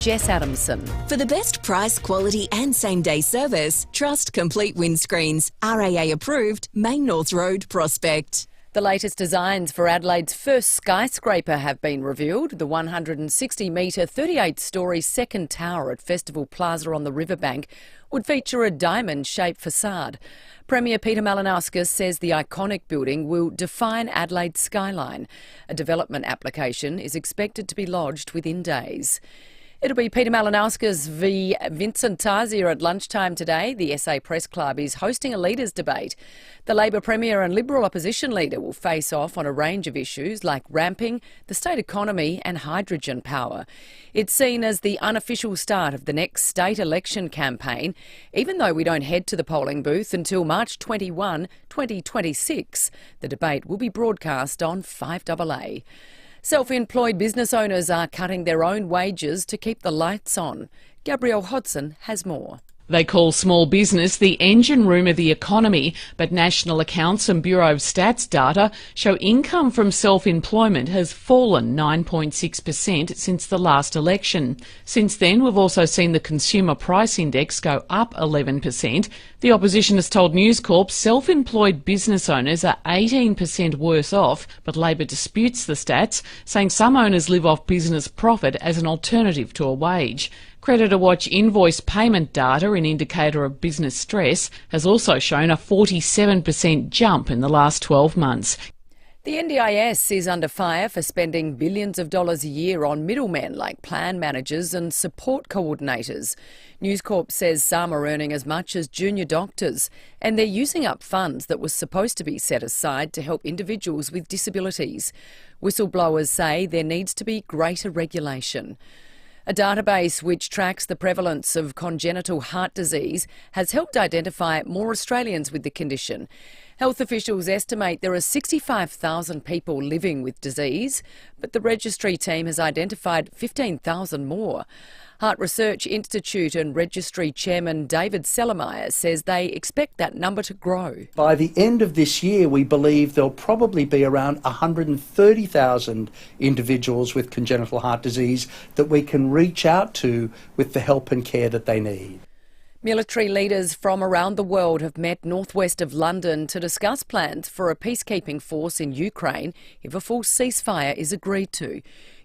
Jess Adamson. For the best price, quality and same-day service, trust Complete Windscreens. RAA approved, Main North Road, Prospect. The latest designs for Adelaide's first skyscraper have been revealed. The 160-metre, 38-storey second tower at Festival Plaza on the riverbank would feature a diamond-shaped facade. Premier Peter Malinauskas says the iconic building will define Adelaide's skyline. A development application is expected to be lodged within days. It'll be Peter Malinauskas v Vincent Tarzia at lunchtime today. The SA Press Club is hosting a leaders' debate. The Labor Premier and Liberal opposition leader will face off on a range of issues like ramping, the state economy and hydrogen power. It's seen as the unofficial start of the next state election campaign, even though we don't head to the polling booth until March 21, 2026. The debate will be broadcast on FIVEAA. Self-employed business owners are cutting their own wages to keep the lights on. Gabrielle Hodson has more. They call small business the engine room of the economy, but National Accounts and Bureau of Stats data show income from self-employment has fallen 9.6% since the last election. Since then, we've also seen the Consumer Price Index go up 11%. The opposition has told News Corp self-employed business owners are 18% worse off, but Labor disputes the stats, saying some owners live off business profit as an alternative to a wage. Creditor Watch invoice payment data, an indicator of business stress, has also shown a 47% jump in the last 12 months. The NDIS is under fire for spending billions of dollars a year on middlemen like plan managers and support coordinators. News Corp says some are earning as much as junior doctors, and they're using up funds that were supposed to be set aside to help individuals with disabilities. Whistleblowers say there needs to be greater regulation. A database which tracks the prevalence of congenital heart disease has helped identify more Australians with the condition. Health officials estimate there are 65,000 people living with disease, but the registry team has identified 15,000 more. Heart Research Institute and Registry Chairman David Sellermeyer says they expect that number to grow. By the end of this year, we believe there'll probably be around 130,000 individuals with congenital heart disease that we can reach out to with the help and care that they need. Military leaders from around the world have met northwest of London to discuss plans for a peacekeeping force in Ukraine if a full ceasefire is agreed to.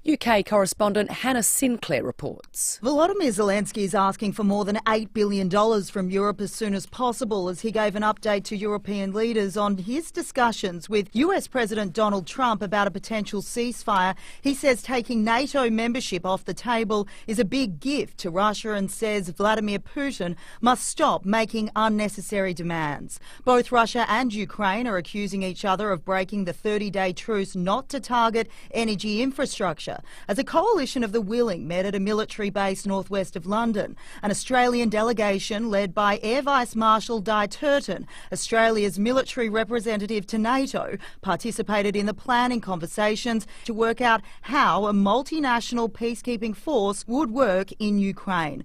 UK correspondent Hannah Sinclair reports. Volodymyr Zelensky is asking for more than $8 billion from Europe as soon as possible as he gave an update to European leaders on his discussions with US President Donald Trump about a potential ceasefire. He says taking NATO membership off the table is a big gift to Russia and says Vladimir Putin must stop making unnecessary demands. Both Russia and Ukraine are accusing each other of breaking the 30-day truce not to target energy infrastructure, as a coalition of the willing met at a military base northwest of London. An Australian delegation led by Air Vice Marshal Di Turton, Australia's military representative to NATO, participated in the planning conversations to work out how a multinational peacekeeping force would work in Ukraine.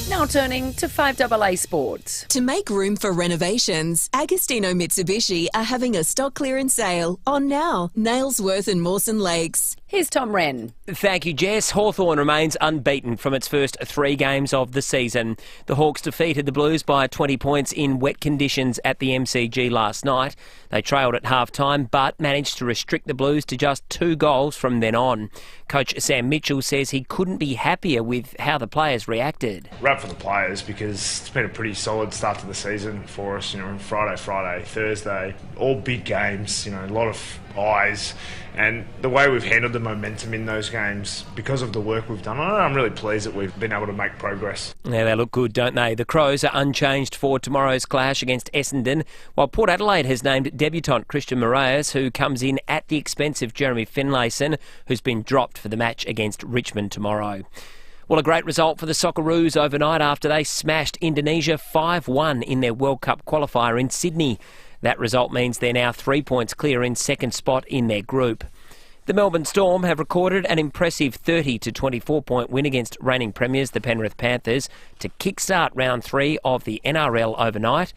Now turning to FIVEAA Sport. To make room for renovations, Agostino Mitsubishi are having a stock clearance sale on now, Nailsworth and Mawson Lakes. Here's Tom Wren. Thank you, Jess. Hawthorn remains unbeaten from its first 3 games of the season. The Hawks defeated the Blues by 20 points in wet conditions at the MCG last night. They trailed at half-time but managed to restrict the Blues to just 2 goals from then on. Coach Sam Mitchell says he couldn't be happier with how the players reacted. Rap for the players because it's been a pretty solid start to the season for us. Friday, Thursday, all big games, a lot of eyes, and the way we've handled the momentum in those games because of the work we've done on it, I'm really pleased that we've been able to make progress. Yeah, they look good, don't they? The Crows are unchanged for tomorrow's clash against Essendon, while Port Adelaide has named debutant Christian Moraes, who comes in at the expense of Jeremy Finlayson, who's been dropped for the match against Richmond tomorrow. Well, a great result for the Socceroos overnight after they smashed Indonesia 5-1 in their World Cup qualifier in Sydney. That result means they're now 3 points clear in second spot in their group. The Melbourne Storm have recorded an impressive 30 to 24 point win against reigning premiers, the Penrith Panthers, to kickstart round 3 of the NRL overnight.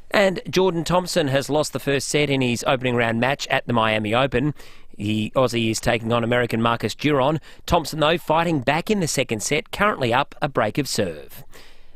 And Jordan Thompson has lost the first set in his opening round match at the Miami Open. The Aussie is taking on American Marcus Duron. Thompson, though, fighting back in the second set, currently up a break of serve.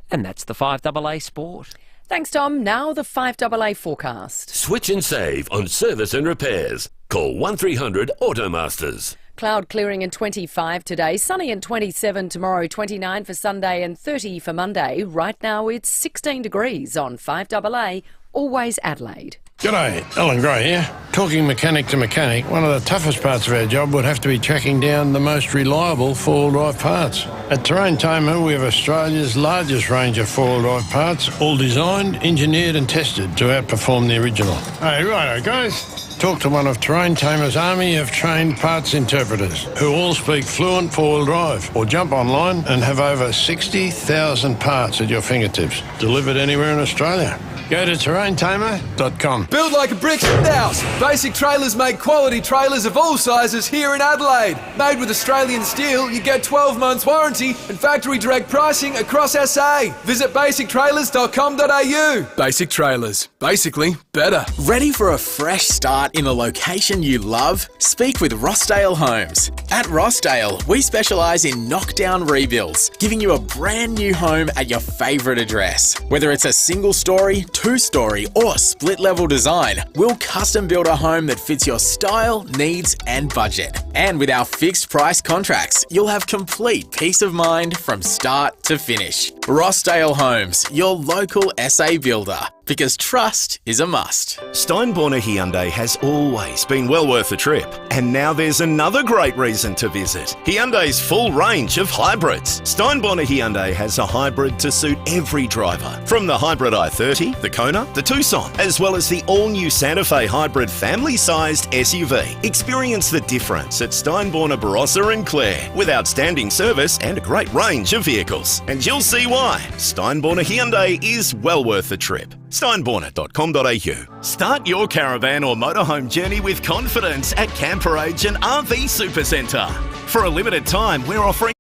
And that's the 5AA Sport. Thanks, Tom. Now the 5AA forecast. Switch and save on service and repairs. Call 1300 Automasters. Cloud clearing and 25 today, sunny and 27 tomorrow, 29 for Sunday and 30 for Monday. Right now it's 16 degrees on 5AA, always Adelaide. G'day, Alan Gray here. Talking mechanic to mechanic, one of the toughest parts of our job would have to be tracking down the most reliable four-wheel drive parts. At Terrain Tamer, we have Australia's largest range of four-wheel drive parts, all designed, engineered and tested to outperform the original. Hey, righto guys. Talk to one of Terrain Tamer's army of trained parts interpreters who all speak fluent four-wheel drive, or jump online and have over 60,000 parts at your fingertips, delivered anywhere in Australia. Go to terraintamer.com. Build like a brick house. Basic Trailers make quality trailers of all sizes here in Adelaide. Made with Australian steel, you get 12 months warranty and factory direct pricing across SA. Visit basictrailers.com.au. Basic Trailers. Basically better. Ready for a fresh start in a location you love? Speak with Rossdale Homes. At Rossdale, we specialise in knockdown rebuilds, giving you a brand new home at your favourite address. Whether it's a single story, two-story or split-level design, we'll custom build a home that fits your style, needs and budget. And with our fixed price contracts, you'll have complete peace of mind from start to finish. Rossdale Homes, your local SA builder. Because trust is a must. Steinborner Hyundai has always been well worth a trip. And now there's another great reason to visit. Hyundai's full range of hybrids. Steinborner Hyundai has a hybrid to suit every driver. From the hybrid i30, the Kona, the Tucson, as well as the all-new Santa Fe hybrid family-sized SUV. Experience the difference at Steinborner Barossa and Clare with outstanding service and a great range of vehicles. And you'll see why. Steinborner Hyundai is well worth the trip. Steinborner.com.au. Start your caravan or motorhome journey with confidence at Camper Age and RV Supercentre. For a limited time, we're offering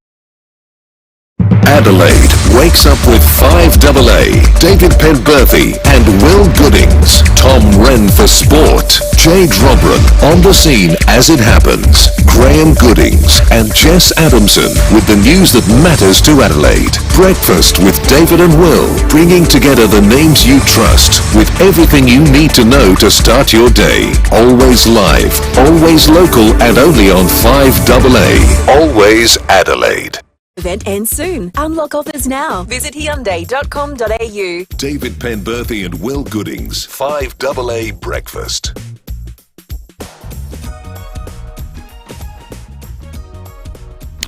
Adelaide wakes up with 5AA, David Penberthy and Will Goodings, Tom Wren for sport, Jade Robran on the scene as it happens, Graham Goodings and Jess Adamson with the news that matters to Adelaide. Breakfast with David and Will, bringing together the names you trust with everything you need to know to start your day. Always live, always local and only on 5AA. Always Adelaide. Event ends soon. Unlock offers now. Visit Hyundai.com.au. David Penberthy and Will Goodings, 5AA Breakfast.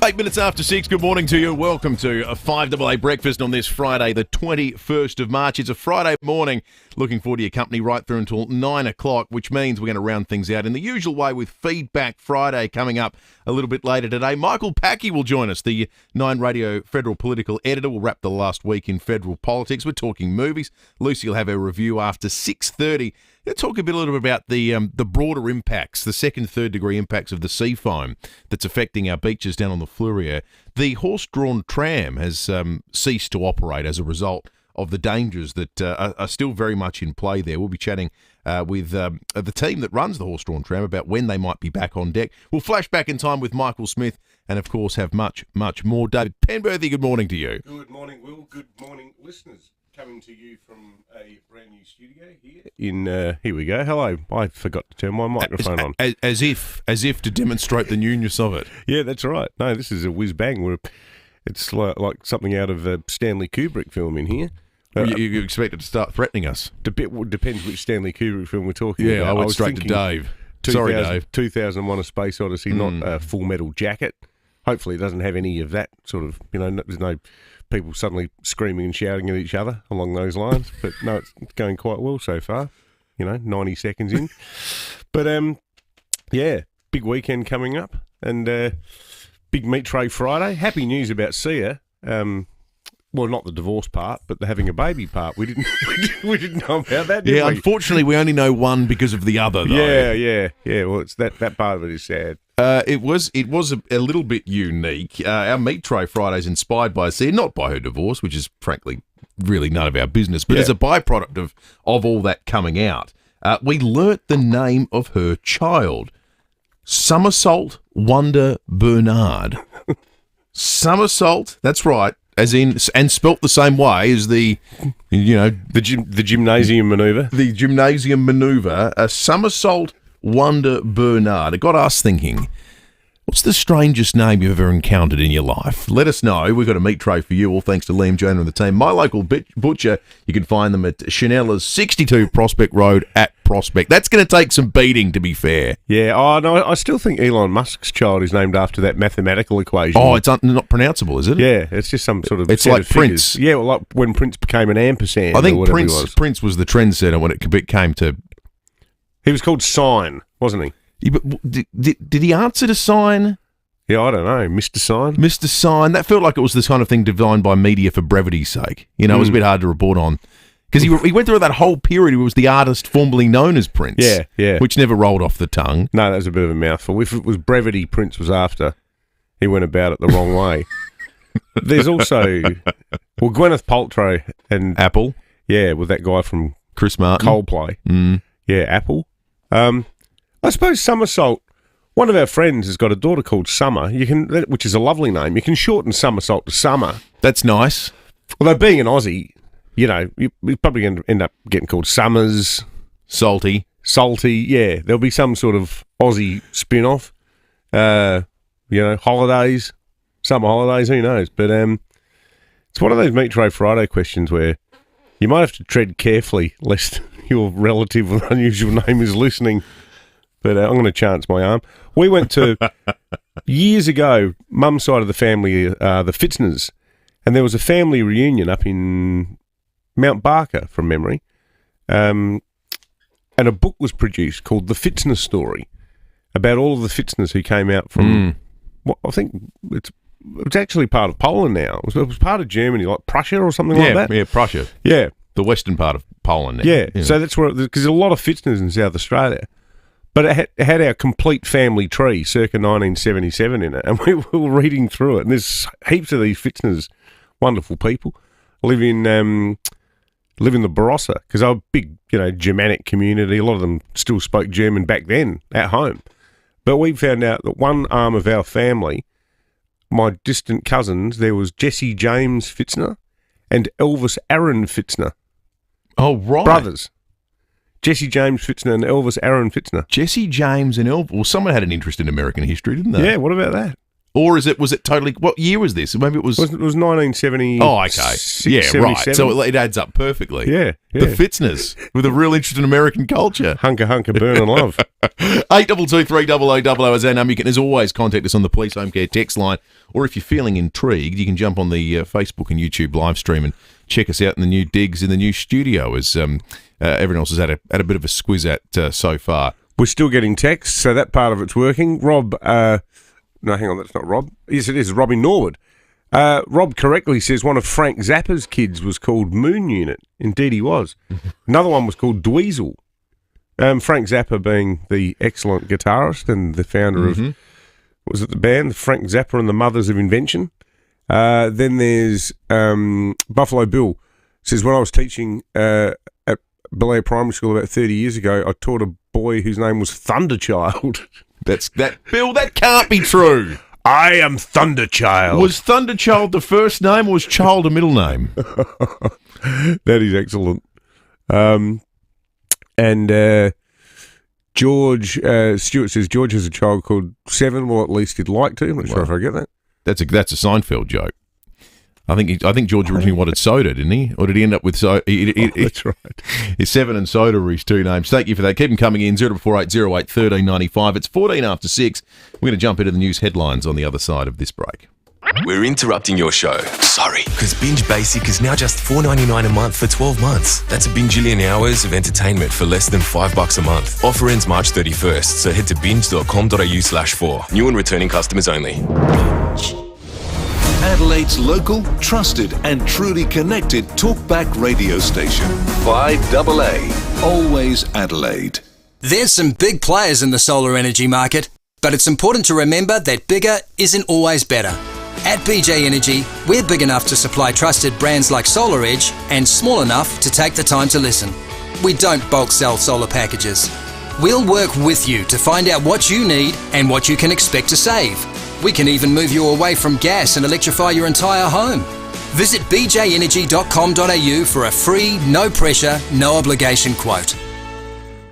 Eight minutes after 6, good morning to you. Welcome to a 5AA Breakfast on this Friday, the 21st of March. It's a Friday morning. Looking forward to your company right through until 9 o'clock, which means we're going to round things out in the usual way with Feedback Friday coming up a little bit later today. Michael Packey will join us, the 9 Radio Federal Political Editor. We'll wrap the last week in federal politics. We're talking movies. Lucy will have her review after 6:30. Let's talk a little bit about the broader impacts, the second, third degree impacts of the sea foam that's affecting our beaches down on the Fleuria. The horse-drawn tram has ceased to operate as a result of the dangers that are still very much in play there. We'll be chatting with the team that runs the horse-drawn tram about when they might be back on deck. We'll flash back in time with Michael Smith and, of course, have much, much more. David Penberthy, good morning to you. Good morning, Will. Good morning, listeners. Coming to you from a brand new studio here. Here we go. Hello. I forgot to turn my microphone on. As if to demonstrate the newness of it. Yeah, that's right. No, this is a whiz bang. It's like something out of a Stanley Kubrick film in here. You expected to start threatening us? Depends which Stanley Kubrick film we're talking about. Yeah, I went straight to Dave. Sorry, Dave. 2001: A Space Odyssey, not Full Metal Jacket. Hopefully, it doesn't have any of that sort of. There's no people suddenly screaming and shouting at each other along those lines. But no, it's going quite well so far. 90 seconds in. But yeah, big weekend coming up and big meat tray Friday. Happy news about Sia. Well, not the divorce part, but the having a baby part. We didn't know about that, did we? Unfortunately, we only know one because of the other, though. Yeah. Well, it's that part of it is sad. It was a little bit unique. Our Meat Tray Friday is inspired by Sia, not by her divorce, which is frankly really none of our business, but as a byproduct of all that coming out, we learnt the name of her child. Somersault Wonder Bernard. Somersault, that's right, as in, and spelt the same way as the gymnasium manoeuvre. The gymnasium manoeuvre, a Somersault Wonder Bernard. It got us thinking, what's the strangest name you've ever encountered in your life? Let us know. We've got a meat tray for you, all thanks to Liam Jonah and the team. My local butcher, you can find them at Chanella's 62 Prospect Road at Prospect. That's going to take some beating, to be fair. Yeah, I still think Elon Musk's child is named after that mathematical equation. Oh, it's not pronounceable, is it? Yeah, it's just some sort of... It's like Prince. Figures. Yeah, well, like when Prince became an ampersand. I think Prince was the trendsetter when it came to... He was called Sign, wasn't he? Yeah, but did he answer to Sign? Yeah, I don't know. Mr. Sign? Mr. Sign. That felt like it was this kind of thing designed by media for brevity's sake. You know, it was a bit hard to report on. Because he went through that whole period. He was the artist formerly known as Prince. Yeah. Which never rolled off the tongue. No, that was a bit of a mouthful. If it was brevity Prince was after, he went about it the wrong way. There's also... Well, Gwyneth Paltrow and... Apple. Yeah, with that guy from... Chris Martin. Coldplay. Mm. Yeah, Apple. I suppose Somersault... One of our friends has got a daughter called Summer, which is a lovely name. You can shorten Somersault to Summer. That's nice. Although being an Aussie... You know, you're probably going to end up getting called Summers. Salty, yeah. There'll be some sort of Aussie spin-off. Holidays, summer holidays, who knows? But it's one of those Meat Tray Friday questions where you might have to tread carefully lest your relative with an unusual name is listening. But I'm going to chance my arm. We went to, years ago, mum's side of the family, the Fitzners, and there was a family reunion up in... Mount Barker, from memory, and a book was produced called The Fitzner Story about all of the Fitzners who came out from, I think it's actually part of Poland now. It was part of Germany, like Prussia or something like that. Yeah, Prussia. Yeah. The western part of Poland now. Yeah, so that's where, because there's a lot of Fitzners in South Australia. But it had our complete family tree circa 1977 in it, and we were reading through it, and there's heaps of these Fitzners, wonderful people, live in the Barossa, because they're a big, Germanic community. A lot of them still spoke German back then at home. But we found out that one arm of our family, my distant cousins, there was Jesse James Fitzner and Elvis Aaron Fitzner. Oh, right. Brothers. Jesse James Fitzner and Elvis Aaron Fitzner. Jesse James and Elvis. Well, someone had an interest in American history, didn't they? Yeah, what about that? Or was it totally... What year was this? Maybe it was... It was 1970... Oh, okay. Yeah, 77. right. So it adds up perfectly. Yeah. The Fitzners, with a real interest in American culture. Hunker, burn and love. 8223 0000 is our number. You can, as always, contact us on the Police Home Care text line. Or if you're feeling intrigued, you can jump on the Facebook and YouTube live stream and check us out in the new digs in the new studio, as everyone else has had a bit of a squiz at so far. We're still getting texts, so that part of it's working. Rob... No, hang on, that's not Rob. Yes, it is, Robbie Norwood. Rob correctly says one of Frank Zappa's kids was called Moon Unit. Indeed he was. Another one was called Dweezil. Frank Zappa being the excellent guitarist and the founder of, was it the band, Frank Zappa and the Mothers of Invention? Then there's Buffalo Bill. Says, when I was teaching at Belair Primary School about 30 years ago, I taught a boy whose name was Thunderchild. Bill, that can't be true. I am Thunderchild. Was Thunderchild the first name or was Child a middle name? That is excellent. And George Stewart says George has a child called Seven. Well, at least he'd like to. I'm not sure if I get that. That's a Seinfeld joke. I think George originally wanted Soda, didn't he? Or did he end up with Soda? That's right. His Seven and Soda are his two names. Thank you for that. Keep them coming in, 0480 1395. It's 14 after 6. We're going to jump into the news headlines on the other side of this break. We're interrupting your show. Sorry, because Binge Basic is now just $4.99 a month for 12 months. That's a bingillion hours of entertainment for less than $5 a month. Offer ends March 31st, so head to binge.com.au/4. New and returning customers only. Adelaide's local, trusted and truly connected talkback radio station. 5AA. Always Adelaide. There's some big players in the solar energy market, but it's important to remember that bigger isn't always better. At BJ Energy, we're big enough to supply trusted brands like SolarEdge and small enough to take the time to listen. We don't bulk sell solar packages. We'll work with you to find out what you need and what you can expect to save. We can even move you away from gas and electrify your entire home. Visit bjenergy.com.au for a free, no pressure, no obligation quote.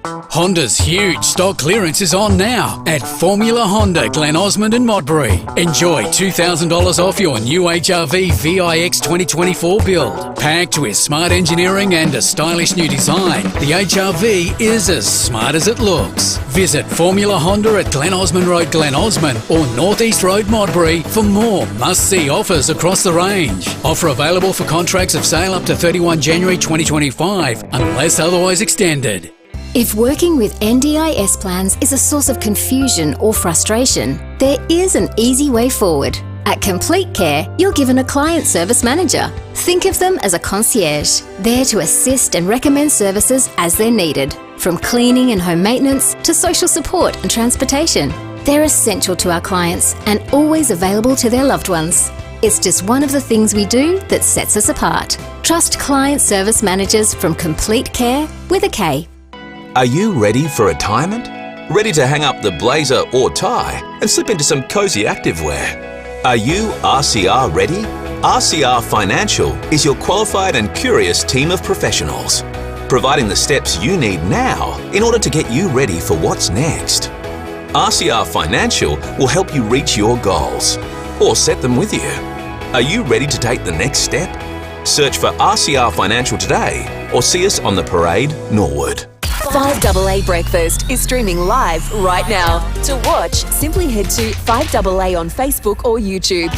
Honda's huge stock clearance is on now at Formula Honda, Glen Osmond and Modbury. Enjoy $2,000 off your new HRV VIX 2024 build. Packed with smart engineering and a stylish new design, the HRV is as smart as it looks. Visit Formula Honda at Glen Osmond Road, Glen Osmond or North East Road, Modbury for more must-see offers across the range. Offer available for contracts of sale up to 31 January 2025 unless otherwise extended. If working with NDIS plans is a source of confusion or frustration, there is an easy way forward. At Complete Care, you're given a client service manager. Think of them as a concierge, there to assist and recommend services as they're needed, from cleaning and home maintenance to social support and transportation. They're essential to our clients and always available to their loved ones. It's just one of the things we do that sets us apart. Trust client service managers from Complete Care with a K. Are you ready for retirement? Ready to hang up the blazer or tie and slip into some cozy activewear? Are you RCR ready? RCR Financial is your qualified and curious team of professionals, providing the steps you need now in order to get you ready for what's next. RCR Financial will help you reach your goals or set them with you. Are you ready to take the next step? Search for RCR Financial today or see us on the Parade, Norwood. 5AA Breakfast is streaming live right now. To watch, simply head to 5AA on Facebook or YouTube.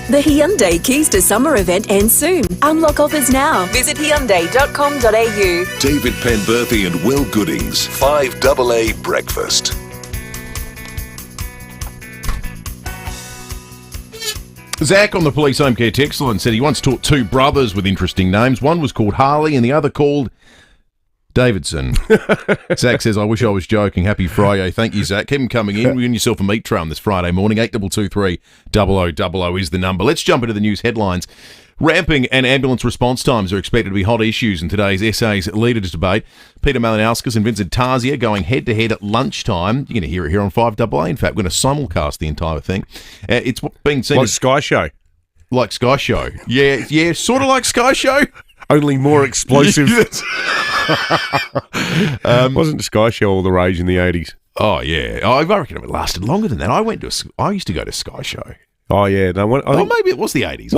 The Hyundai Keys to Summer event ends soon. Unlock offers now. Visit Hyundai.com.au. David Penberthy and Will Goodings, 5AA Breakfast. Zach on the police home care text line said he once taught two brothers with interesting names. One was called Harley and the other called Davidson. Zach says, I wish I was joking. Happy Friday. Thank you, Zach. Keep them coming in. Win yourself a meat tray on this Friday morning. 8223 0000 is the number. Let's jump into the news headlines. Ramping and ambulance response times are expected to be hot issues in today's SA's Leaders Debate. Peter Malinauskas and Vincent Tarzia going head-to-head at lunchtime. You're going to hear it here on 5AA. In fact, we're going to simulcast the entire thing. It's being seen like as Sky Show. Like Sky Show. Yeah, sort of like Sky Show. Only more explosive. Wasn't Sky Show all the rage in the 80s? Oh, yeah. I reckon it lasted longer than that. I used to go to Sky Show. Oh, yeah. No, maybe it was the 80s,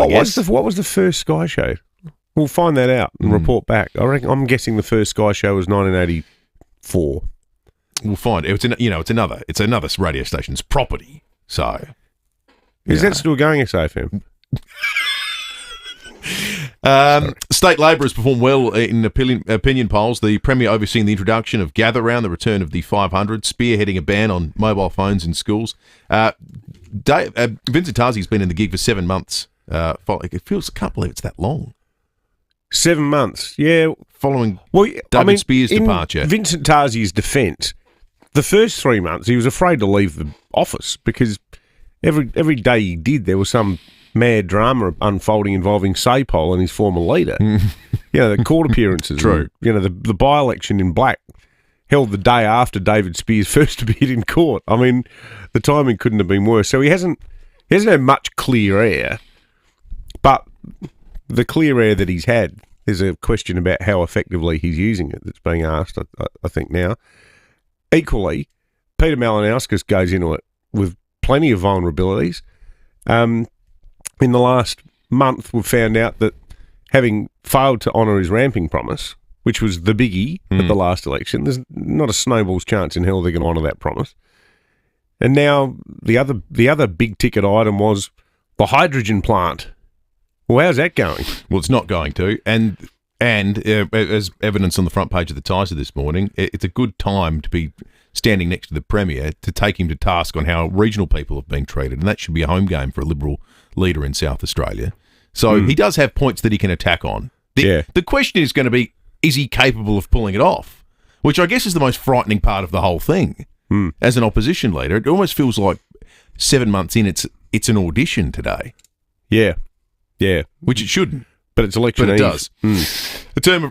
What was the first Sky Show? We'll find that out and report back. I'm guessing the first Sky Show was 1984. We'll find it. It's another radio station's property. So, is that still going, SAFM? State Labor has performed well in opinion polls. The Premier overseeing the introduction of Gather Round, the return of the 500, spearheading a ban on mobile phones in schools. Vincent Tarzi's been in the gig for 7 months. I can't believe it's that long. 7 months, yeah. Following David Spear's departure. In Vincent Tarzi's defence, the first 3 months he was afraid to leave the office because every day he did there was some mad drama unfolding involving Sapol and his former leader. The court appearances. True. And, the by-election in Black held the day after David Spears first appeared in court. I mean, the timing couldn't have been worse. So he hasn't had much clear air, but the clear air that he's had, there's a question about how effectively he's using it that's being asked, I think, now. Equally, Peter Malinauskas goes into it with plenty of vulnerabilities. In the last month, we've found out that having failed to honour his ramping promise, which was the biggie at the last election, there's not a snowball's chance in hell they're going to honour that promise. And now the other big ticket item was the hydrogen plant. Well, how's that going? Well, it's not going to. And as evidence on the front page of the Tiser this morning, it's a good time to be standing next to the Premier to take him to task on how regional people have been treated. And that should be a home game for a Liberal leader in South Australia. So he does have points that he can attack on. The question is going to be, is he capable of pulling it off? Which I guess is the most frightening part of the whole thing. As an opposition leader, it almost feels like 7 months in, it's an audition today. Yeah. Which it shouldn't. But it's election But it eve. does.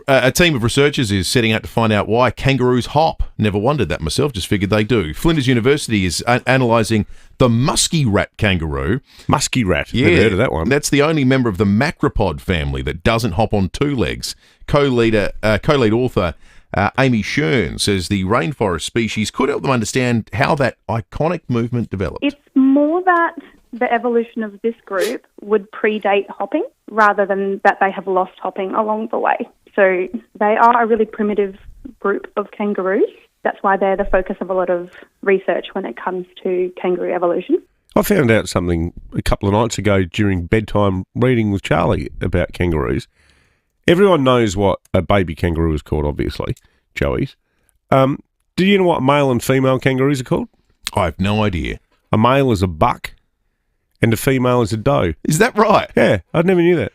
A team of researchers is setting out to find out why kangaroos hop. Never wondered that myself, just figured they do. Flinders University is analysing the musky rat kangaroo. Musky rat? Yeah. Never heard of that one. That's the only member of the macropod family that doesn't hop on two legs. Co-lead author Amy Shern says the rainforest species could help them understand how that iconic movement developed. It's more that the evolution of this group would predate hopping rather than that they have lost hopping along the way. So they are a really primitive group of kangaroos. That's why they're the focus of a lot of research when it comes to kangaroo evolution. I found out something a couple of nights ago during bedtime reading with Charlie about kangaroos. Everyone knows what a baby kangaroo is called, obviously, Joey's. Do you know what male and female kangaroos are called? I have no idea. A male is a buck and a female is a doe. Is that right? Yeah, I never knew that.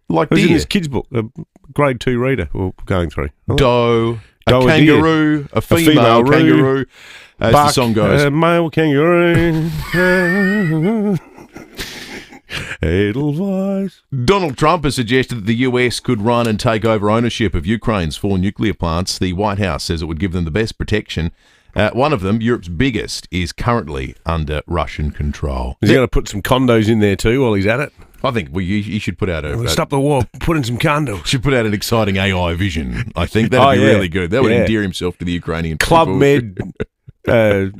Like it was in deer? this kid's book, a grade 2 reader we're going through. Doe, a Doe, kangaroo, a female kangaroo, as buck, the song goes. A male kangaroo. Edelweiss. Donald Trump has suggested that the US could run and take over ownership of Ukraine's 4 nuclear plants. The White House says it would give them the best protection. One of them, Europe's biggest, is currently under Russian control. Is he going to put some condos in there too while he's at it? I think you should put out stop the war, put in some condos. Should put out an exciting AI vision. I think that would be really good. That would endear himself to the Ukrainian Club people. Med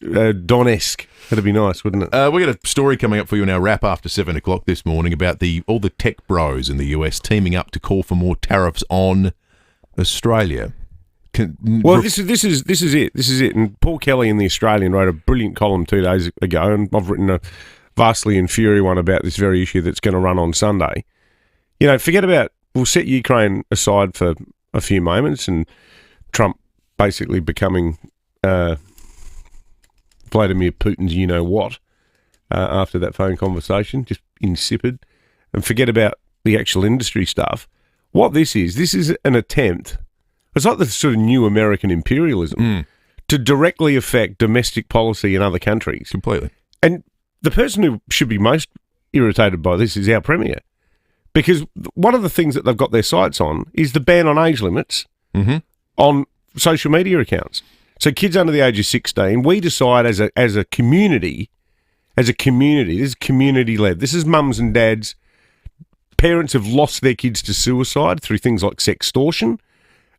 Donetsk. That'd be nice, wouldn't it? We got a story coming up for you in our wrap after 7 o'clock this morning about all the tech bros in the US teaming up to call for more tariffs on Australia. Well, this is it. This is it. And Paul Kelly in The Australian wrote a brilliant column 2 days ago, and I've written a vastly inferior one about this very issue that's going to run on Sunday. You know, we'll set Ukraine aside for a few moments, and Trump basically becoming Vladimir Putin's you-know-what after that phone conversation, just insipid, and forget about the actual industry stuff. What this is an attempt. It's like the sort of new American imperialism to directly affect domestic policy in other countries. Completely. And the person who should be most irritated by this is our Premier. Because one of the things that they've got their sights on is the ban on age limits on social media accounts. So kids under the age of 16, we decide as a community, this is community-led. This is mums and dads. Parents have lost their kids to suicide through things like sextortion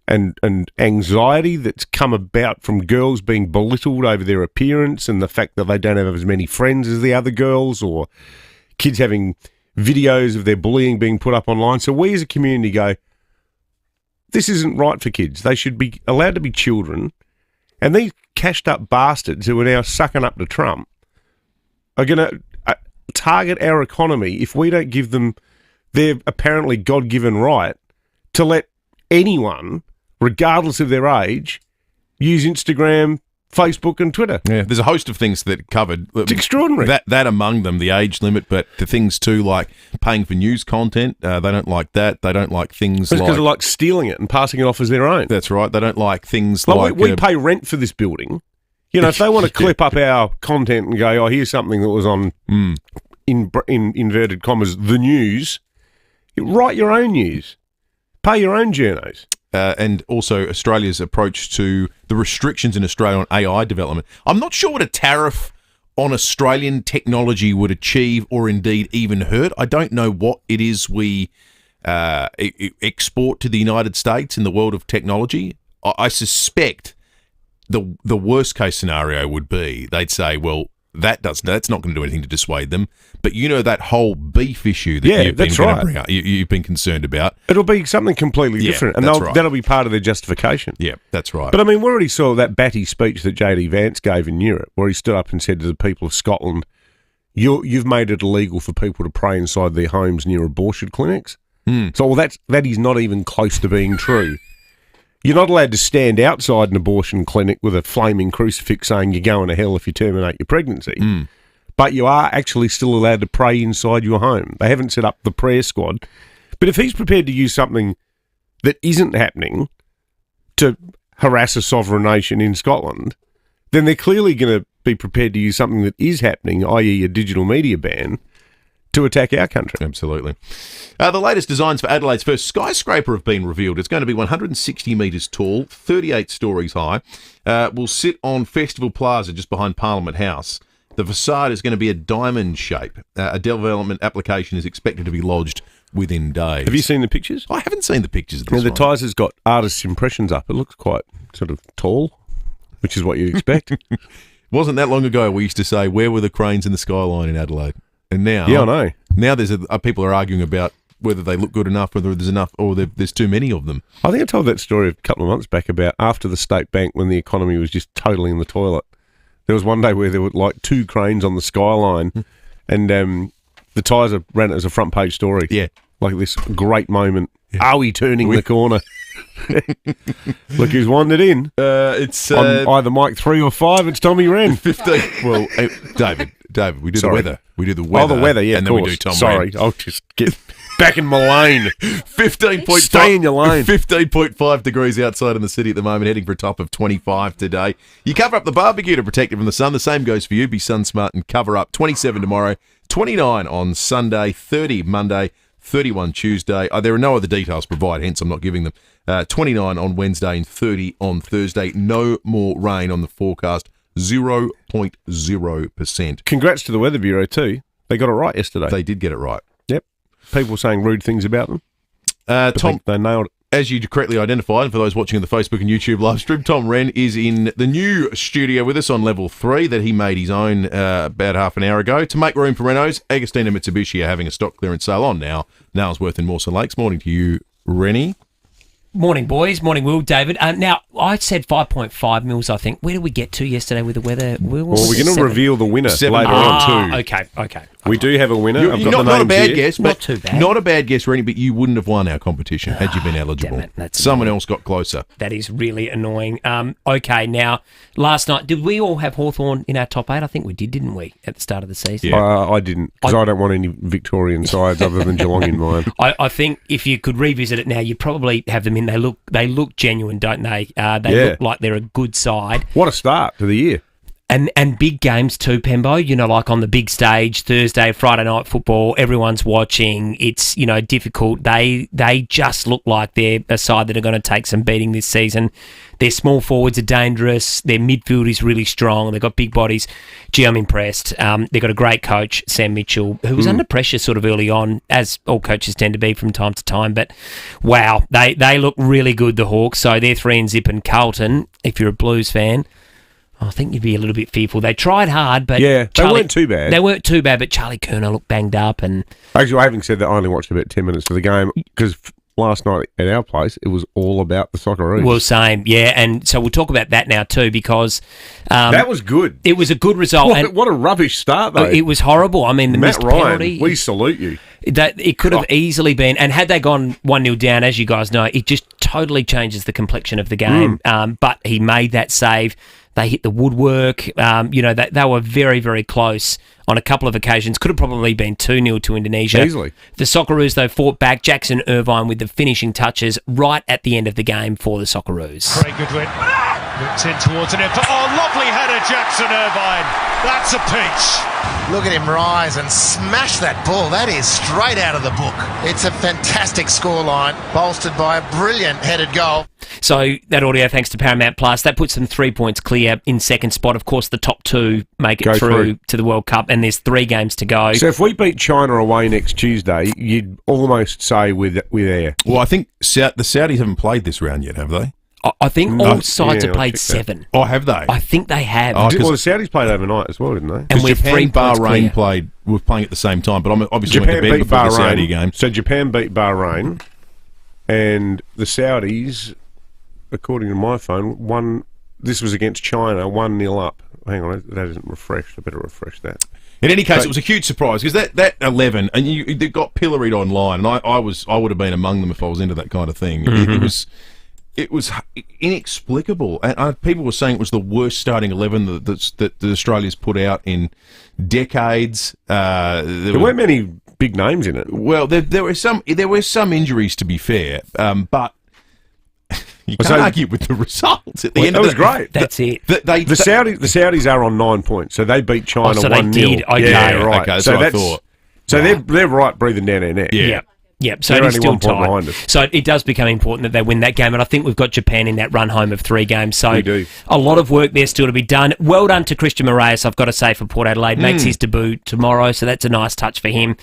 and anxiety that's come about from girls being belittled over their appearance and the fact that they don't have as many friends as the other girls, or kids having videos of their bullying being put up online. So we as a community go, this isn't right for kids. They should be allowed to be children. And these cashed up bastards who are now sucking up to Trump are going to target our economy if we don't give them their apparently God-given right to let anyone, regardless of their age, use Instagram, Facebook and Twitter. Yeah, there's a host of things that covered. It's extraordinary. That among them, the age limit, but the things too like paying for news content, they don't like that. They don't like things because they like stealing it and passing it off as their own. That's right. They don't like things we pay rent for this building. You know, if they want to clip up our content and go, oh, here's something that was on, in inverted commas, the news, write your own news. Pay your own journos. And also Australia's approach to the restrictions in Australia on AI development. I'm not sure what a tariff on Australian technology would achieve or indeed even hurt. I don't know what it is we export to the United States in the world of technology. I suspect the worst case scenario would be they'd say, well, that's not going to do anything to dissuade them. But you know that whole beef issue that you've been bring up, you've been concerned about. It'll be something completely different, and that'll be part of their justification. Yeah, that's right. But I mean, we already saw that batty speech that JD Vance gave in Europe, where he stood up and said to the people of Scotland, "You've made it illegal for people to pray inside their homes near abortion clinics." So that is not even close to being true. You're not allowed to stand outside an abortion clinic with a flaming crucifix saying you're going to hell if you terminate your pregnancy. But you are actually still allowed to pray inside your home. They haven't set up the prayer squad. But if he's prepared to use something that isn't happening to harass a sovereign nation in Scotland, then they're clearly going to be prepared to use something that is happening, i.e. a digital media ban, to attack our country. Absolutely. The latest designs for Adelaide's first skyscraper have been revealed. It's going to be 160 metres tall, 38 stories high. Will sit on Festival Plaza just behind Parliament House. The facade is going to be a diamond shape. A development application is expected to be lodged within days. Have you seen the pictures? I haven't seen the pictures of this The one. ties has got artist's impressions up. It looks quite sort of tall, which is what you'd expect. Wasn't that long ago we used to say, where were the cranes in the skyline in Adelaide? And now, Yeah, I know. Now people are arguing about whether they look good enough, whether there's enough, or there's too many of them. I think I told that story a couple of months back about after the State Bank when the economy was just totally in the toilet. There was one day where there were like 2 cranes on the skyline, and the Tiser ran it as a front page story. Yeah. Like this great moment. Yeah. Are we turning the corner? Look who's wandered in. It's on either mic 3 or 5. It's Tommy Wren. 15. Well, David, we do the weather. We do the weather. Oh, the weather, yeah, and of then course. we do Tom Sorry, Wren. I'll just get back in my lane. 15.5. Stay in your lane. 15.5 degrees outside in the city at the moment, heading for a top of 25 today. You cover up the barbecue to protect it from the sun. The same goes for you. Be sun smart and cover up. 27 tomorrow, 29 on Sunday, 30 Monday, 31 Tuesday. There are no other details provided, hence I'm not giving them. 29 on Wednesday and 30 on Thursday. No more rain on the forecast. 0.0%. Congrats to the Weather Bureau too. They got it right yesterday. They did get it right. Yep. People saying rude things about them. Tom, they nailed it. As you correctly identified, and for those watching on the Facebook and YouTube live stream, Tom Wren is in the new studio with us on level 3 that he made his own about half an hour ago. To make room for Renos, Agostina Mitsubishi are having a stock clearance sale on now. Nailsworth in Mawson Lakes. Morning to you, Rennie. Morning, boys. Morning, Will. David. Now, I said 5.5 mils, I think. Where did we get to yesterday with the weather? Well, we're going to reveal the winner later on too. Okay. We do have a winner. You're not a bad guess, but not too bad. Not a bad guess, Rennie, but you wouldn't have won our competition had you been eligible. Damn it, Someone else got closer. That is really annoying. Okay, now, last night, did we all have Hawthorn in our top 8? I think we didn't we, at the start of the season? Yeah. I didn't, because I don't want any Victorian sides other than Geelong in mine. I think if you could revisit it now, you'd probably have them in. They look genuine, don't they? They look like they're a good side. What a start to the year. And big games too, Pembo. Like on the big stage, Thursday, Friday night football, everyone's watching. It's, difficult. They just look like they're a side that are going to take some beating this season. Their small forwards are dangerous. Their midfield is really strong. They've got big bodies. Gee, I'm impressed. They've got a great coach, Sam Mitchell, who was under pressure sort of early on, as all coaches tend to be from time to time. But, wow, they look really good, the Hawks. So they're 3-0 and Carlton, if you're a Blues fan, I think you'd be a little bit fearful. They tried hard, but they weren't too bad. They weren't too bad, but Charlie Kerner looked banged up. And actually, having said that, I only watched about 10 minutes of the game because last night at our place, it was all about the Socceroos. Well, same, yeah. And so we'll talk about that now too, because that was good. It was a good result. What a rubbish start, though. It was horrible. I mean, the Matt missed Ryan, penalty. we salute you. It could have easily been, and had they gone 1-0 down, as you guys know, it just totally changes the complexion of the game. But he made that save. They hit the woodwork. They were very, very close on a couple of occasions. Could have probably been 2-0 to Indonesia. Easily. The Socceroos, though, fought back. Jackson Irvine with the finishing touches right at the end of the game for the Socceroos. Craig Goodwin looked in towards an effort. Oh, lovely header, Jackson Irvine. That's a peach. Look at him rise and smash that ball. That is straight out of the book. It's a fantastic scoreline, bolstered by a brilliant headed goal. So that audio, thanks to Paramount Plus, that puts them 3 points clear in second spot. Of course, the top 2 make it through to the World Cup, and there's 3 games to go. So if we beat China away next Tuesday, you'd almost say we're there. Well, I think the Saudis haven't played this round yet, have they? I think all sides have played 7. Oh, have they? I think they have. Well, the Saudis played overnight as well, didn't they? And we're Japan, 3 points Bahrain clear. were playing at the same time, but I'm obviously Japan went to bed beat before the Bahrain. Saudi game. So Japan beat Bahrain, and the Saudis, according to my phone, this was against China, 1-0 up. Hang on, that isn't refreshed. I better refresh that. In any case, it was a huge surprise because that 11, and they got pilloried online, and I would have been among them if I was into that kind of thing. It was inexplicable, and people were saying it was the worst starting 11 that Australia's put out in decades. There weren't many big names in it. Well, there were some injuries, to be fair, but you can't argue with the results. At the end that of was great. That's it. The Saudis are on 9 points, so they beat China 1-0. So they did. Okay. Yeah, right. Okay, that's what I thought. So they're right breathing down our neck. Yep. So They're it is only still 1 point tight. behind us. So it does become important that they win that game, and I think we've got Japan in that run home of 3 games. So We do. a lot of work there still to be done. Well done to Christian Moraes, I've got to say, for Port Adelaide. Makes his debut tomorrow, so that's a nice touch for him.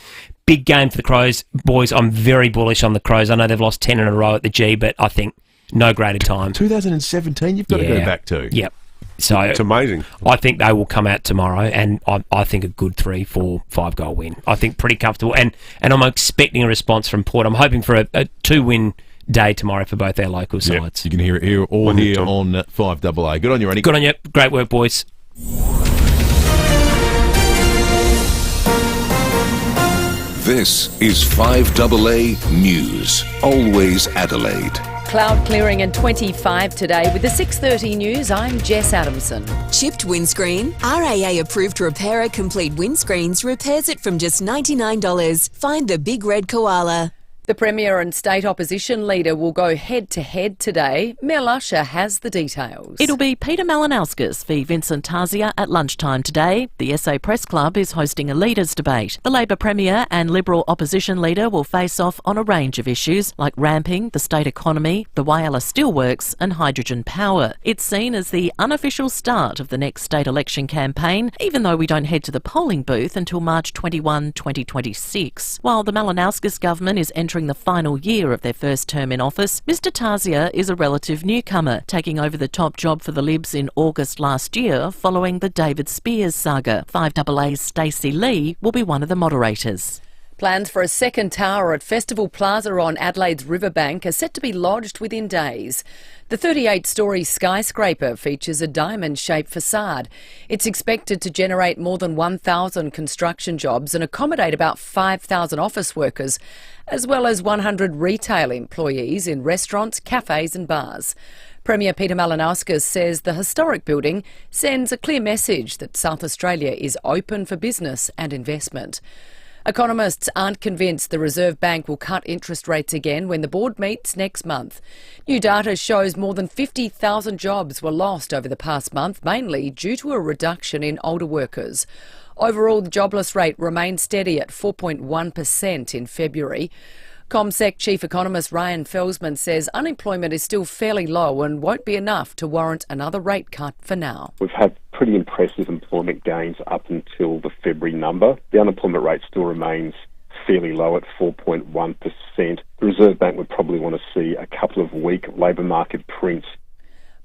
Big game for the Crows. Boys, I'm very bullish on the Crows. I know they've lost 10 in a row at the G, but I think no greater time. 2017 you've got to go back to. Yep. So it's amazing. I think they will come out tomorrow, and I think a good 3, 4, 5 goal win. I think pretty comfortable, and I'm expecting a response from Port. I'm hoping for a 2-win day tomorrow for both our local sides. You can hear it here on 5AA. Good on you, Randy. Good on you. Great work, boys. This is 5AA News. Always Adelaide. Cloud clearing and 25 today. With the 6:30 news, I'm Jess Adamson. Chipped windscreen? RAA approved repairer Complete Windscreens repairs it from just $99. Find the big red koala. The Premier and State Opposition Leader will go head-to-head today. Mel Usher has the details. It'll be Peter Malinowskis v Vincent Tarzia at lunchtime today. The SA Press Club is hosting a leaders' debate. The Labor Premier and Liberal Opposition Leader will face off on a range of issues like ramping, the state economy, the Whyalla Steelworks and hydrogen power. It's seen as the unofficial start of the next state election campaign, even though we don't head to the polling booth until March 21, 2026. While the Malinowskis government is entering the final year of their first term in office, Mr Tarzia is a relative newcomer, taking over the top job for the Libs in August last year following the David Spears saga. 5AA's Stacey Lee will be one of the moderators. Plans for a second tower at Festival Plaza on Adelaide's riverbank are set to be lodged within days. The 38-storey skyscraper features a diamond-shaped facade. It's expected to generate more than 1,000 construction jobs and accommodate about 5,000 office workers, as well as 100 retail employees in restaurants, cafes and bars. Premier Peter Malinowskis says the historic building sends a clear message that South Australia is open for business and investment. Economists aren't convinced the Reserve Bank will cut interest rates again when the board meets next month. New data shows more than 50,000 jobs were lost over the past month, mainly due to a reduction in older workers. Overall, the jobless rate remained steady at 4.1% in February. CommSec Chief Economist Ryan Felsman says unemployment is still fairly low and won't be enough to warrant another rate cut for now. We've had pretty impressive employment gains up until the February number. The unemployment rate still remains fairly low at 4.1%. The Reserve Bank would probably want to see a couple of weak labour market prints.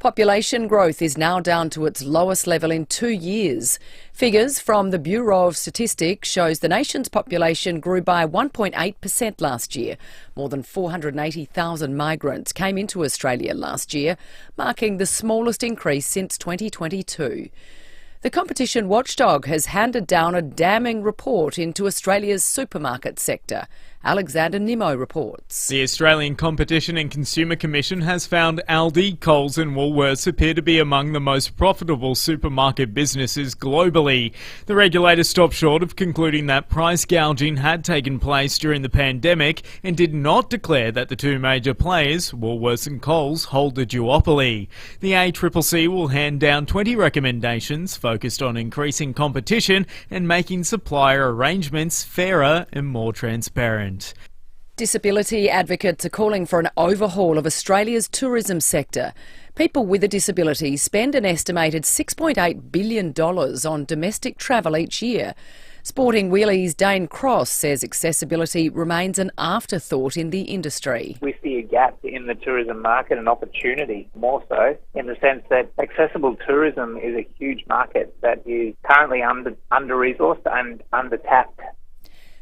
Population growth is now down to its lowest level in 2 years. Figures from the Bureau of Statistics shows the nation's population grew by 1.8% last year. More than 480,000 migrants came into Australia last year, marking the smallest increase since 2022. The competition watchdog has handed down a damning report into Australia's supermarket sector. Alexander Nimmo reports. The Australian Competition and Consumer Commission has found Aldi, Coles and Woolworths appear to be among the most profitable supermarket businesses globally. The regulator stopped short of concluding that price gouging had taken place during the pandemic and did not declare that the two major players, Woolworths and Coles, hold a duopoly. The ACCC will hand down 20 recommendations focused on increasing competition and making supplier arrangements fairer and more transparent. Disability advocates are calling for an overhaul of Australia's tourism sector. People with a disability spend an estimated $6.8 billion on domestic travel each year. Sporting Wheelie's Dane Cross says accessibility remains an afterthought in the industry. We see a gap in the tourism market, an opportunity more so, in the sense that accessible tourism is a huge market that is currently under-resourced and under-tapped.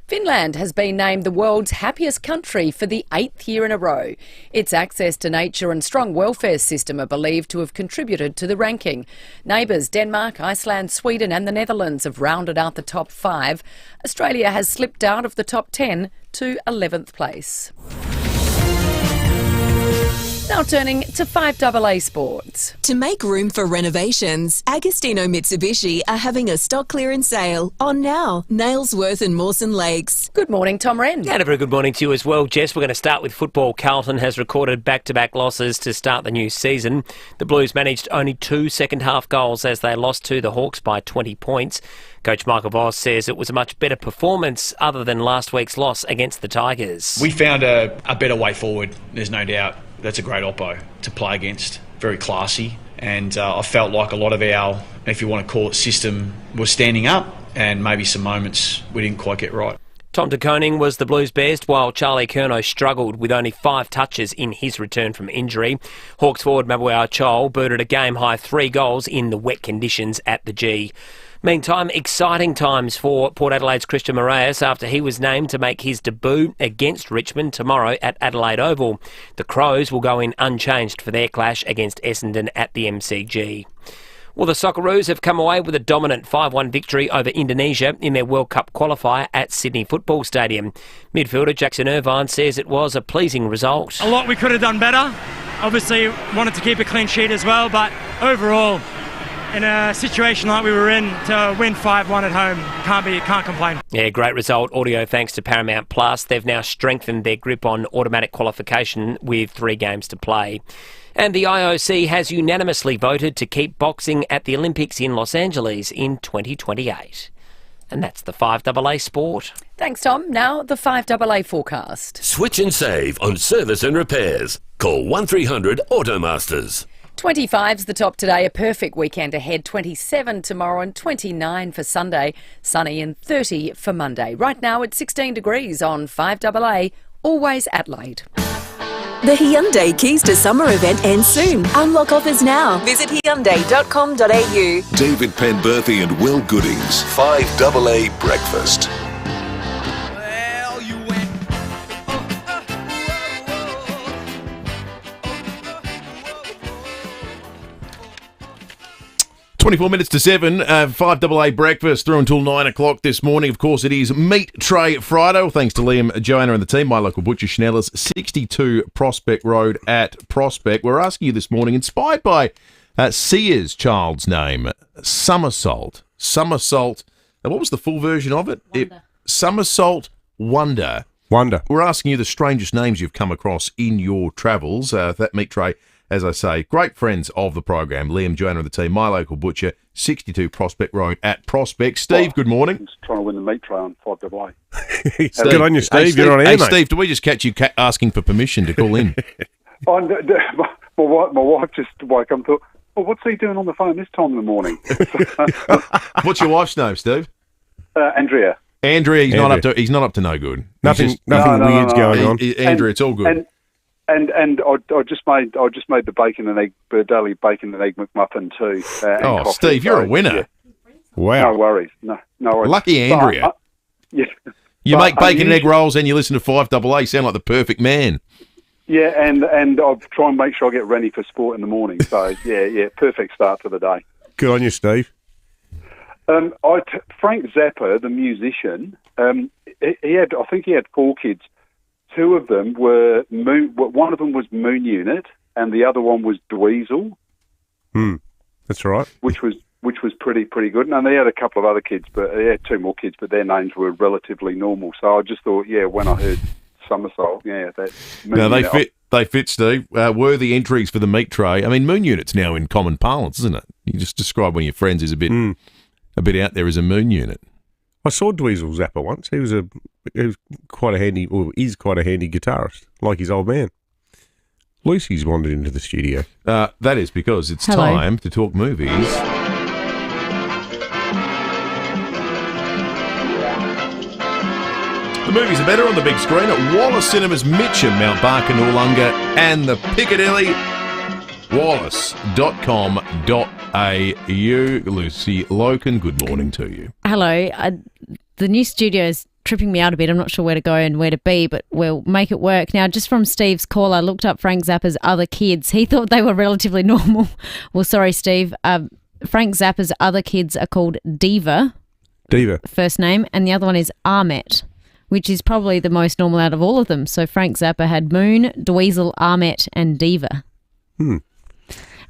Finland has been named the world's happiest country for the 8th year in a row. Its access to nature and strong welfare system are believed to have contributed to the ranking. Neighbours Denmark, Iceland, Sweden and the Netherlands have rounded out the top 5. Australia has slipped out of the top 10 to 11th place. Now turning to 5AA Sports. To make room for renovations, Agostino Mitsubishi are having a stock clearance sale on now. Nailsworth and Mawson Lakes. Good morning, Tom Wren. And a very good morning to you as well, Jess. We're going to start with football. Carlton has recorded back-to-back losses to start the new season. The Blues managed only 2 second-half goals as they lost to the Hawks by 20 points. Coach Michael Voss says it was a much better performance other than last week's loss against the Tigers. We found a better way forward, there's no doubt. That's a great oppo to play against, very classy. And I felt like a lot of our, if you want to call it system, was standing up, and maybe some moments we didn't quite get right. Tom de Koning was the Blues' best, while Charlie Curnow struggled with only 5 touches in his return from injury. Hawks forward Mabuai Chol booted a game-high 3 goals in the wet conditions at the G. Meantime, exciting times for Port Adelaide's Christian Moraes after he was named to make his debut against Richmond tomorrow at Adelaide Oval. The Crows will go in unchanged for their clash against Essendon at the MCG. Well, the Socceroos have come away with a dominant 5-1 victory over Indonesia in their World Cup qualifier at Sydney Football Stadium. Midfielder Jackson Irvine says it was a pleasing result. A lot we could have done better. Obviously wanted to keep a clean sheet as well, but overall, in a situation like we were in, to win 5-1 at home, can't complain. Yeah, great result. Audio thanks to Paramount Plus. They've now strengthened their grip on automatic qualification with 3 games to play. And the IOC has unanimously voted to keep boxing at the Olympics in Los Angeles in 2028. And that's the 5AA Sport. Thanks, Tom. Now the 5AA forecast. Switch and save on service and repairs. Call 1300 Automasters. 25's the top today, a perfect weekend ahead. 27 tomorrow and 29 for Sunday. Sunny and 30 for Monday. Right now it's 16 degrees on 5AA, always Adelaide. The Hyundai Keys to Summer event ends soon. Unlock offers now. Visit Hyundai.com.au. David Penberthy and Will Goodings. 5AA Breakfast. 24 minutes to 7, 5AA Breakfast through until 9 o'clock this morning. Of course, it is Meat Tray Friday. Well, thanks to Liam, Joanna and the team. My local butcher, Schneller's, 62 Prospect Road at Prospect. We're asking you this morning, inspired by Sia's child's name, Somersault. Somersault. Now, what was the full version of it? Somersault Wonder. Wonder. We're asking you the strangest names you've come across in your travels. That Meat Tray, as I say, great friends of the program, Liam, Joanna and the team, my local butcher, 62 Prospect Road at Prospect. Steve, good morning. I'm just trying to win the meat tray on 5AA. Good on you, Steve. You're on air, mate. Steve, do we just catch you asking for permission to call in? My wife just woke up and thought, oh, what's he doing on the phone this time in the morning? What's your wife's name, Steve? Andrea. Andrea, he's not up to no good. Nothing weird's going on. Andrea, it's all good. And I just made the bacon and egg, daily bacon and egg McMuffin too. And coffee. Steve, you're a winner. Yeah. Wow. No worries. No worries. Lucky Andrea. Yeah. You make bacon and egg rolls and you listen to 5AA. You sound like the perfect man. Yeah, and I'll try and make sure I get ready for sport in the morning. So yeah, perfect start to the day. Good on you, Steve. Frank Zappa, the musician, I think he had 4 kids. 2 of them were one of them was Moon Unit, and the other one was Dweezil. That's right. Which was pretty good. And they had a couple of other kids, but they had 2 more kids, but their names were relatively normal. So I just thought, when I heard Somersault, that. No, they fit, Steve. Worthy entries for the meat tray. I mean, Moon Unit's now in common parlance, isn't it? You just describe one of your friends as a bit out there as a Moon Unit. I saw Dweezil Zappa once. He was quite a handy, or is quite a handy guitarist, like his old man. Lucy's wandered into the studio. That is because it's time to talk movies. The movies are better on the big screen at Wallace Cinemas, Mitcham, Mount Barker, Noarlunga, and the Piccadilly. Wallace.com.au. Lucy Loken, good morning to you. Hello. The new studio is tripping me out a bit. I'm not sure where to go and where to be, but we'll make it work. Now, just from Steve's call, I looked up Frank Zappa's other kids. He thought they were relatively normal. Well, sorry, Steve. Frank Zappa's other kids are called Diva, Diva, first name, and the other one is Ahmet, which is probably the most normal out of all of them. So Frank Zappa had Moon, Dweezil, Ahmet and Diva.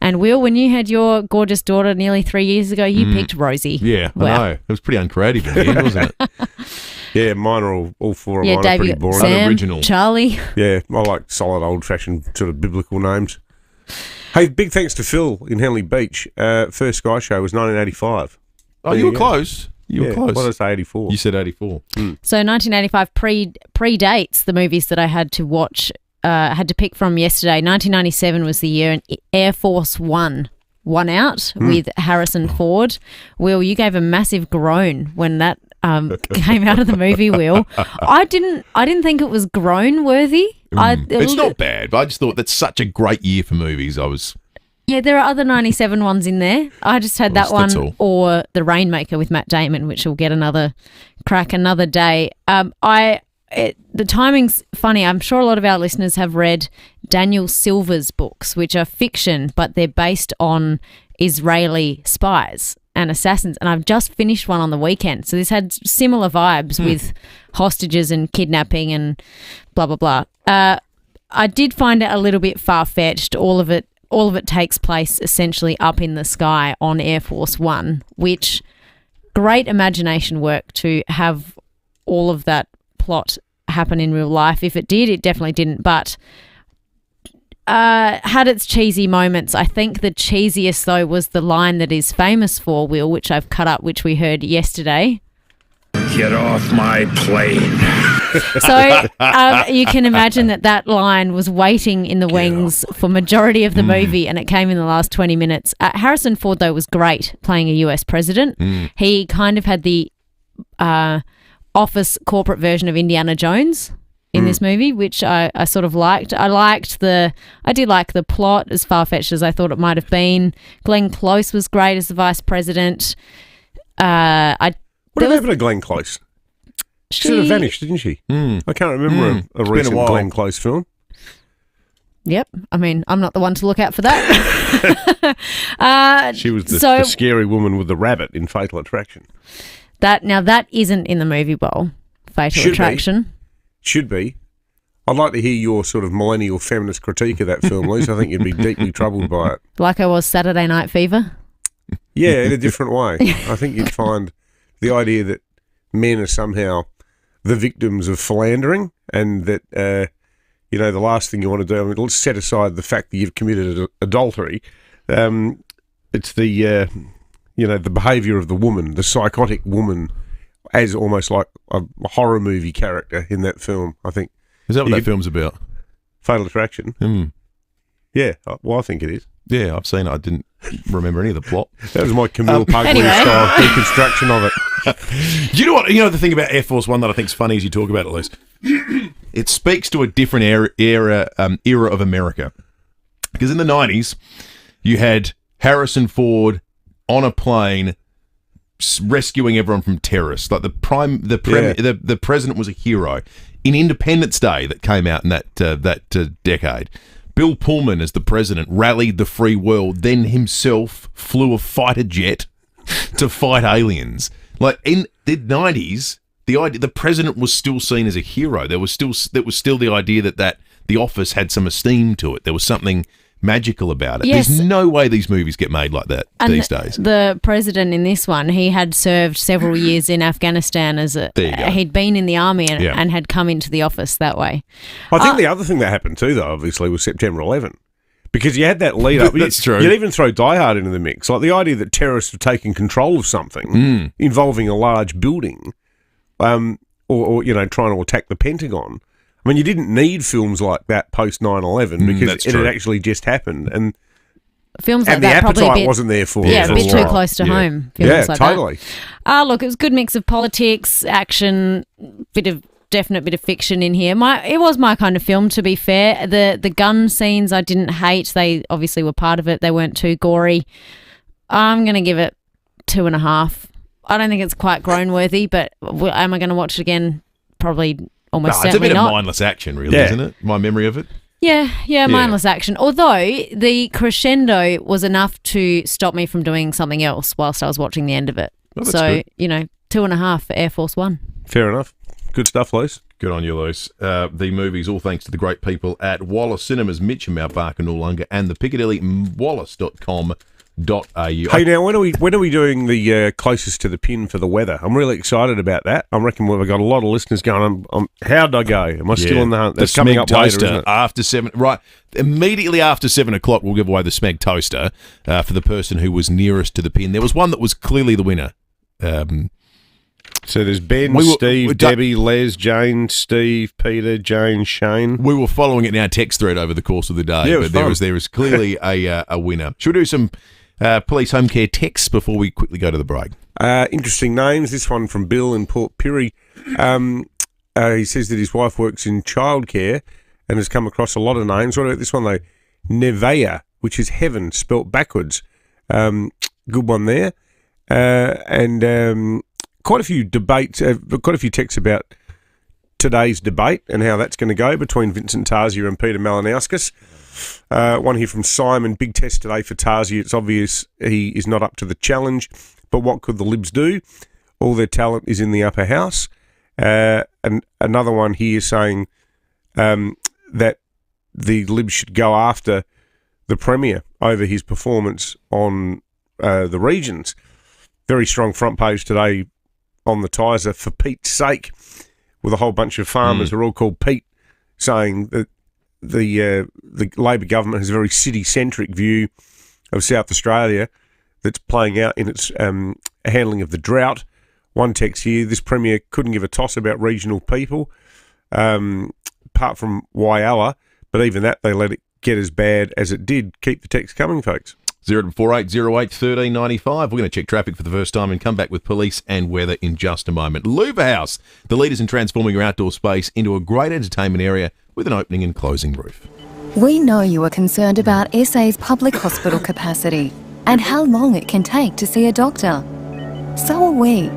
And Will, when you had your gorgeous daughter nearly 3 years ago, you picked Rosie. Yeah, Wow. I know. It was pretty uncreative in the end, wasn't it? Yeah, mine are all four of Yeah, mine Dave, are you pretty got boring. Sam, Unoriginal. Charlie. Yeah, I like solid old-fashioned sort of biblical names. Hey, big thanks to Phil in Henley Beach. First Sky Show was 1985. Oh, you were close. You were close. What did I say, 84? You said 84. So 1985 predates the movies that I had to watch, had to pick from yesterday. 1997 was the year, and Air Force One won out with Harrison Ford. Will, you gave a massive groan when that came out of the movie. Will, I didn't think it was groan worthy. It's not bad, but I just thought that's such a great year for movies. Yeah, there are other 97 ones in there. I just had that That's one all. or The Rainmaker with Matt Damon, which will get another crack another day. The timing's funny. I'm sure a lot of our listeners have read Daniel Silver's books, which are fiction, but they're based on Israeli spies and assassins. And I've just finished one on the weekend. So this had similar vibes with hostages and kidnapping and blah, blah, blah. I did find it a little bit far-fetched. All of it takes place essentially up in the sky on Air Force One, which great imagination work to have all of that plot happen in real life. If it did, it definitely didn't, but had its cheesy moments. I think the cheesiest, though, was the line that is famous for, Will, which I've cut up, which we heard yesterday. Get off my plane. So you can imagine that line was waiting in the wings for majority of the movie, and it came in the last 20 minutes. Harrison Ford, though, was great playing a US president. He kind of had the office corporate version of Indiana Jones in this movie, which I sort of liked. I did like the plot, as far-fetched as I thought it might have been. Glenn Close was great as the vice president. What happened to Glenn Close? She sort of vanished, didn't she? I can't remember a recent Glenn Close film. Yep. I mean, I'm not the one to look out for that. She was the scary woman with the rabbit in Fatal Attraction. That isn't in the movie bowl, Fatal Attraction. Should be. I'd like to hear your sort of millennial feminist critique of that film, Lise. I think you'd be deeply troubled by it. Like I was Saturday Night Fever? Yeah, in a different way. I think you'd find the idea that men are somehow the victims of philandering and that, the last thing you want to do, I mean, let's set aside the fact that you've committed adultery. It's the behaviour of the woman, the psychotic woman, as almost like a horror movie character in that film, I think. Is that what that film's about? Fatal Attraction? Yeah, well, I think it is. Yeah, I've seen it. I didn't remember any of the plot. That was my Camille Pugsley style reconstruction of it. You know what? The thing about Air Force One that I think is funny as you talk about it, Liz, it speaks to a different era of America. Because in the 90s, you had Harrison Ford on a plane rescuing everyone from terrorists. Like the president was a hero. In Independence Day that came out in that decade, Bill Pullman, as the president, rallied the free world, then himself flew a fighter jet to fight aliens. Like in the 90s, the president was still seen as a hero. There was still the idea that the office had some esteem to it. There was something magical about it. Yes. There's no way these movies get made like that these days. The president in this one, he had served several years in Afghanistan he'd been in the army and had come into the office that way. I think the other thing that happened too, though, obviously, was September 11. Because you had that lead up. That's true. You'd even throw Die Hard into the mix. Like the idea that terrorists have taken control of something involving a large building or trying to attack the Pentagon. I mean, you didn't need films like that post 9/11 because it had actually just happened, and films like the that appetite wasn't there for it. a bit too close to home. Films like totally. Look, it was a good mix of politics, action, definite bit of fiction in here. It was my kind of film, to be fair. The gun scenes I didn't hate. They obviously were part of it. They weren't too gory. I'm going to give it 2.5. I don't think it's quite groan worthy, but am I going to watch it again? Probably. Almost it's a bit not. of mindless action, really, isn't it? My memory of it. Yeah, mindless action. Although the crescendo was enough to stop me from doing something else whilst I was watching the end of it. Oh, that's good. 2.5 for Air Force One. Fair enough. Good stuff, Luce. Good on you, Luce. The movies, all thanks to the great people at Wallace Cinemas, Mitcham, Mount Barker, Noarlunga, and the Piccadilly, wallace.com.au. Hey, now, when are we doing the closest to the pin for the weather? I'm really excited about that. I reckon we've got a lot of listeners going, how did I go? Am I still on the hunt? That's coming up later, isn't it? After 7, right, immediately after 7 o'clock, we'll give away the Smeg Toaster for the person who was nearest to the pin. There was one that was clearly the winner. So there's Ben, Steve, Debbie, Les, Jane, Steve, Peter, Jane, Shane. We were following it in our text thread over the course of the day, Yeah, but there was clearly a winner. Should we do some police home care texts before we quickly go to the break? Interesting names. This one from Bill in Port Pirie. He says that his wife works in childcare and has come across a lot of names. What about this one, though? FIVEAA, which is heaven, spelt backwards. Good one there. And quite a few debates, quite a few texts about today's debate and how that's going to go between Vincent Tarzia and Peter Malinauskas. One here from Simon. Big test today for Tarzia. It's obvious he is not up to the challenge, but what could the Libs do? All their talent is in the upper house. And another one here saying that the Libs should go after the Premier over his performance on the regions. Very strong front page today on the Tizer, for Pete's sake, with a whole bunch of farmers who are all called Pete, saying that the Labor government has a very city-centric view of South Australia that's playing out in its handling of the drought. One text here, this Premier couldn't give a toss about regional people, apart from Whyalla, but even that, they let it get as bad as it did. Keep the text coming, folks. 0480 08 1395. We're going to check traffic for the first time and come back with police and weather in just a moment. Louva House, the leaders in transforming your outdoor space into a great entertainment area with an opening and closing roof. We know you are concerned about SA's public hospital capacity and how long it can take to see a doctor. So are we.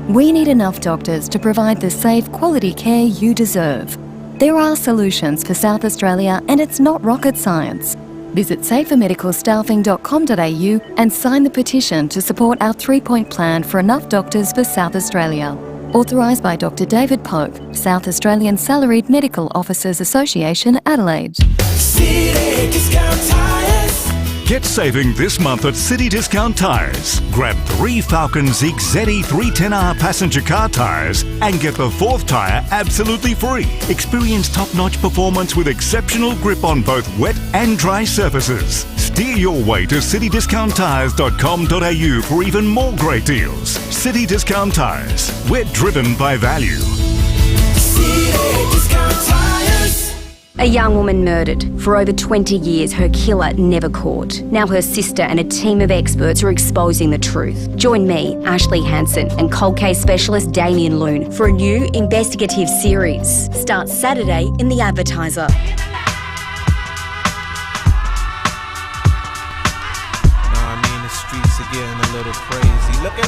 We need enough doctors to provide the safe, quality care you deserve. There are solutions for South Australia, and it's not rocket science. Visit safermedicalstaffing.com.au and sign the petition to support our 3-point plan for enough doctors for South Australia. Authorised by Dr. David Pope, South Australian Salaried Medical Officers Association, Adelaide. City Discount Tires. Get saving this month at City Discount Tires. Grab 3 Falcon Zig ZE 310R passenger car tyres and get the 4th tyre absolutely free. Experience top-notch performance with exceptional grip on both wet and dry surfaces. Steer your way to citydiscounttires.com.au for even more great deals. City Discount Tires. We're driven by value. City Discount Tires. A young woman murdered. For over 20 years, her killer never caught. Now her sister and a team of experts are exposing the truth. Join me, Ashley Hansen, and cold case specialist Damien Loon for a new investigative series. Starts Saturday in The Advertiser. Getting a little crazy. Look here.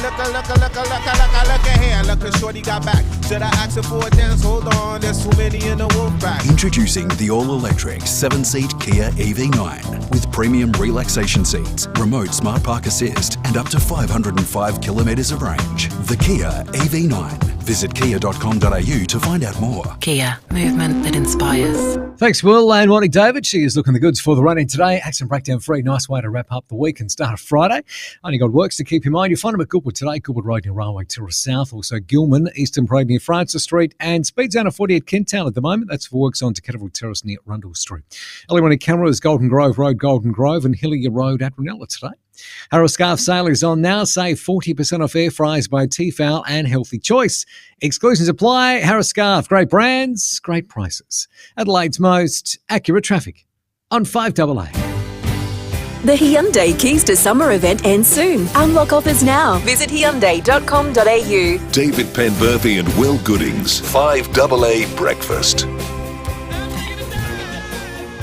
Look at shorty got back. Should I ask her for a dance? Hold on, there's too many in the wolf pack. Introducing the all-electric 7-seat Kia EV9 with premium relaxation seats, remote smart park assist, and up to 505 kilometres of range. The Kia EV9. Visit kia.com.au to find out more. Kia, movement that inspires. Thanks, Will, and morning, David. She is looking the goods for the run-in today. Accident breakdown free. Nice way to wrap up the week and start a Friday. Only got works to keep in mind. You'll find them at Goodwood today. Goodwood Road near Railway Tourist South. Also Gilman, Eastern Parade near Francis Street. And speed zone of 40 at Kenttown at the moment. That's for works on to Kettleville Terrace near Rundle Street. Early morning cameras, Golden Grove Road, Golden Grove, and Hillier Road at Ranella today. Harrow Scarf sale is on now. Save 40% off air fryers by Tefal and Healthy Choice. Exclusions apply. Harrow Scarf, great brands, great prices. Adelaide's most accurate traffic on 5AA. The Hyundai Keys to Summer event ends soon. Unlock offers now. Visit Hyundai.com.au. David Penberthy and Will Goodings, 5AA Breakfast.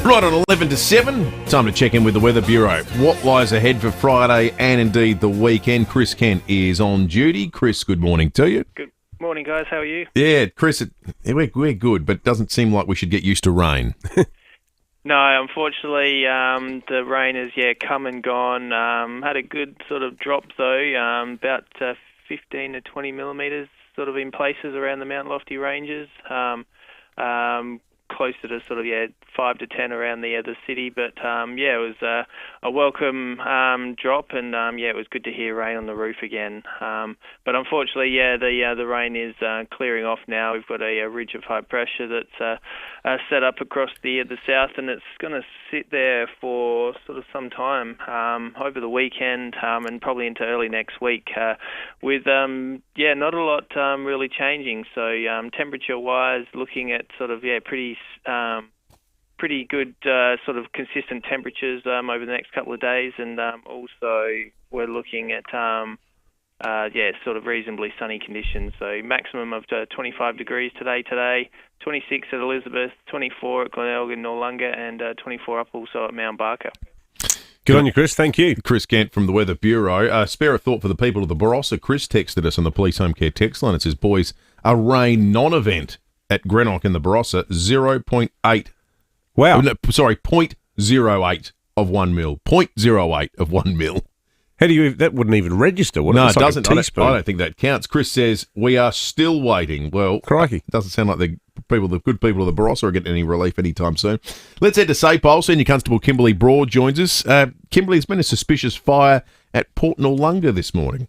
Right on 11 to 7, time to check in with the Weather Bureau. What lies ahead for Friday and indeed the weekend? Chris Kent is on duty. Chris, good morning to you. Good morning, guys. How are you? Yeah, Chris, we're good, but it doesn't seem like we should get used to rain. No, unfortunately, the rain has come and gone. Had a good sort of drop though, about 15 to 20 millimetres sort of in places around the Mount Lofty ranges. Closer to sort of 5 to 10 around the city, but it was a welcome drop, and it was good to hear rain on the roof again. But unfortunately, the rain is clearing off now. We've got a ridge of high pressure that's set up across the south, and it's going to sit there for sort of some time over the weekend and probably into early next week. With not a lot really changing. So temperature-wise, looking at sort of pretty good sort of consistent temperatures over the next couple of days, and also we're looking at sort of reasonably sunny conditions. So maximum of 25 degrees today, 26 at Elizabeth, 24 at Glenelg and Noarlunga, and 24 up also at Mount Barker. Good on you, Chris. Thank you. Chris Kent from the Weather Bureau. Spare a thought for the people of the Barossa. Chris texted us on the Police Home Care text line. It says, boys, a rain non-event at Greenock in the Barossa, 0.8. Wow. No, sorry, 0.08 of 1 mil. 0.08 of 1 mil. How do you? That wouldn't even register. Would No, it it doesn't. I teaspoon. don't think that counts. Chris says, we are still waiting. Well, crikey. It doesn't sound like the good people of the Barossa are getting any relief anytime soon. Let's head to SAPOL. Senior Constable Kimberly Broad joins us. Kimberly, there's been a suspicious fire at Port Noarlunga this morning.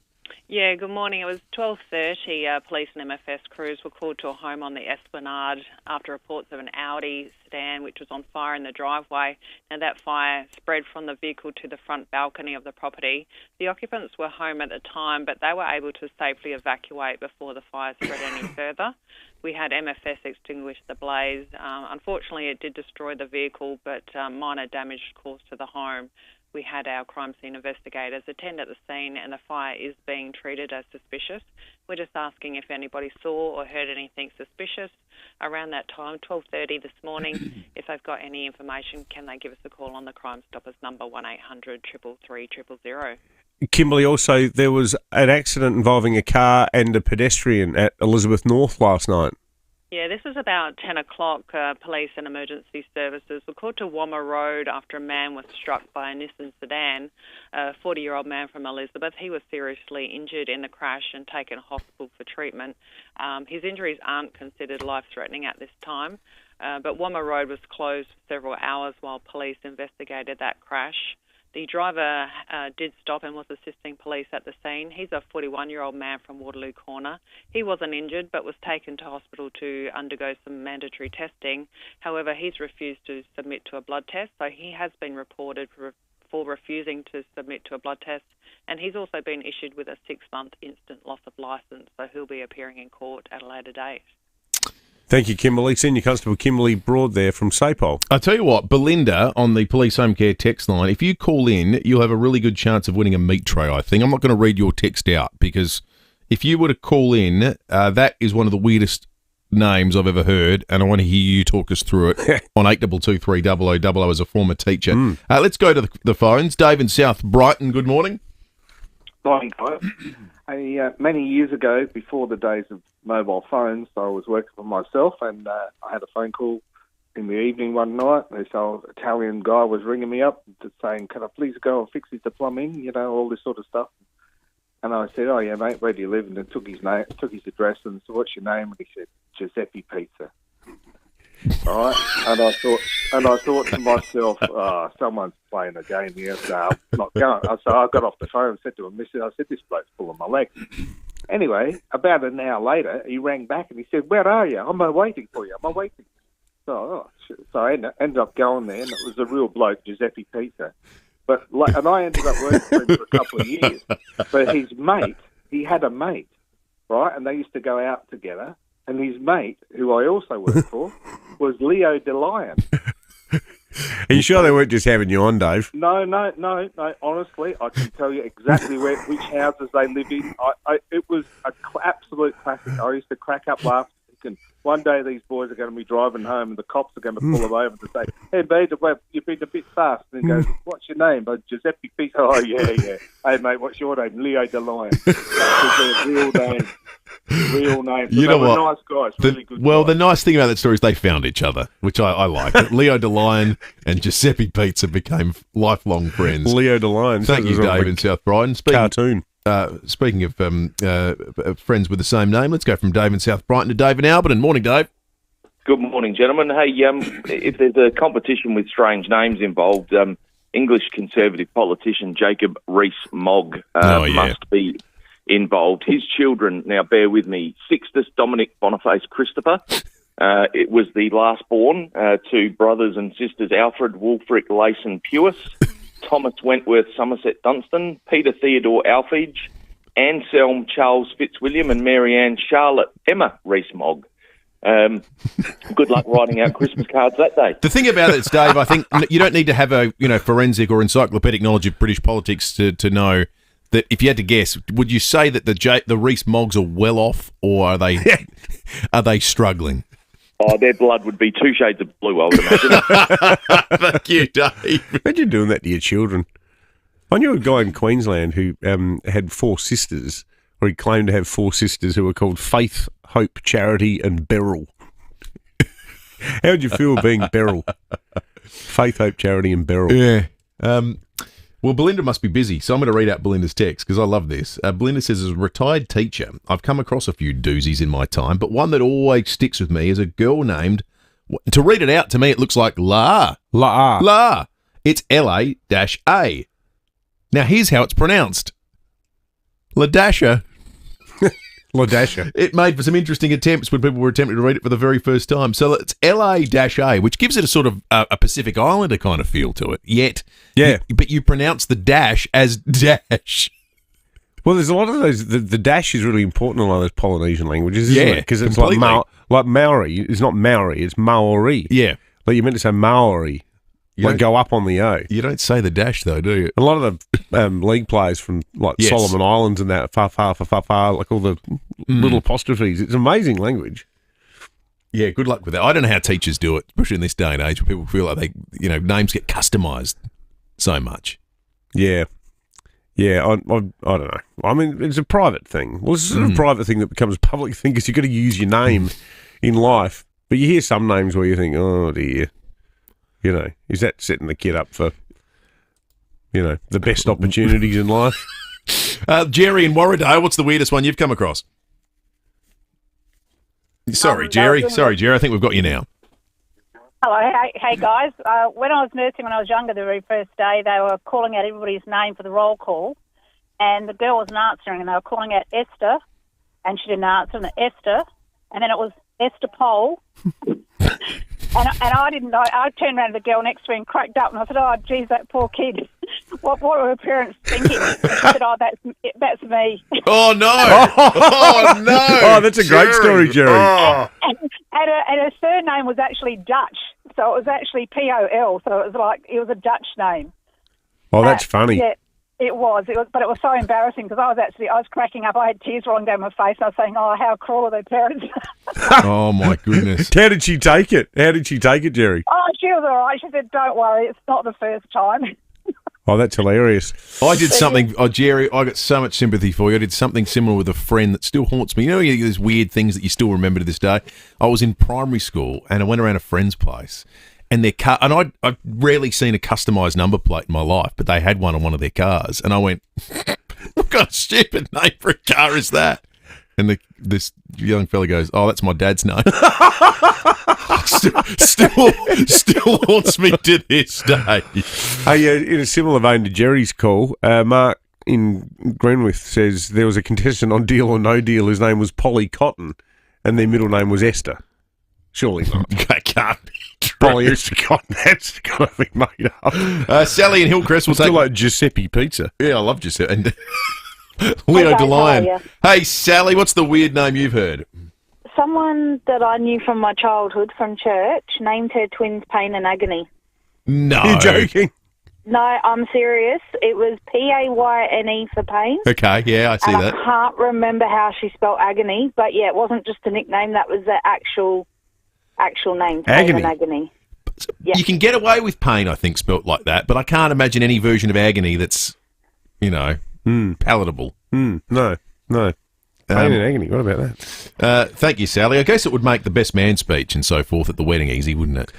Yeah, good morning. It was 12:30. Police and MFS crews were called to a home on the Esplanade after reports of an Audi sedan which was on fire in the driveway. Now, that fire spread from the vehicle to the front balcony of the property. The occupants were home at the time, but they were able to safely evacuate before the fire spread any further. We had MFS extinguish the blaze. Unfortunately, it did destroy the vehicle, but minor damage caused to the home. We had our crime scene investigators attend at the scene, and the fire is being treated as suspicious. We're just asking if anybody saw or heard anything suspicious around that time, 12:30 this morning. If they've got any information, can they give us a call on the Crime Stoppers number 1800 333 000. Kimberly, also, there was an accident involving a car and a pedestrian at Elizabeth North last night. Yeah, this was about 10 o'clock. Police and emergency services were called to Wamma Road after a man was struck by a Nissan sedan, a 40-year-old man from Elizabeth. He was seriously injured in the crash and taken to hospital for treatment. His injuries aren't considered life-threatening at this time, but Wamma Road was closed for several hours while police investigated that crash. The driver did stop and was assisting police at the scene. He's a 41-year-old man from Waterloo Corner. He wasn't injured but was taken to hospital to undergo some mandatory testing. However, he's refused to submit to a blood test, so he has been reported for refusing to submit to a blood test, and he's also been issued with a 6-month instant loss of licence, so he'll be appearing in court at a later date. Thank you, Kimberly. Senior Constable Kimberly Broad there from SAPOL. I tell you what, Belinda on the Police Home Care text line, if you call in, you'll have a really good chance of winning a meat tray, I think. I'm not going to read your text out because if you were to call in, that is one of the weirdest names I've ever heard, and I want to hear you talk us through it on 8223 as a former teacher. Let's go to the phones. Dave in South Brighton, good morning. Morning, guys. Many years ago, before the days of mobile phones, I was working for myself, and I had a phone call in the evening one night. This old Italian guy was ringing me up, just saying, "Can I please go and fix the plumbing?" You know, all this sort of stuff. And I said, "Oh yeah, mate, where do you live?" And then took his name, took his address, and said, "What's your name?" And he said, "Giuseppe Pizza." All right, and I thought to myself, someone's playing a game here, so I'm not going. So I got off the phone and said to him, "This bloke's pulling my leg." Anyway, about an hour later, he rang back and he said, "Where are you? I'm waiting for you. I'm waiting." So I ended up going there, and it was a real bloke, Giuseppe Pizza. And I ended up working for him for a couple of years. But his mate, he had a mate, right? And they used to go out together. And his mate, who I also worked for, was Leo DeLion. Are you sure they weren't just having you on, Dave? No. Honestly, I can tell you exactly which houses they live in. It was an absolute classic. I used to crack up laughing. Thinking, one day these boys are going to be driving home and the cops are going to pull them over to say, "Hey, mate, you've been a bit fast." And he goes, "What's your name?" Giuseppe Pizza. "Oh, yeah. Hey, mate, what's your name?" "Leo DeLion." That's his real name. Real name. So you know what? Nice guys, really good Well, guys. the nice thing about that story is they found each other, which I like. Leo DeLion and Giuseppe Pizza became lifelong friends. Leo DeLion. Thank you, Dave, in South Brighton. Cartoon. Speaking of friends with the same name, let's go from Dave in South Brighton to Dave in Alberton. Morning, Dave. Good morning, gentlemen. Hey, if there's a competition with strange names involved, English Conservative politician Jacob Rees-Mogg must be involved. His children, now bear with me, Sixtus Dominic Boniface Christopher. It was the last born to brothers and sisters Alfred Wulfric Layson Pewis, Thomas Wentworth Somerset Dunstan, Peter Theodore Alphege, Anselm Charles Fitzwilliam, and Marianne Charlotte Emma Rees-Mogg. Good luck writing out Christmas cards that day. The thing about it is, Dave, I think you don't need to have a forensic or encyclopedic knowledge of British politics to know that. If you had to guess, would you say that the Rees-Moggs are well off, or are they struggling? Oh, their blood would be 2 shades of blue, I would imagine. Thank you, Dave. Imagine doing that to your children. I knew a guy in Queensland who had 4 sisters, or he claimed to have 4 sisters who were called Faith, Hope, Charity, and Beryl. How would you feel being Beryl? Faith, Hope, Charity, and Beryl. Yeah. Well, Belinda must be busy, so I'm going to read out Belinda's text because I love this. Belinda says, as a retired teacher, I've come across a few doozies in my time, but one that always sticks with me is a girl named, to read it out to me, it looks like La. La. La. It's LA-A. Now, here's how it's pronounced. LaDasha. LaDasha. It made for some interesting attempts when people were attempting to read it for the very first time. So it's LA-A, which gives it a sort of a Pacific Islander kind of feel to it. Yet, but you pronounce the dash as dash. Well, there's a lot of those. The dash is really important in a lot of those Polynesian languages, isn't it? Because it's like Maori. It's not Maori, it's Maori. Yeah. Like you meant to say Maori. Go up on the O. You don't say the dash, though, do you? A lot of the league players from Solomon Islands and that, far, like all the little apostrophes. It's amazing language. Yeah, good luck with that. I don't know how teachers do it, especially in this day and age where people feel like names get customised so much. Yeah. Yeah, I don't know. I mean, it's a private thing. Well, it's a private thing that becomes a public thing because you've got to use your name in life. But you hear some names where you think, oh, dear. Is that setting the kid up for, the best opportunities in life? Jerry in Warradale, what's the weirdest one you've come across? Sorry, Jerry. I think we've got you now. Hello. Hey guys. When I was nursing when I was younger, the very first day, they were calling out everybody's name for the roll call, and the girl wasn't answering, and they were calling out Esther, and she didn't answer, and Esther, and then it was Esther Pole. And I didn't know. I turned around to the girl next to me and cracked up, and I said, "Oh, geez, that poor kid. What were her parents thinking?" She said, "Oh, that's me." Oh no! Oh no! Oh, that's a great story, Jerry. Oh. And her surname was actually Dutch, so it was actually Pol. So it was a Dutch name. Oh, that's funny. Yeah. It was, but it was so embarrassing because I was cracking up. I had tears rolling down my face. I was saying, "Oh, how cruel are their parents?" Oh my goodness! How did she take it? Jerry? Oh, she was all right. She said, "Don't worry, it's not the first time." Oh, that's hilarious. I did something, Jerry, I got so much sympathy for you. I did something similar with a friend that still haunts me. These weird things that you still remember to this day. I was in primary school and I went around a friend's place. And their car, and I've rarely seen a customised number plate in my life, but they had one on one of their cars, and I went, "What kind of stupid name for a car is that?" And this young fella goes, "Oh, that's my dad's name." still haunts me to this day. Hey, in a similar vein to Jerry's call, Mark in Greenwith says there was a contestant on Deal or No Deal. His name was Polly Cotton, and their middle name was Esther. Surely not. That can't be true. Polyester cotton, that's got to be made up. Sally in Hillcrest will take like Giuseppe Pizza. Yeah, I love Giuseppe. And Leo DeLion. Hey, Sally, what's the weird name you've heard? Someone that I knew from my childhood from church named her twins Pain and Agony. No. You're joking? No, I'm serious. It was Payne for pain. Okay, yeah, I see that. I can't remember how she spelled agony, but yeah, it wasn't just a nickname. That was the actual name, Pain and Agony. Yeah. You can get away with pain, I think, spelt like that, but I can't imagine any version of agony that's, palatable. No. Pain and agony, what about that? Thank you, Sally. I guess it would make the best man speech and so forth at the wedding easy, wouldn't it?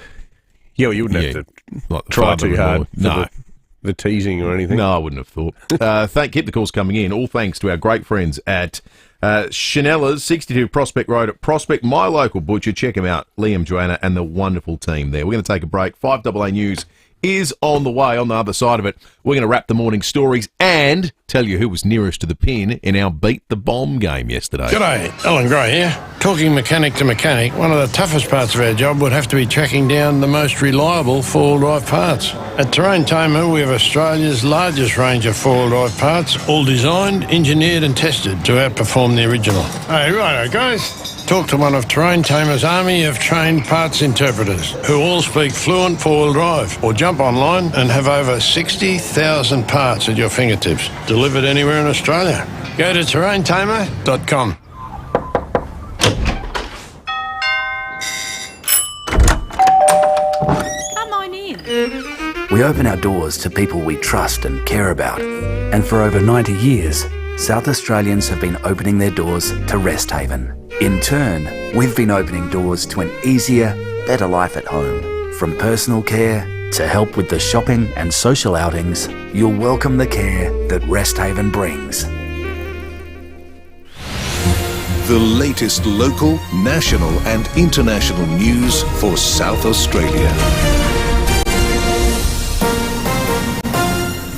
Yeah, well, you wouldn't have to try too hard. No. the teasing or anything. No, I wouldn't have thought. Keep the calls coming in. All thanks to our great friends at Chanella's, 62 Prospect Road at Prospect, my local butcher. Check them out, Liam, Joanna, and the wonderful team there. We're going to take a break. 5AA News is on the way. On the other side of it, we're going to wrap the morning stories and tell you who was nearest to the pin in our Beat the Bomb game yesterday. G'day, Alan Gray here. Talking mechanic to mechanic, one of the toughest parts of our job would have to be tracking down the most reliable four-wheel drive parts. At Terrain Tamer, we have Australia's largest range of four-wheel drive parts, all designed, engineered and tested to outperform the original. Hey, righto guys. Talk to one of Terrain Tamer's army of trained parts interpreters who all speak fluent four-wheel drive, or jump online and have over 60,000 parts at your fingertips, delivered anywhere in Australia. Go to terraintamer.com. Come on in. We open our doors to people we trust and care about. And for over 90 years, South Australians have been opening their doors to Rest Haven. In turn, we've been opening doors to an easier, better life at home. From personal care to help with the shopping and social outings, you'll welcome the care that Rest Haven brings. The latest local, national and international news for South Australia.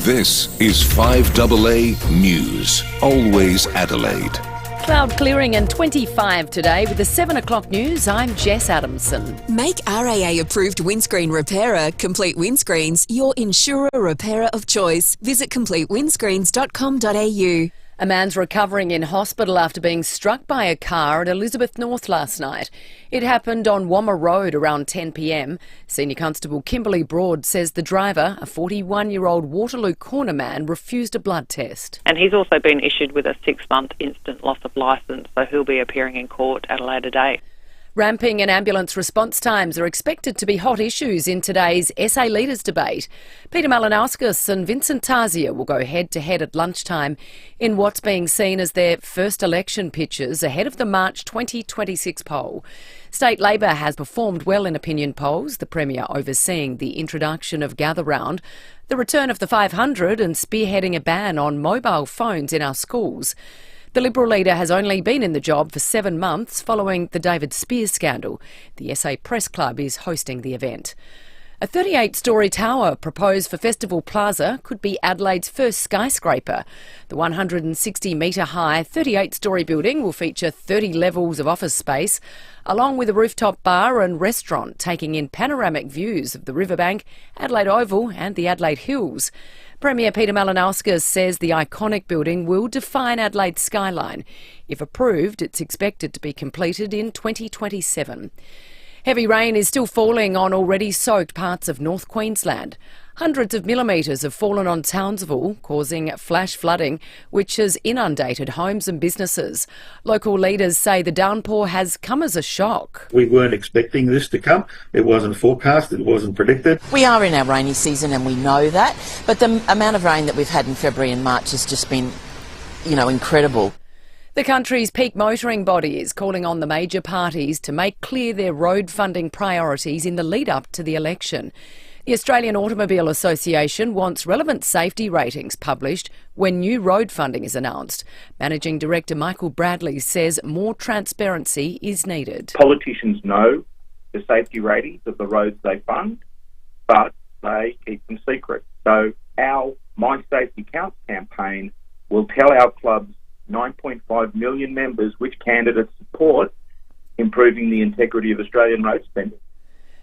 This is 5AA News, always Adelaide. Cloud clearing and 25 today. With the 7 o'clock news, I'm Jess Adamson. Make RAA-approved windscreen repairer, Complete Windscreens, your insurer repairer of choice. Visit completewindscreens.com.au. A man's recovering in hospital after being struck by a car at Elizabeth North last night. It happened on Wamma Road around 10 p.m. Senior Constable Kimberly Broad says the driver, a 41-year-old Waterloo corner man, refused a blood test. And he's also been issued with a 6-month instant loss of licence, so he'll be appearing in court at a later date. Ramping and ambulance response times are expected to be hot issues in today's SA Leaders debate. Peter Malinauskas and Vincent Tarzia will go head-to-head at lunchtime in what's being seen as their first election pitches ahead of the March 2026 poll. State Labor has performed well in opinion polls, the Premier overseeing the introduction of Gather Round, the return of the 500 and spearheading a ban on mobile phones in our schools. The Liberal leader has only been in the job for 7 months following the David Spears scandal. The SA Press Club is hosting the event. A 38-storey tower proposed for Festival Plaza could be Adelaide's first skyscraper. The 160-metre-high 38-storey building will feature 30 levels of office space, along with a rooftop bar and restaurant taking in panoramic views of the riverbank, Adelaide Oval and the Adelaide Hills. Premier Peter Malinauskas says the iconic building will define Adelaide's skyline. If approved, it's expected to be completed in 2027. Heavy rain is still falling on already soaked parts of North Queensland. Hundreds of millimetres have fallen on Townsville, causing flash flooding, which has inundated homes and businesses. Local leaders say the downpour has come as a shock. We weren't expecting this to come. It wasn't forecast, it wasn't predicted. We are in our rainy season and we know that, but the amount of rain that we've had in February and March has just been, incredible. The country's peak motoring body is calling on the major parties to make clear their road funding priorities in the lead-up to the election. The Australian Automobile Association wants relevant safety ratings published when new road funding is announced. Managing Director Michael Bradley says more transparency is needed. Politicians know the safety ratings of the roads they fund, but they keep them secret. So our My Safety Counts campaign will tell our club's 9.5 million members which candidates support improving the integrity of Australian road spending.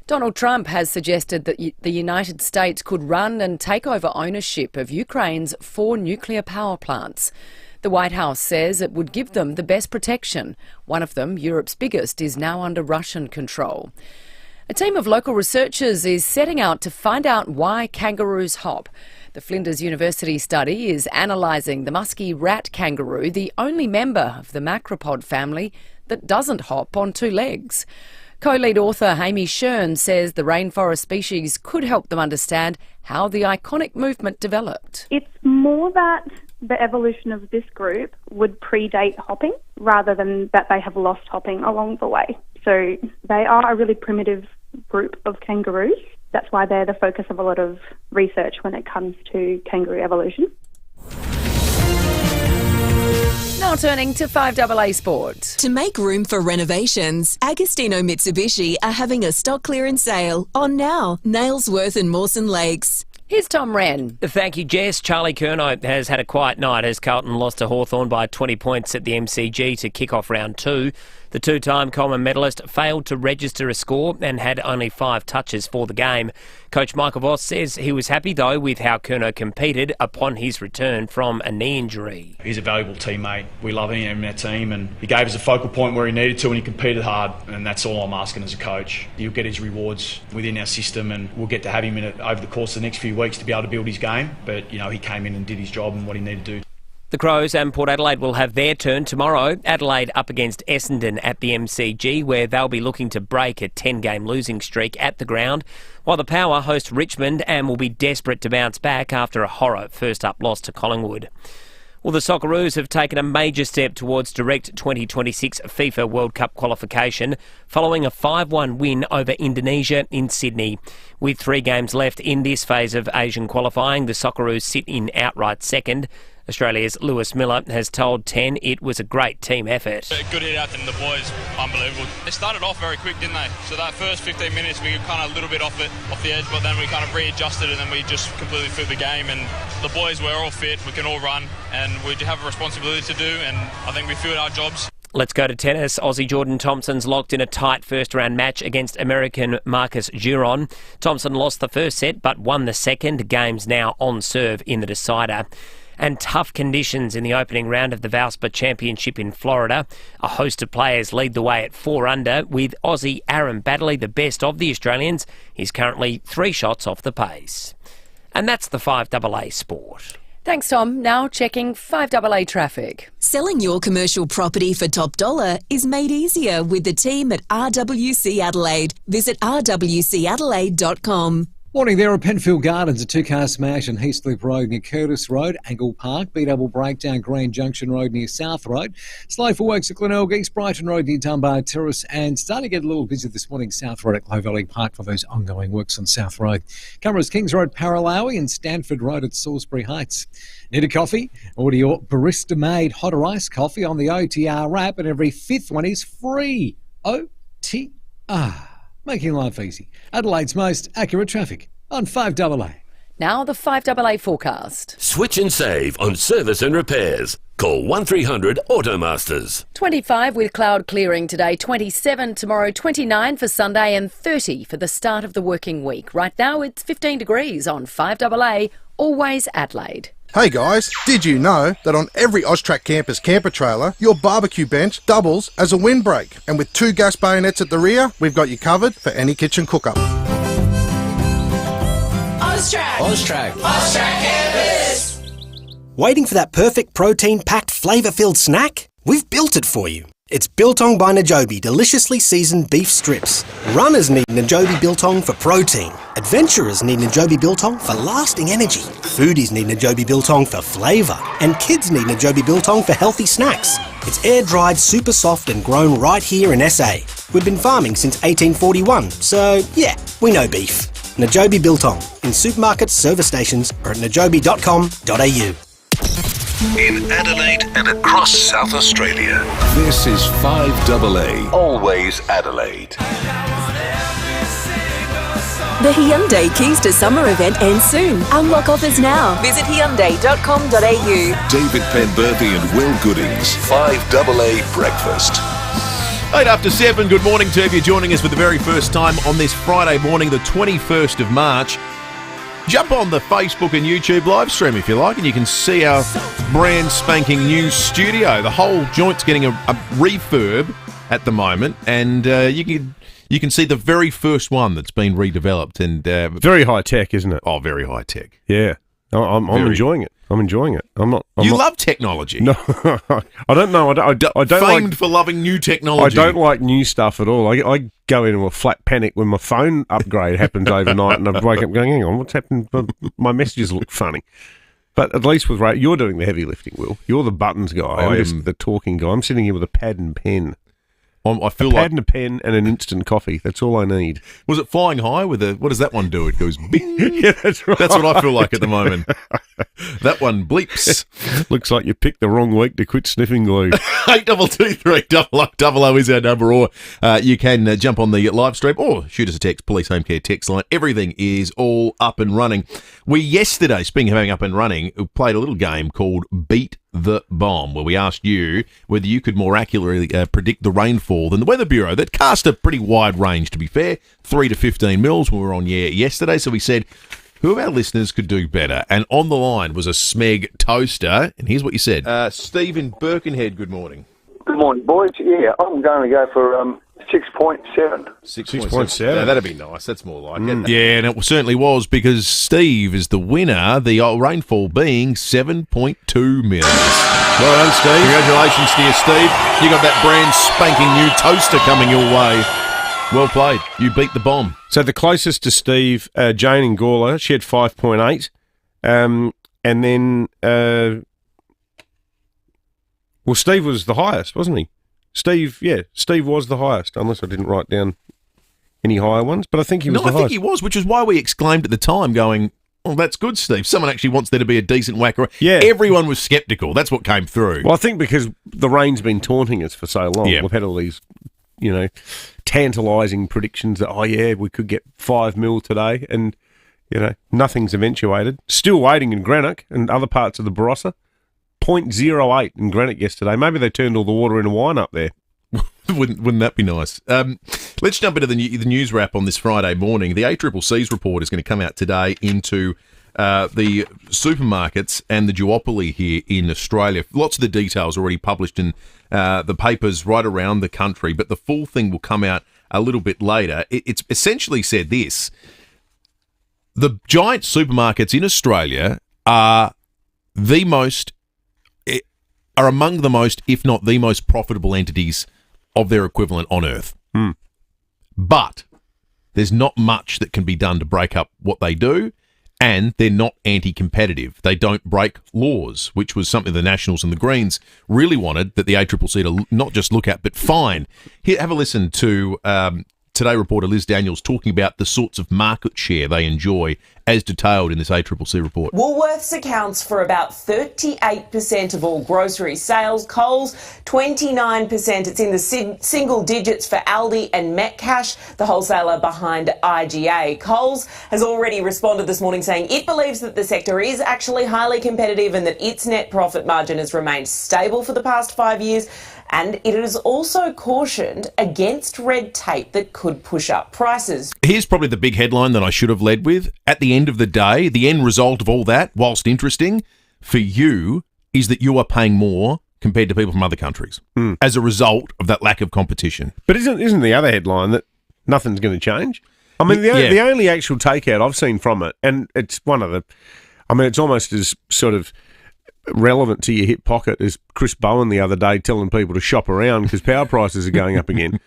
Donald Trump has suggested that the United States could run and take over ownership of Ukraine's 4 nuclear power plants. The White House says it would give them the best protection. One of them, Europe's biggest, is now under Russian control. A team of local researchers is setting out to find out why kangaroos hop. The Flinders University study is analysing the musky rat kangaroo, the only member of the macropod family that doesn't hop on 2 legs. Co-lead author Amy Shern says the rainforest species could help them understand how the iconic movement developed. It's more that the evolution of this group would predate hopping rather than that they have lost hopping along the way. So they are a really primitive group of kangaroos. that's why they're the focus of a lot of research when it comes to kangaroo evolution. Now turning to 5AA Sport. To make room for renovations, Agostino Mitsubishi are having a stock clearance sale on now, Nailsworth and Mawson Lakes. Here's Tom Wren. Thank you, Jess. Charlie Curnow has had a quiet night as Carlton lost to Hawthorn by 20 points at the MCG to kick off round 2. The two-time Coleman medalist failed to register a score and had only 5 touches for the game. Coach Michael Voss says he was happy, though, with how Curnow competed upon his return from a knee injury. He's a valuable teammate. We love him in our team, and he gave us a focal point where he needed to, and he competed hard, and that's all I'm asking as a coach. He'll get his rewards within our system, and we'll get to have him in it over the course of the next few weeks to be able to build his game. But, he came in and did his job and what he needed to do. The Crows and Port Adelaide will have their turn tomorrow. Adelaide up against Essendon at the MCG, where they'll be looking to break a 10-game losing streak at the ground, while the Power host Richmond and will be desperate to bounce back after a horror first-up loss to Collingwood. Well, the Socceroos have taken a major step towards direct 2026 FIFA World Cup qualification following a 5-1 win over Indonesia in Sydney. With 3 games left in this phase of Asian qualifying, the Socceroos sit in outright second. Australia's Lewis Miller has told 10 it was a great team effort. Good hit out from the boys, unbelievable. They started off very quick, didn't they? So that first 15 minutes we were kind of a little bit off the edge, but then we kind of readjusted and then we just completely flipped the game. And the boys were all fit, we can all run, and we have a responsibility to do, and I think we filled our jobs. Let's go to tennis. Aussie Jordan Thompson's locked in a tight first-round match against American Marcus Giron. Thompson lost the first set but won the second. Game's now on serve in the decider. And tough conditions in the opening round of the Valspar Championship in Florida. A host of players lead the way at 4 under, with Aussie Aaron Baddeley the best of the Australians. He's currently 3 shots off the pace. And that's the 5AA Sport. Thanks, Tom. Now checking 5AA traffic. Selling your commercial property for top dollar is made easier with the team at RWC Adelaide. Visit rwcadelaide.com. Morning there at Penfield Gardens, a 2-car smash on Heathcliff Road near Curtis Road, Angle Park, B-double breakdown Grand Junction Road near South Road, slow for works at Glenelg, East Brighton Road near Dunbar Terrace, and starting to get a little busy this morning, South Road at Clow Valley Park for those ongoing works on South Road. Cameras Kings Road, Paralawi, and Stanford Road at Salisbury Heights. Need a coffee? Order your barista-made hot or iced coffee on the OTR app, and every 5th one is free. OTR. Making life easy. Adelaide's most accurate traffic on 5AA. Now the 5AA forecast. Switch and save on service and repairs. Call 1300 Automasters. 25 with cloud clearing today, 27 tomorrow, 29 for Sunday and 30 for the start of the working week. Right now it's 15 degrees on 5AA, always Adelaide. Hey guys, did you know that on every Austrac campus camper trailer, your barbecue bench doubles as a windbreak? And with 2 gas bayonets at the rear, we've got you covered for any kitchen cook-up. Austrac Campus! Waiting for that perfect protein-packed, flavour-filled snack? We've built it for you. It's Biltong by Najobi deliciously seasoned beef strips. Runners need Najobi Biltong for protein. Adventurers need Najobi Biltong for lasting energy. Foodies need Najobi Biltong for flavour. And kids need Najobi Biltong for healthy snacks. It's air-dried, super soft and grown right here in SA. We've been farming since 1841, so yeah, we know beef. Najobi Biltong in supermarkets, service stations or at najobi.com.au. In Adelaide and across South Australia, this is 5AA, always Adelaide. The Hyundai Keys to Summer event ends soon. Unlock offers now. Visit hyundai.com.au. David Penberthy and Will Goodings, 5AA Breakfast. 8 after 7, good morning to you. If you're joining us for the very first time on this Friday morning, the 21st of March. Jump on the Facebook and YouTube live stream if you like, and you can see our brand spanking new studio. The whole joint's getting a refurb at the moment, and you can see the very first one that's been redeveloped. And very high tech, isn't it? Oh, very high tech. Yeah, I'm enjoying it. I'm enjoying it. You love technology. No, I don't know. I don't famed like, for loving new technology. I don't like new stuff at all. I go into a flat panic when my phone upgrade happens overnight, and I wake up going, "Hang on, what's happened? My messages look funny." But at least with Ray, you're doing the heavy lifting, Will. You're the buttons guy. I'm just the talking guy. I'm sitting here with a pad and pen. I feel a pad and a pen and an instant coffee. That's all I need. Was it flying high with a? What does that one do? It goes bing. Yeah, that's right. That's what I feel like at the moment. That one bleeps. Looks like you picked the wrong week to quit sniffing glue. 8223 is our number, or you can jump on the live stream or shoot us a text, Police Home Care text line. Everything is all up and running. We yesterday, speaking of having up and running, played a little game called Beat the Bomb, where we asked you whether you could more accurately predict the rainfall than the Weather Bureau. That cast a pretty wide range, to be fair, 3 to 15 mils when we were on yesterday. So we said, who of our listeners could do better? And on the line was a Smeg toaster, and here's what you said. Stephen Birkenhead, good morning. Good morning, boys. Yeah, I'm going to go for 6.7. 6.7. Yeah, that'd be nice. That's more like it. Yeah, and it certainly was, because Steve is the winner, the rainfall being 7.2 mils. Well done, Steve. Congratulations to you, Steve. You got that brand spanking new toaster coming your way. Well played. You beat the bomb. So the closest to Steve, Jane in Gawler, she had 5.8. And then, well, Steve was the highest, wasn't he? Steve was the highest, unless I didn't write down any higher ones. But I think he was the highest. I think he was, which is why we exclaimed at the time, going, oh, that's good, Steve. Someone actually wants there to be a decent whacker. Yeah. Everyone was sceptical. That's what came through. Well, I think because the rain's been taunting us for so long. Yeah. We've had all these, tantalising predictions that, we could get 5 mil today, and, nothing's eventuated. Still waiting in Greenock and other parts of the Barossa. 0.08 in Greenock yesterday. Maybe they turned all the water into wine up there. Wouldn't that be nice? Let's jump into the news wrap on this Friday morning. The ACCC's report is going to come out today into the supermarkets and the duopoly here in Australia. Lots of the details already published in the papers right around the country, but the full thing will come out a little bit later. It's essentially said this. The giant supermarkets in Australia are among the most, if not the most profitable entities of their equivalent on Earth. But there's not much that can be done to break up what they do, and they're not anti-competitive. They don't break laws, which was something the Nationals and the Greens really wanted that the ACCC to not just look at, but fine. Here, have a listen to Today reporter Liz Daniels talking about the sorts of market share they enjoy as detailed in this ACCC report. Woolworths accounts for about 38% of all grocery sales. Coles, 29%. It's in the single digits for Aldi and Metcash, the wholesaler behind IGA. Coles has already responded this morning saying it believes that the sector is actually highly competitive and that its net profit margin has remained stable for the past 5 years. And it has also cautioned against red tape that could push up prices. Here's probably the big headline that I should have led with. At the end of the day, the end result of all that, whilst interesting, for you, is that you are paying more compared to people from other countries as a result of that lack of competition. But isn't the other headline that nothing's going to change? I mean, the only actual takeout I've seen from it, and it's it's almost as sort of relevant to your hip pocket as Chris Bowen the other day telling people to shop around because power prices are going up again.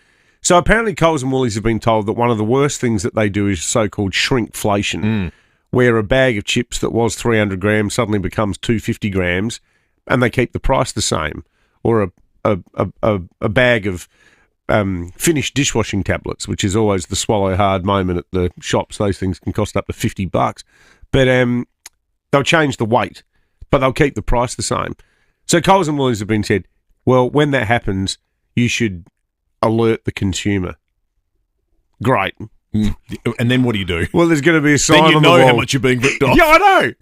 So apparently Coles and Woolies have been told that one of the worst things that they do is so-called shrinkflation, where a bag of chips that was 300 grams suddenly becomes 250 grams and they keep the price the same. Or a bag of finished dishwashing tablets, which is always the swallow hard moment at the shops. Those things can cost up to $50. But they'll change the weight, but they'll keep the price the same. So Coles and Woolies have been said, well, when that happens, you should alert the consumer. Great. And then what do you do? Well, there's going to be a sign on the wall. Then you know how much you're being ripped off. Yeah, I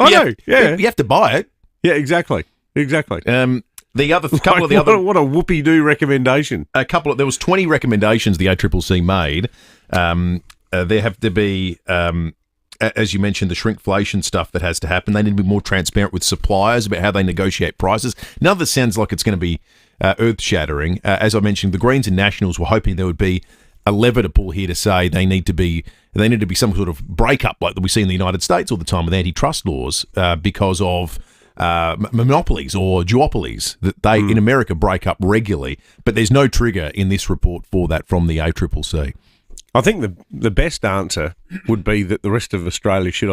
know. Yeah. You have to buy it. Yeah, exactly. The other couple of the other what a whoopee-doo recommendation. There was 20 recommendations the ACCC made. There have to be, as you mentioned, the shrinkflation stuff that has to happen. They need to be more transparent with suppliers about how they negotiate prices. None of this sounds like it's going to be earth-shattering. As I mentioned, the Greens and Nationals were hoping there would be a lever to pull here to say they need to be some sort of breakup like that we see in the United States all the time with antitrust laws because of monopolies or duopolies that they in America break up regularly. But there's no trigger in this report for that from the ACCC. I think the best answer would be that the rest of Australia should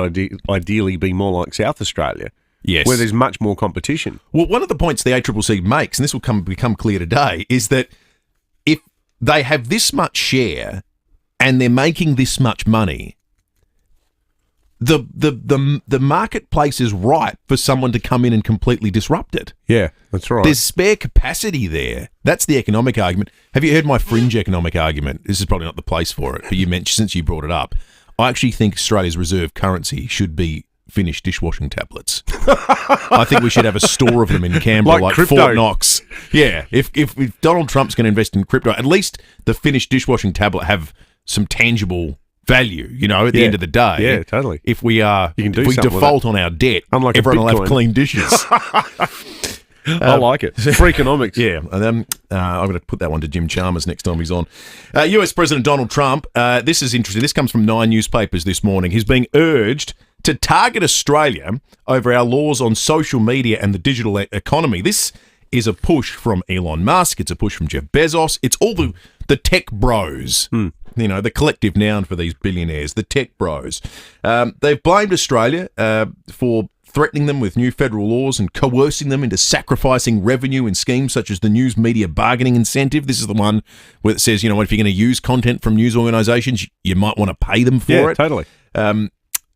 ideally be more like South Australia. Yes. Where there's much more competition. Well, one of the points the ACCC makes, and this will become clear today, is that if they have this much share and they're making this much money, the marketplace is ripe for someone to come in and completely disrupt it. Yeah, that's right. There's spare capacity there. That's the economic argument. Have you heard my fringe economic argument? This is probably not the place for it, but you mentioned, since you brought it up, I actually think Australia's reserve currency should be Finnish dishwashing tablets. I think we should have a store of them in Canberra, like Fort Knox. Yeah, if Donald Trump's going to invest in crypto, at least the Finnish dishwashing tablet have some tangible value, at the end of the day. Yeah, totally. If we default on our debt, unlike everyone will have clean dishes. I like it. Free economics. Yeah. I'm going to put that one to Jim Chalmers next time he's on. US President Donald Trump, this is interesting. This comes from 9 newspapers this morning. He's being urged to target Australia over our laws on social media and the digital economy. This is a push from Elon Musk. It's a push from Jeff Bezos. It's all the tech bros. The collective noun for these billionaires, the tech bros. They've blamed Australia for threatening them with new federal laws and coercing them into sacrificing revenue in schemes such as the News Media Bargaining Incentive. This is the one where it says, if you're going to use content from news organisations, you might want to pay them for it. Totally.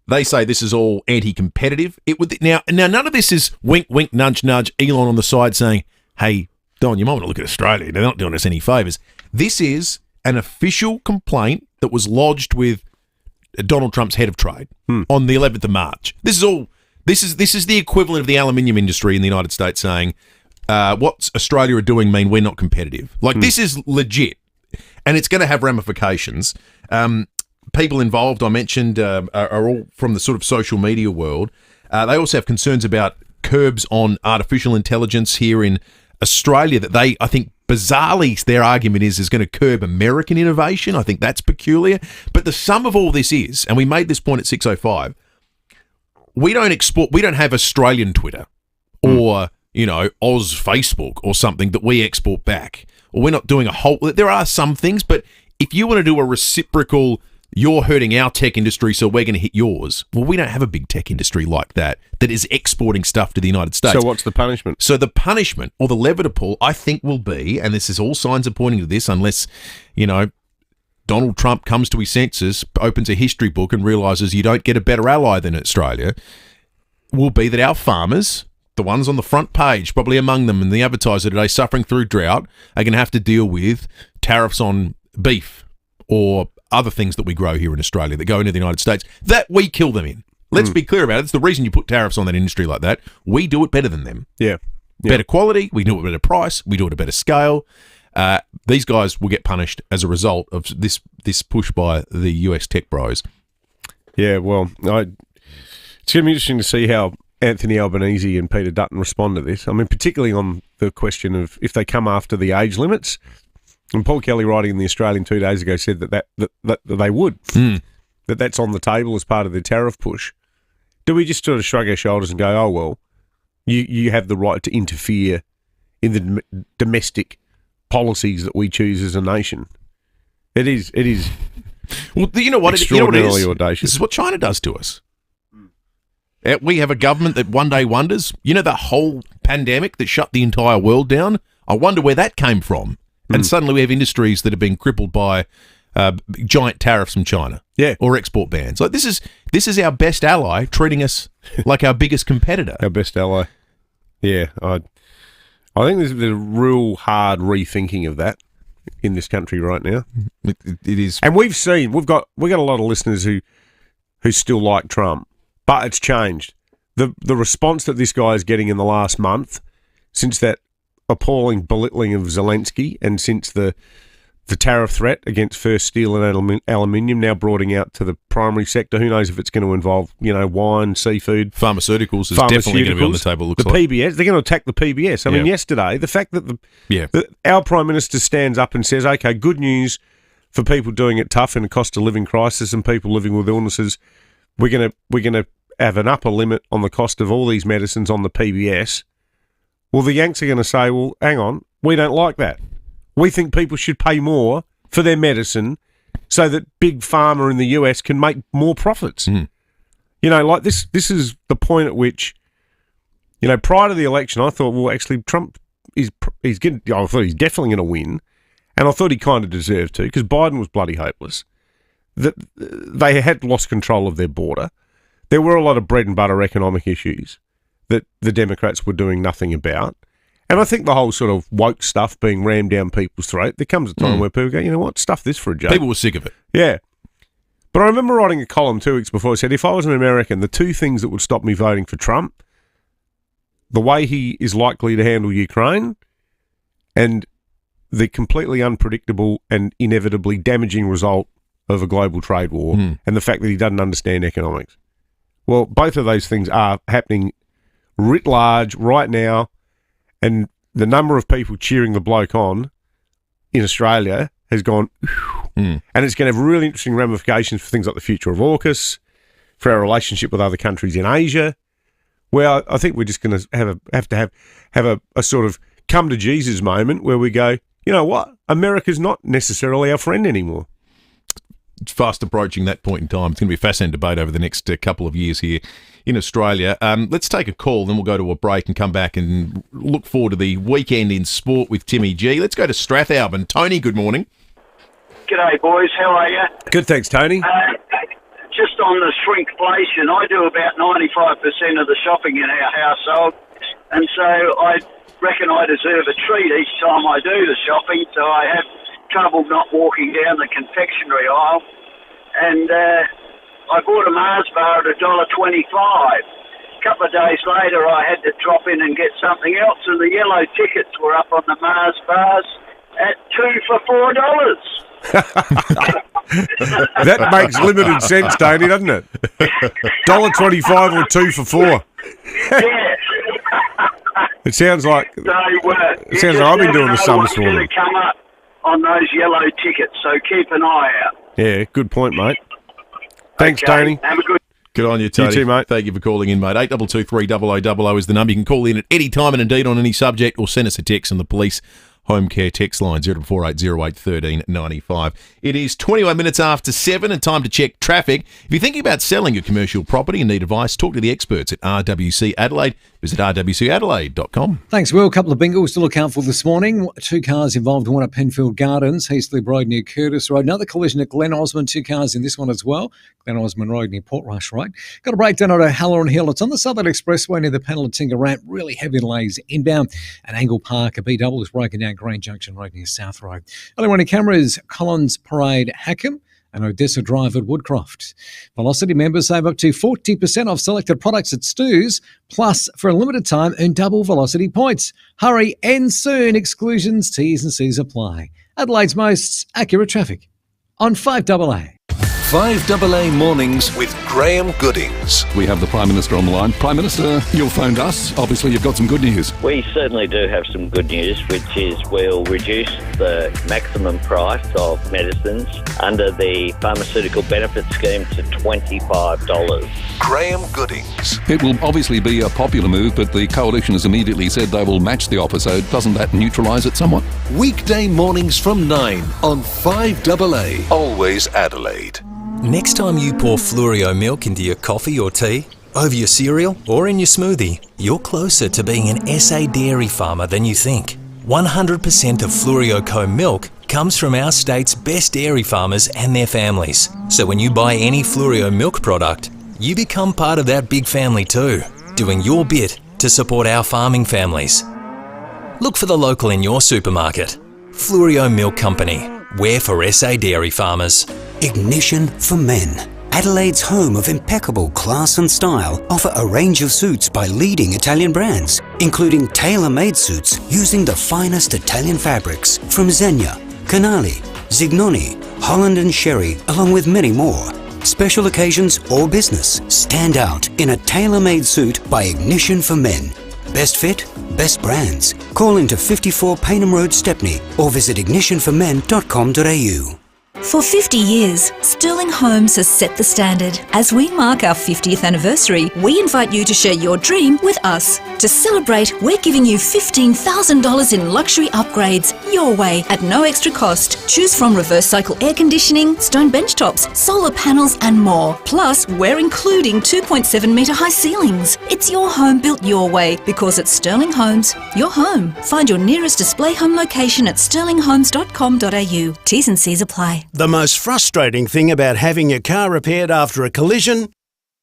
They say this is all anti-competitive. Now, none of this is wink, wink, nudge, nudge, Elon on the side saying, hey, Don, you might want to look at Australia. They're not doing us any favours. This is an official complaint that was lodged with Donald Trump's head of trade on the 11th of March. This is the equivalent of the aluminium industry in the United States saying, what's Australia are doing mean we're not competitive. This is legit, and it's going to have ramifications. People involved, I mentioned, are all from the sort of social media world. They also have concerns about curbs on artificial intelligence here in Australia that I think, bizarrely, their argument is going to curb American innovation. I think that's peculiar. But the sum of all this is, and we made this point at 6:05, we don't have Australian Twitter or, Oz Facebook or something that we export back. Or we're not doing there are some things, but if you want to do a reciprocal, you're hurting our tech industry, so we're going to hit yours. Well, we don't have a big tech industry like that is exporting stuff to the United States. So what's the punishment? So the punishment, or the lever to pull, I think will be, and this is all signs are pointing to this, unless, Donald Trump comes to his senses, opens a history book and realises you don't get a better ally than Australia, will be that our farmers, the ones on the front page, probably among them in the advertiser today, suffering through drought, are going to have to deal with tariffs on beef or other things that we grow here in Australia that go into the United States that we kill them in. Let's be clear about it. It's the reason you put tariffs on that industry like that. We do it better than them. Yeah. Better quality. We do it at a better price. We do it at a better scale. These guys will get punished as a result of this push by the US tech bros. Yeah, well, it's going to be interesting to see how Anthony Albanese and Peter Dutton respond to this. I mean, particularly on the question of if they come after the age limits. And Paul Kelly, writing in The Australian 2 days ago, said that they would, that's on the table as part of the tariff push. Do we just sort of shrug our shoulders and go, oh, well, you have the right to interfere in the domestic policies that we choose as a nation? It is. Well, you know what? Extraordinarily audacious. This is what China does to us. We have a government that one day wonders, the whole pandemic that shut the entire world down, I wonder where that came from. And suddenly we have industries that are being crippled by giant tariffs from China, or export bans. Like this is our best ally treating us like our biggest competitor. Our best ally. Yeah, I think there's a real hard rethinking of that in this country right now. It is, and we've got a lot of listeners who still like Trump, but it's changed. The response that this guy is getting in the last month, since that appalling belittling of Zelensky, and since the tariff threat against first steel and aluminium now broadening out to the primary sector. Who knows if it's going to involve, wine, seafood. Pharmaceuticals is definitely going to be on the table, looks like. PBS, they're going to attack the PBS. I mean, yesterday, the fact that our Prime Minister stands up and says, okay, good news for people doing it tough in a cost of living crisis and people living with illnesses, we're going to have an upper limit on the cost of all these medicines on the PBS. Well, the Yanks are going to say, well, hang on, we don't like that. We think people should pay more for their medicine so that Big Pharma in the US can make more profits. This is the point at which, prior to the election, I thought, well, actually, Trump I thought he's definitely going to win. and I thought he kind of deserved to, because Biden was bloody hopeless. That they had lost control of their border. There were a lot of bread and butter economic issues that the Democrats were doing nothing about. And I think the whole sort of woke stuff being rammed down people's throat, there comes a time where people go, you know what, stuff this for a joke. People were sick of it. Yeah. But I remember writing a column 2 weeks before. I said, if I was an American, the 2 things that would stop me voting for Trump, the way he is likely to handle Ukraine, and the completely unpredictable and inevitably damaging result of a global trade war, and the fact that he doesn't understand economics. Well, both of those things are happening writ large right now, and the number of people cheering the bloke on in Australia has gone, and it's going to have really interesting ramifications for things like the future of AUKUS, for our relationship with other countries in Asia, where I think we're just going to have a sort of come to Jesus moment where we go, you know what, America's not necessarily our friend anymore. It's fast approaching that point in time. It's going to be a fascinating debate over the next couple of years here in Australia. Let's take a call, then we'll go to a break and come back and look forward to the weekend in sport with Timmy G. Let's go to Strathalbyn. Tony, good morning. G'day, boys. How are you? Good, thanks, Tony. Just on the shrinkflation, I do about 95% of the shopping in our household, and so I reckon I deserve a treat each time I do the shopping, so I have trouble not walking down the confectionery aisle. And I bought a Mars bar at $1.25. A couple of days later, I had to drop in and get something else, and the yellow tickets were up on the Mars bars at 2 for $4. That makes limited sense, Tony, doesn't it? $1.25 or 2 for $4. Yeah. It sounds like I've been doing the sums for them. Come up on those yellow tickets, so keep an eye out. Yeah, good point, mate. Thanks, Okay, Tony. have a good. Good on you, Tony. You too, mate. Thank you for calling in, mate. 8223 is the number. You can call in at any time and indeed on any subject, or send us a text on the police home care text line 0480081395. It is 21 minutes after 7 and time to check traffic. If you're thinking about selling your commercial property and need advice, talk to the experts at RWC Adelaide. Visit rwcadelaide.com. Thanks, Will. A couple of bingles to look out for this morning. 2 cars involved, one at Penfield Gardens, Heasley Road near Curtis Road. Another collision at Glen Osmond, 2 cars in this one as well. Glen Osmond Road near Portrush Road. Got a breakdown at O'Halloran Hill. It's on the Southern Expressway near the Penalatinga ramp. Really heavy delays inbound. At Angle Park, a B-double is broken down Green Junction Road near South Road. Early running cameras, Collins Parade, Hackham, and Odessa Drive at Woodcroft. Velocity members save up to 40% off selected products at Stu's. Plus, for a limited time, earn double Velocity points. Hurry, end soon. Exclusions, T's and C's apply. Adelaide's most accurate traffic on 5AA. 5AA Mornings with Graham Goodings. We have the Prime Minister on the line. Prime Minister, you phoned us. Obviously, you've got some good news. We certainly do have some good news, which is we'll reduce the maximum price of medicines under the Pharmaceutical Benefit Scheme to $25. Graham Goodings. It will obviously be a popular move, but the Coalition has immediately said they will match the offer, so doesn't that neutralise it somewhat? Weekday mornings from 9 on 5AA. Always Adelaide. Next time you pour Fluorio milk into your coffee or tea, over your cereal or in your smoothie, you're closer to being an SA dairy farmer than you think. 100% of Fluorio Co milk comes from our state's best dairy farmers and their families. So when you buy any Fluorio milk product, you become part of that big family too, doing your bit to support our farming families. Look for the local in your supermarket. Fluorio Milk Company. We're for SA dairy farmers. Ignition for Men. Adelaide's home of impeccable class and style offer a range of suits by leading Italian brands, including tailor-made suits using the finest Italian fabrics from Zegna, Canali, Zignoni, Holland and Sherry, along with many more. Special occasions or business, stand out in a tailor-made suit by Ignition for Men. Best fit, best brands. Call into 54 Paynham Road, Stepney, or visit ignitionformen.com.au. For 50 years, Sterling Homes has set the standard. As we mark our 50th anniversary, we invite you to share your dream with us. To celebrate, we're giving you $15,000 in luxury upgrades your way at no extra cost. Choose from reverse cycle air conditioning, stone bench tops, solar panels and more. Plus, we're including 2.7 metre high ceilings. It's your home built your way because at Sterling Homes, your home. Find your nearest display home location at sterlinghomes.com.au. T's and C's apply. The most frustrating thing about having your car repaired after a collision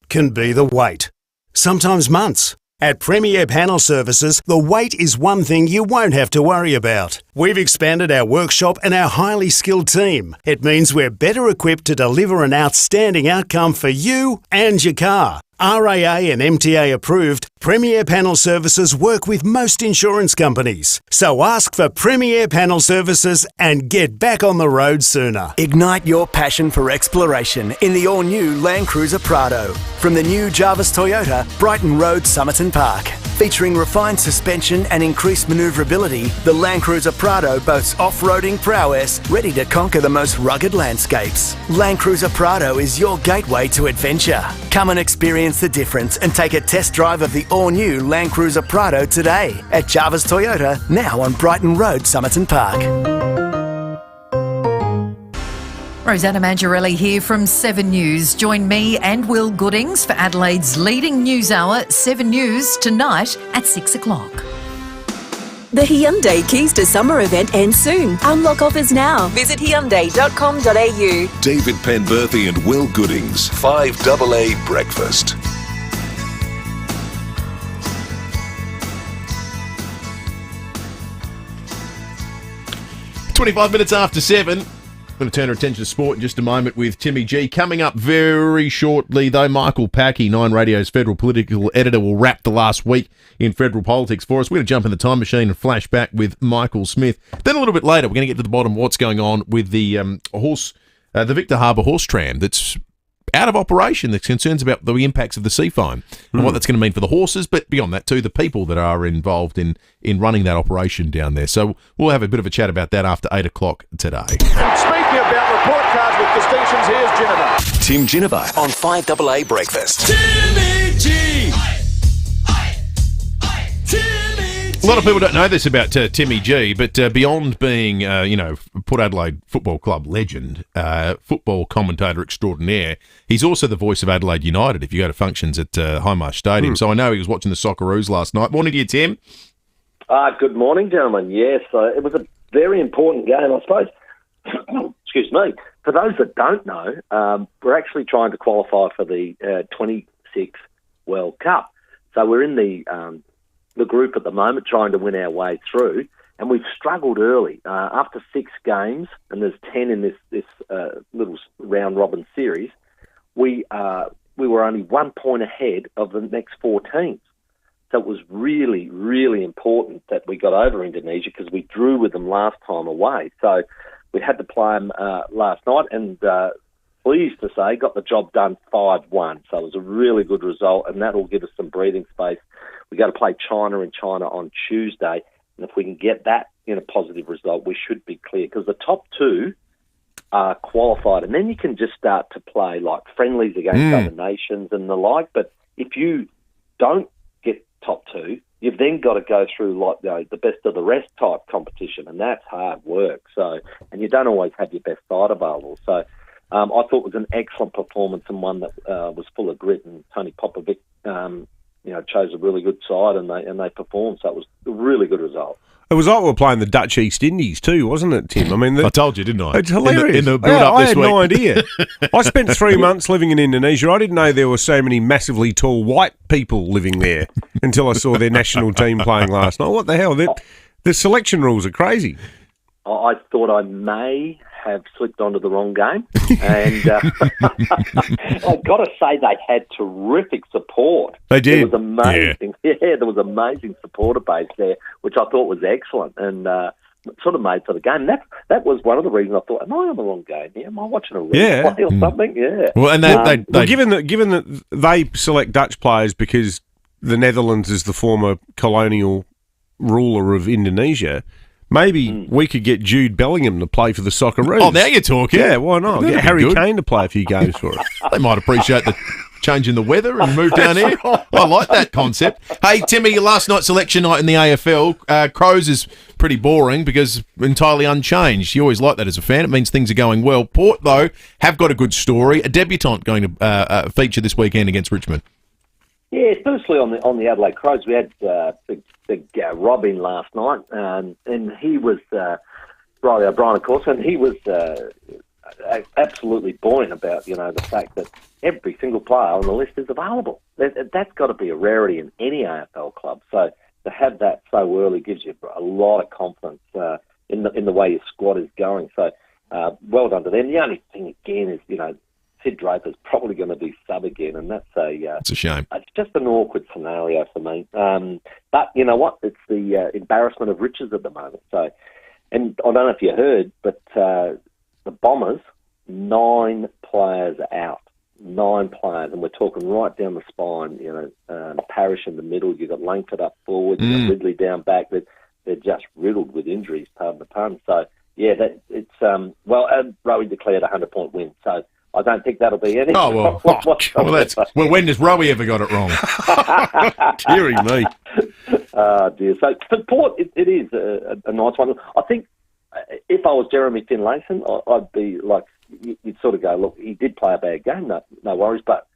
can be the wait. Sometimes months. At Premier Panel Services, the wait is one thing you won't have to worry about. We've expanded our workshop and our highly skilled team. It means we're better equipped to deliver an outstanding outcome for you and your car. RAA and MTA approved, Premier Panel Services work with most insurance companies. So ask for Premier Panel Services and get back on the road sooner. Ignite your passion for exploration in the all-new Land Cruiser Prado. From the new Jarvis Toyota, Brighton Road, Somerton Park. Featuring refined suspension and increased manoeuvrability, the Land Cruiser Prado boasts off-roading prowess, ready to conquer the most rugged landscapes. Land Cruiser Prado is your gateway to adventure. Come and experience the difference and take a test drive of the all-new Land Cruiser Prado today at Jarvis Toyota, now on Brighton Road, Somerton Park. Rosanna Mangiarelli here from 7 News. Join me and Will Goodings for Adelaide's leading news hour, 7 News, tonight at 6 o'clock. The Hyundai Keys to Summer event ends soon. Unlock offers now. Visit Hyundai.com.au. David Penberthy and Will Goodings, 5AA Breakfast. "25 minutes after 7. Going to turn our attention to sport in just a moment with Timmy G. Coming up very shortly, though, Michael Packey, 9 Radio's federal political editor, will wrap the last week in federal politics for us. We're going to jump in the time machine and flash back with Michael Smith. Then a little bit later, we're going to get to the bottom of what's going on with the the Victor Harbour horse tram that's out of operation. There's concerns about the impacts of the sea fine and what that's going to mean for the horses, but beyond that too, the people that are involved in running that operation down there. So we'll have a bit of a chat about that after 8 o'clock today. And speaking about report cards with distinctions, here's Ginnivan. Tim Ginnivan on 5AA Breakfast. Timmy G! A lot of people don't know this about Timmy G, but beyond being, Port Adelaide Football Club legend, football commentator extraordinaire, he's also the voice of Adelaide United if you go to functions at Highmarsh Stadium. So I know he was watching the Socceroos last night. Morning to you, Tim. Good morning, gentlemen. Yes, it was a very important game, I suppose. Excuse me. For those that don't know, we're actually trying to qualify for the 26 World Cup. So we're in the group at the moment trying to win our way through, and we've struggled early. After 6 games, and there's 10 in this little round-robin series, we were only 1 point ahead of the next 4 teams. So it was really, really important that we got over Indonesia because we drew with them last time away. So we had to play them last night, and pleased to say, got the job done 5-1. So it was a really good result, and that will give us some breathing space. We got to play China in China on Tuesday, and if we can get that in a positive result, we should be clear because the top 2 are qualified, and then you can just start to play like friendlies against other nations and the like. But if you don't get top 2, you've then got to go through like the best of the rest type competition, and that's hard work. So, and you don't always have your best side available. So I thought it was an excellent performance and one that was full of grit, and Tony Popovic chose a really good side and they performed. So it was a really good result. It was like we were playing the Dutch East Indies too, wasn't it, Tim? I mean, I told you, didn't I? It's hilarious. In the build-up I this had week. no idea. I spent 3 months living in Indonesia. I didn't know there were so many massively tall white people living there until I saw their national team playing last night. What the hell? The selection rules are crazy. I thought I may have slipped onto the wrong game. And I've got to say they had terrific support. They did. It was amazing. Yeah, there was amazing supporter base there, which I thought was excellent and sort of made for the game. That was one of the reasons I thought, am I on the wrong game here? Am I watching a replay or something? Yeah. Well, and given that they select Dutch players because the Netherlands is the former colonial ruler of Indonesia, Maybe we could get Jude Bellingham to play for the Socceroos. Oh, now you're talking. Yeah, why not? That'd Get be Harry good. Kane to play a few games for us. They might appreciate the change in the weather and move down here. I like that concept. Hey, Timmy, last night's selection night in the AFL, Crows is pretty boring because entirely unchanged. You always like that as a fan. It means things are going well. Port, though, have got a good story. A debutant going to feature this weekend against Richmond. Yeah, firstly on the Adelaide Crows, we had big Rob in last night, and he was Riley O'Brien, of course, and he was absolutely buoyant about the fact that every single player on the list is available. That's got to be a rarity in any AFL club. So to have that so early gives you a lot of confidence in the way your squad is going. So well done to them. The only thing again is Sid Draper's probably going to be sub again, and that's it's a shame. It's just an awkward scenario for me. But you know what? It's the embarrassment of riches at the moment. So, and I don't know if you heard, but the Bombers, 9 players out. 9 players, and we're talking right down the spine. Parrish in the middle. You've got Langford up forward. You've got Ridley down back. They're just riddled with injuries, pardon the pun. So yeah, Rowie declared a 100-point win. So I don't think that'll be any. Oh, well, when has Rowie ever got it wrong? Deary me. Oh, dear. So for Port, it is a nice one. I think if I was Jeremy Finlayson, I'd be like, you'd sort of go, look, he did play a bad game, no worries, but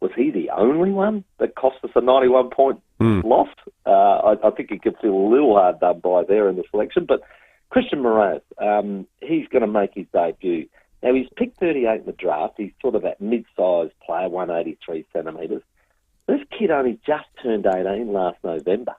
was he the only one that cost us a 91-point loss? I think he could feel a little hard done by there in the selection. But Christian Moraes, he's going to make his debut. Now, he's picked 38 in the draft. He's sort of that mid-sized player, 183 centimetres. This kid only just turned 18 last November.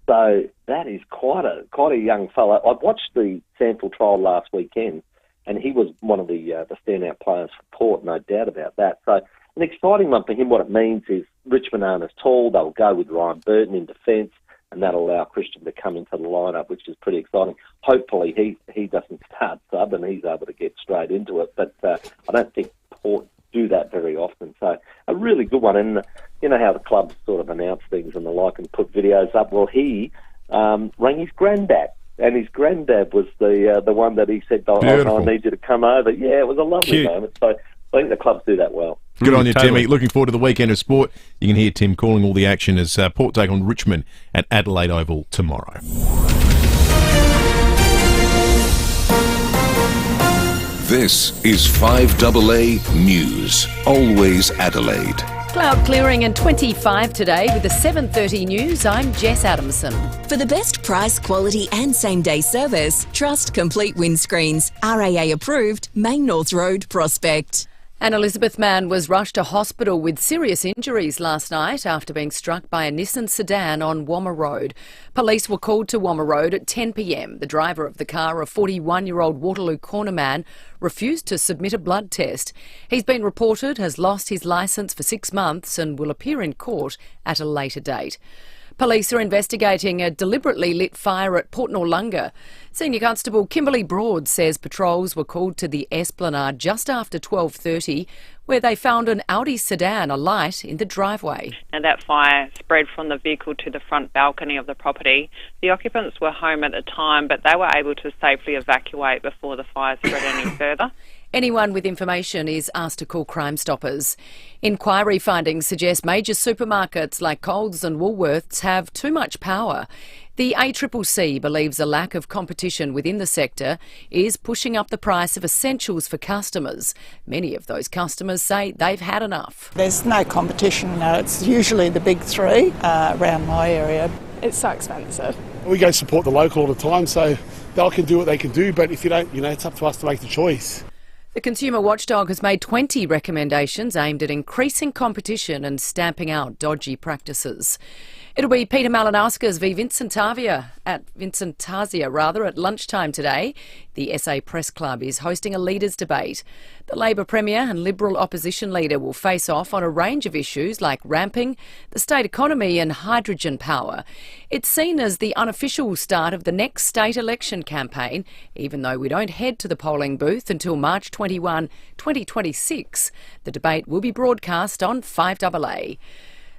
So that is quite a young fella. I watched the sample trial last weekend, and he was one of the standout players for Port, no doubt about that. So an exciting one for him. What it means is Richmond aren't as tall. They'll go with Ryan Burton in defence, and that'll allow Christian to come into the lineup, which is pretty exciting. Hopefully he doesn't start sub and he's able to get straight into it. But I don't think Port do that very often. So a really good one. And you know how the clubs sort of announce things and the like and put videos up. Well, he rang his granddad. And his granddad was the one that he said, I need you to come over. Yeah, it was a lovely moment. So I think the clubs do that well. Good on you, Timmy. Looking forward to the weekend of sport. You can hear Tim calling all the action as Port take on Richmond at Adelaide Oval tomorrow. This is 5AA News. Always Adelaide. Cloud clearing and 25 today with the 7:30 news. I'm Jess Adamson. For the best price, quality and same-day service, trust Complete Windscreens. RAA approved, Main North Road, Prospect. An Elizabeth man was rushed to hospital with serious injuries last night after being struck by a Nissan sedan on Wammer Road. Police were called to Wammer Road at 10 p.m. The driver of the car, a 41-year-old Waterloo corner man, refused to submit a blood test. He's been reported has lost his licence for 6 months and will appear in court at a later date. Police are investigating a deliberately lit fire at Port Noarlunga. Senior Constable Kimberly Broad says patrols were called to the Esplanade just after 12:30, where they found an Audi sedan alight in the driveway. And that fire spread from the vehicle to the front balcony of the property. The occupants were home at the time, but they were able to safely evacuate before the fire spread any further. Anyone with information is asked to call Crime Stoppers. Inquiry findings suggest major supermarkets like Coles and Woolworths have too much power. The ACCC believes a lack of competition within the sector is pushing up the price of essentials for customers. Many of those customers say they've had enough. There's no competition. No, it's usually the big three around my area. It's so expensive. We go support the local all the time, so they can do what they can do, but if you don't, it's up to us to make the choice. The Consumer Watchdog has made 20 recommendations aimed at increasing competition and stamping out dodgy practices. It'll be Peter Malinowskis v Vincentazia at lunchtime today. The SA Press Club is hosting a leaders' debate. The Labor Premier and Liberal opposition leader will face off on a range of issues like ramping, the state economy and hydrogen power. It's seen as the unofficial start of the next state election campaign, even though we don't head to the polling booth until March 21, 2026. The debate will be broadcast on 5AA.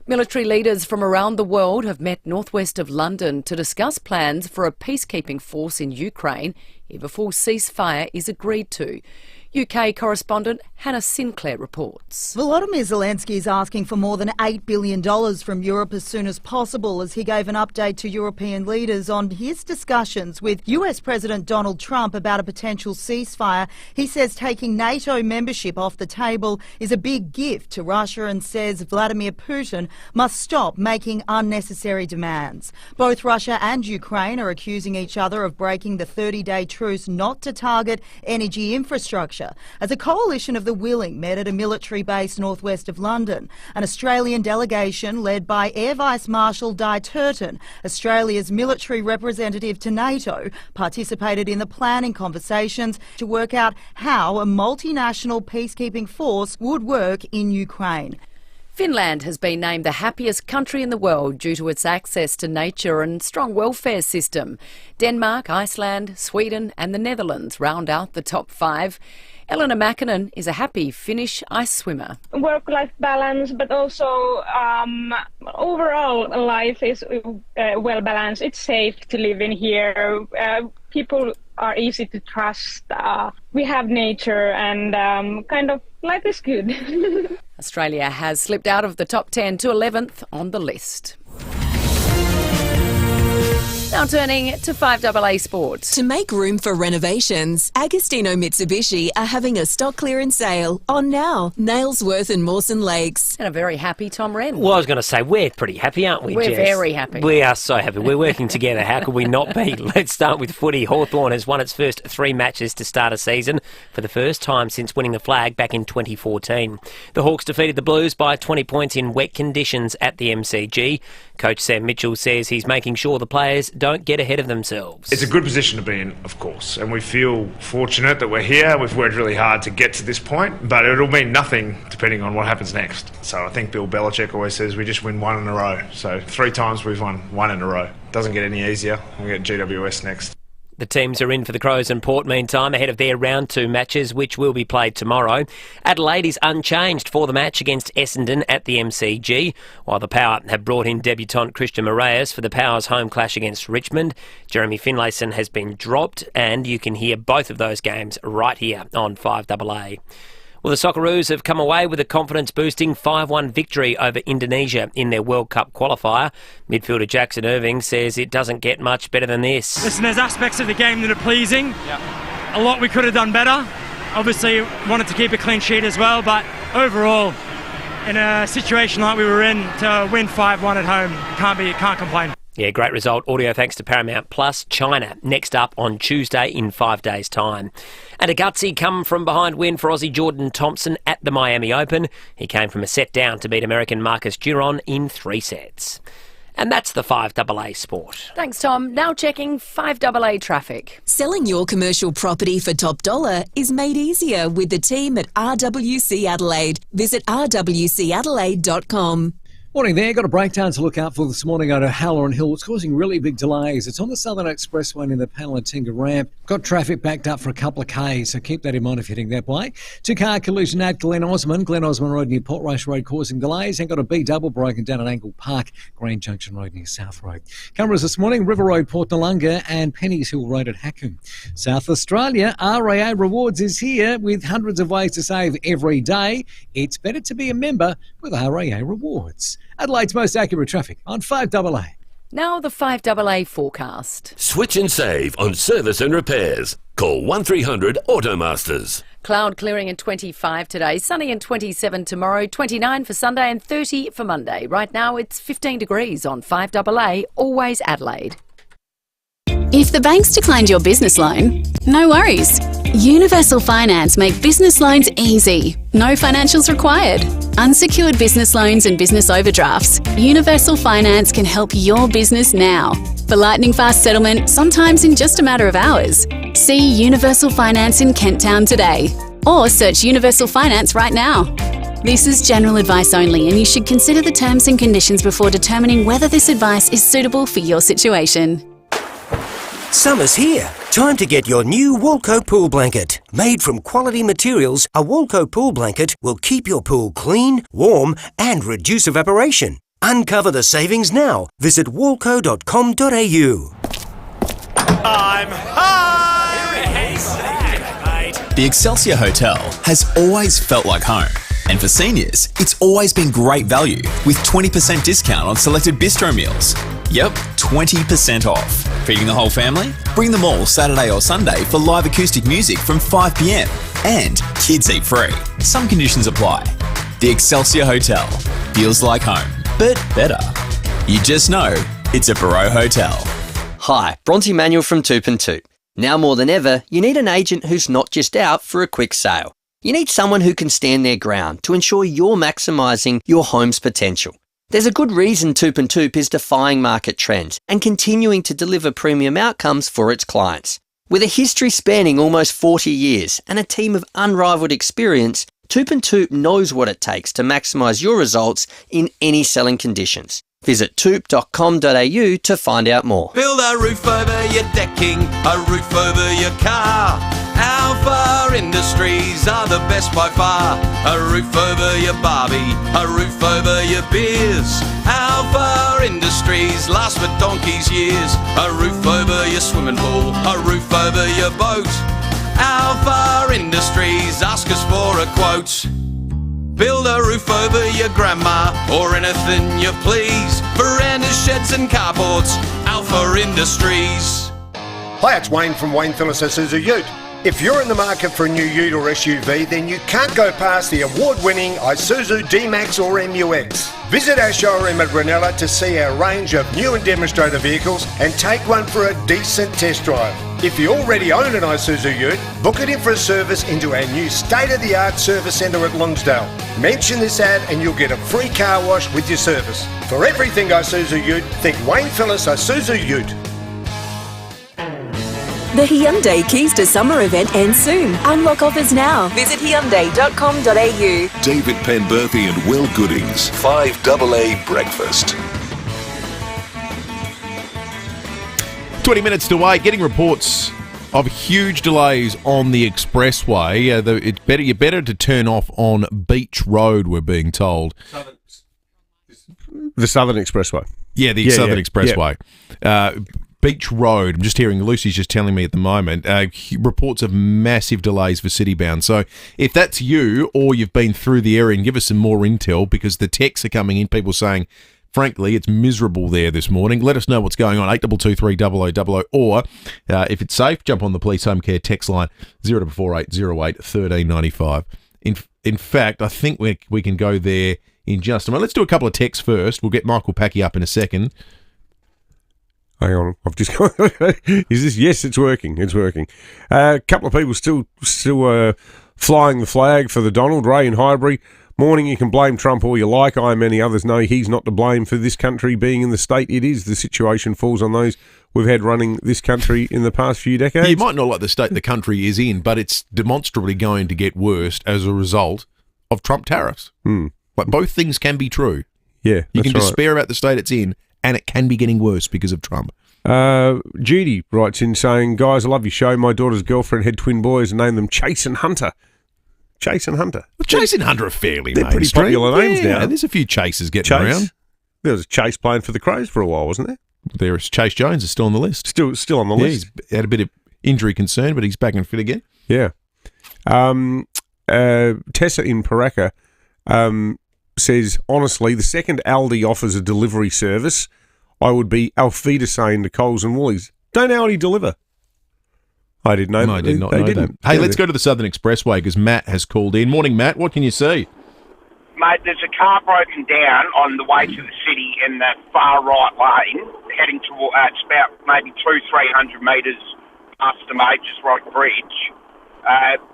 Military leaders from around the world have met northwest of London to discuss plans for a peacekeeping force in Ukraine if a full ceasefire is agreed to. UK correspondent Hannah Sinclair reports. Volodymyr Zelensky is asking for more than $8 billion from Europe as soon as possible as he gave an update to European leaders on his discussions with US President Donald Trump about a potential ceasefire. He says taking NATO membership off the table is a big gift to Russia and says Vladimir Putin must stop making unnecessary demands. Both Russia and Ukraine are accusing each other of breaking the 30-day truce not to target energy infrastructure. As a coalition of the willing met at a military base northwest of London, an Australian delegation led by Air Vice Marshal Di Turton, Australia's military representative to NATO, participated in the planning conversations to work out how a multinational peacekeeping force would work in Ukraine. Finland has been named the happiest country in the world due to its access to nature and strong welfare system. Denmark, Iceland, Sweden and the Netherlands round out the top 5. Eleanor Mäkinen is a happy Finnish ice swimmer. Work-life balance, but also overall life is well balanced. It's safe to live in here. People are easy to trust. We have nature and kind of life is good. Australia has slipped out of the top 10 to 11th on the list. Now turning to 5AA Sport. To make room for renovations, Agostino Mitsubishi are having a stock clearance sale on now. Nailsworth and Mawson Lakes. And a very happy Tom Wren. Well, I was going to say, we're pretty happy, aren't we, We're Jess? very happy. We are so happy. We're working together. How could we not be? Let's start with footy. Hawthorn has won its first 3 matches to start a season for the first time since winning the flag back in 2014. The Hawks defeated the Blues by 20 points in wet conditions at the MCG. Coach Sam Mitchell says he's making sure the players don't get ahead of themselves. It's a good position to be in, of course, and we feel fortunate that we're here. We've worked really hard to get to this point, but it'll mean nothing depending on what happens next. So I think Bill Belichick always says we just win 1 in a row. So 3 times we've won 1 in a row. Doesn't get any easier. We'll get GWS next. The teams are in for the Crows and Port meantime ahead of their round 2 matches, which will be played tomorrow. Adelaide is unchanged for the match against Essendon at the MCG, while the Power have brought in debutant Christian Moraes for the Power's home clash against Richmond. Jeremy Finlayson has been dropped, and you can hear both of those games right here on 5AA. Well, the Socceroos have come away with a confidence-boosting 5-1 victory over Indonesia in their World Cup qualifier. Midfielder Jackson Irving says it doesn't get much better than this. Listen, there's aspects of the game that are pleasing. A lot we could have done better. Obviously, wanted to keep a clean sheet as well, but overall, in a situation like we were in, to win 5-1 at home, can't complain. Yeah, great result. Audio thanks to Paramount Plus. China next up on Tuesday in 5 days' time. And a gutsy come-from-behind win for Aussie Jordan Thompson at the Miami Open. He came from a set down to beat American Marcus Giron in 3 sets. And that's the 5AA Sport. Thanks, Tom. Now checking 5AA traffic. Selling your commercial property for top dollar is made easier with the team at RWC Adelaide. Visit rwcadelaide.com. Morning there. Got a breakdown to look out for this morning out of Halloran Hill. It's causing really big delays. It's on the Southern Expressway near the Palatinga ramp. Got traffic backed up for a couple of Ks, so keep that in mind if you're heading that way. 2-car collision at Glen Osmond Road near Portrush Road causing delays. And got a B double broken down at Angle Park, Grand Junction Road near South Road. Cameras this morning, River Road, Port Noarlunga and Penny's Hill Road at Hackham. South Australia, RAA Rewards is here with hundreds of ways to save every day. It's better to be a member with RAA Rewards. Adelaide's most accurate traffic on 5AA. Now the 5AA forecast. Switch and save on service and repairs. Call 1300 Automasters. Cloud clearing and 25 today, sunny and 27 tomorrow, 29 for Sunday and 30 for Monday. Right now it's 15 degrees on 5AA, always Adelaide. If the bank's declined your business loan, no worries. Universal Finance make business loans easy. No financials required. Unsecured business loans and business overdrafts. Universal Finance can help your business now. For lightning fast settlement, sometimes in just a matter of hours. See Universal Finance in Kent Town today. Or search Universal Finance right now. This is general advice only, and you should consider the terms and conditions before determining whether this advice is suitable for your situation. Summer's here. Time to get your new Walco pool blanket. Made from quality materials, a Walco pool blanket will keep your pool clean, warm and reduce evaporation. Uncover the savings now. Visit walco.com.au. I'm high! The Excelsior Hotel has always felt like home. And for seniors, it's always been great value with 20% discount on selected bistro meals. Yep, 20% off. Feeding the whole family? Bring them all Saturday or Sunday for live acoustic music from 5 p.m. And kids eat free. Some conditions apply. The Excelsior Hotel feels like home, but better. You just know it's a Barreau Hotel. Hi, Bronte Manuel from Toop and Toop. Now more than ever, you need an agent who's not just out for a quick sale. You need someone who can stand their ground to ensure you're maximising your home's potential. There's a good reason Toop and Toop is defying market trends and continuing to deliver premium outcomes for its clients. With a history spanning almost 40 years and a team of unrivalled experience, Toop and Toop knows what it takes to maximise your results in any selling conditions. Visit toop.com.au to find out more. Build a roof over your decking, a roof over your car. Alpha Industries are the best by far. A roof over your barbie, a roof over your beers. Alpha Industries last for donkey's years. A roof over your swimming pool, a roof over your boat. Alpha Industries, ask us for a quote. Build a roof over your grandma or anything you please. Verandas, sheds and carports, Alpha Industries. Hi, it's Wayne from Wayne Phillips Isuzu Ute. If you're in the market for a new ute or SUV, then you can't go past the award-winning Isuzu D-Max or MUX. Visit our showroom at Ranella to see our range of new and demonstrator vehicles and take one for a decent test drive. If you already own an Isuzu ute, book it in for a service into our new state-of-the-art service centre at Lonsdale. Mention this ad and you'll get a free car wash with your service. For everything Isuzu ute, think Wayne Phillips Isuzu Ute. The Hyundai Keys to Summer event ends soon. Unlock offers now. Visit Hyundai.com.au. David Penberthy and Will Goodings. 5AA Breakfast. 20 minutes to wait. Getting reports of huge delays on the expressway. You're better to turn off on Beach Road, we're being told. The Southern Expressway. Yeah, the Southern Expressway. Yeah. Beach Road, I'm just hearing, Lucy's just telling me at the moment, reports of massive delays for Citybound. So if that's you or you've been through the area, and give us some more intel, because the texts are coming in, people saying, frankly, it's miserable there this morning. Let us know what's going on, 8223 0000, or if it's safe, jump on the Police Home Care text line 0448 08 1395. In fact, I think we can go there in just a moment. Let's do a couple of texts first. We'll get Michael Packy up in a second. Hang on, I've just got. Is this? Yes, it's working. It's working. A couple of people still flying the flag for the Donald. Ray in Highbury. Morning. You can blame Trump all you like. I and many others know he's not to blame for this country being in the state it is. The situation falls on those we've had running this country in the past few decades. You might not like the state the country is in, but it's demonstrably going to get worse as a result of Trump tariffs. Like, both things can be true. Yeah, you can despair about the state it's in, and it can be getting worse because of Trump. Judy writes in saying, guys, I love your show. My daughter's girlfriend had twin boys and named them Chase and Hunter. Chase and Hunter. Well, Chase and Hunter are fairly They're pretty popular names now. There's a few Chases getting around. There was a Chase playing for the Crows for a while, wasn't there? There's Chase Jones is still on the list. Still on the list. He's had a bit of injury concern, but he's back and fit again. Yeah. Tessa in Paraka says, honestly, the second Aldi offers a delivery service, I would be Alfida saying to Coles and Woolies, don't Aldi deliver? I didn't know. No, I did not know that. Hey, let's go to the Southern Expressway because Matt has called in. Morning, Matt. What can you see? Mate, there's a car broken down on the way to the city in the far right lane, heading toward, it's about maybe 200-300 metres past the Majors Road Bridge.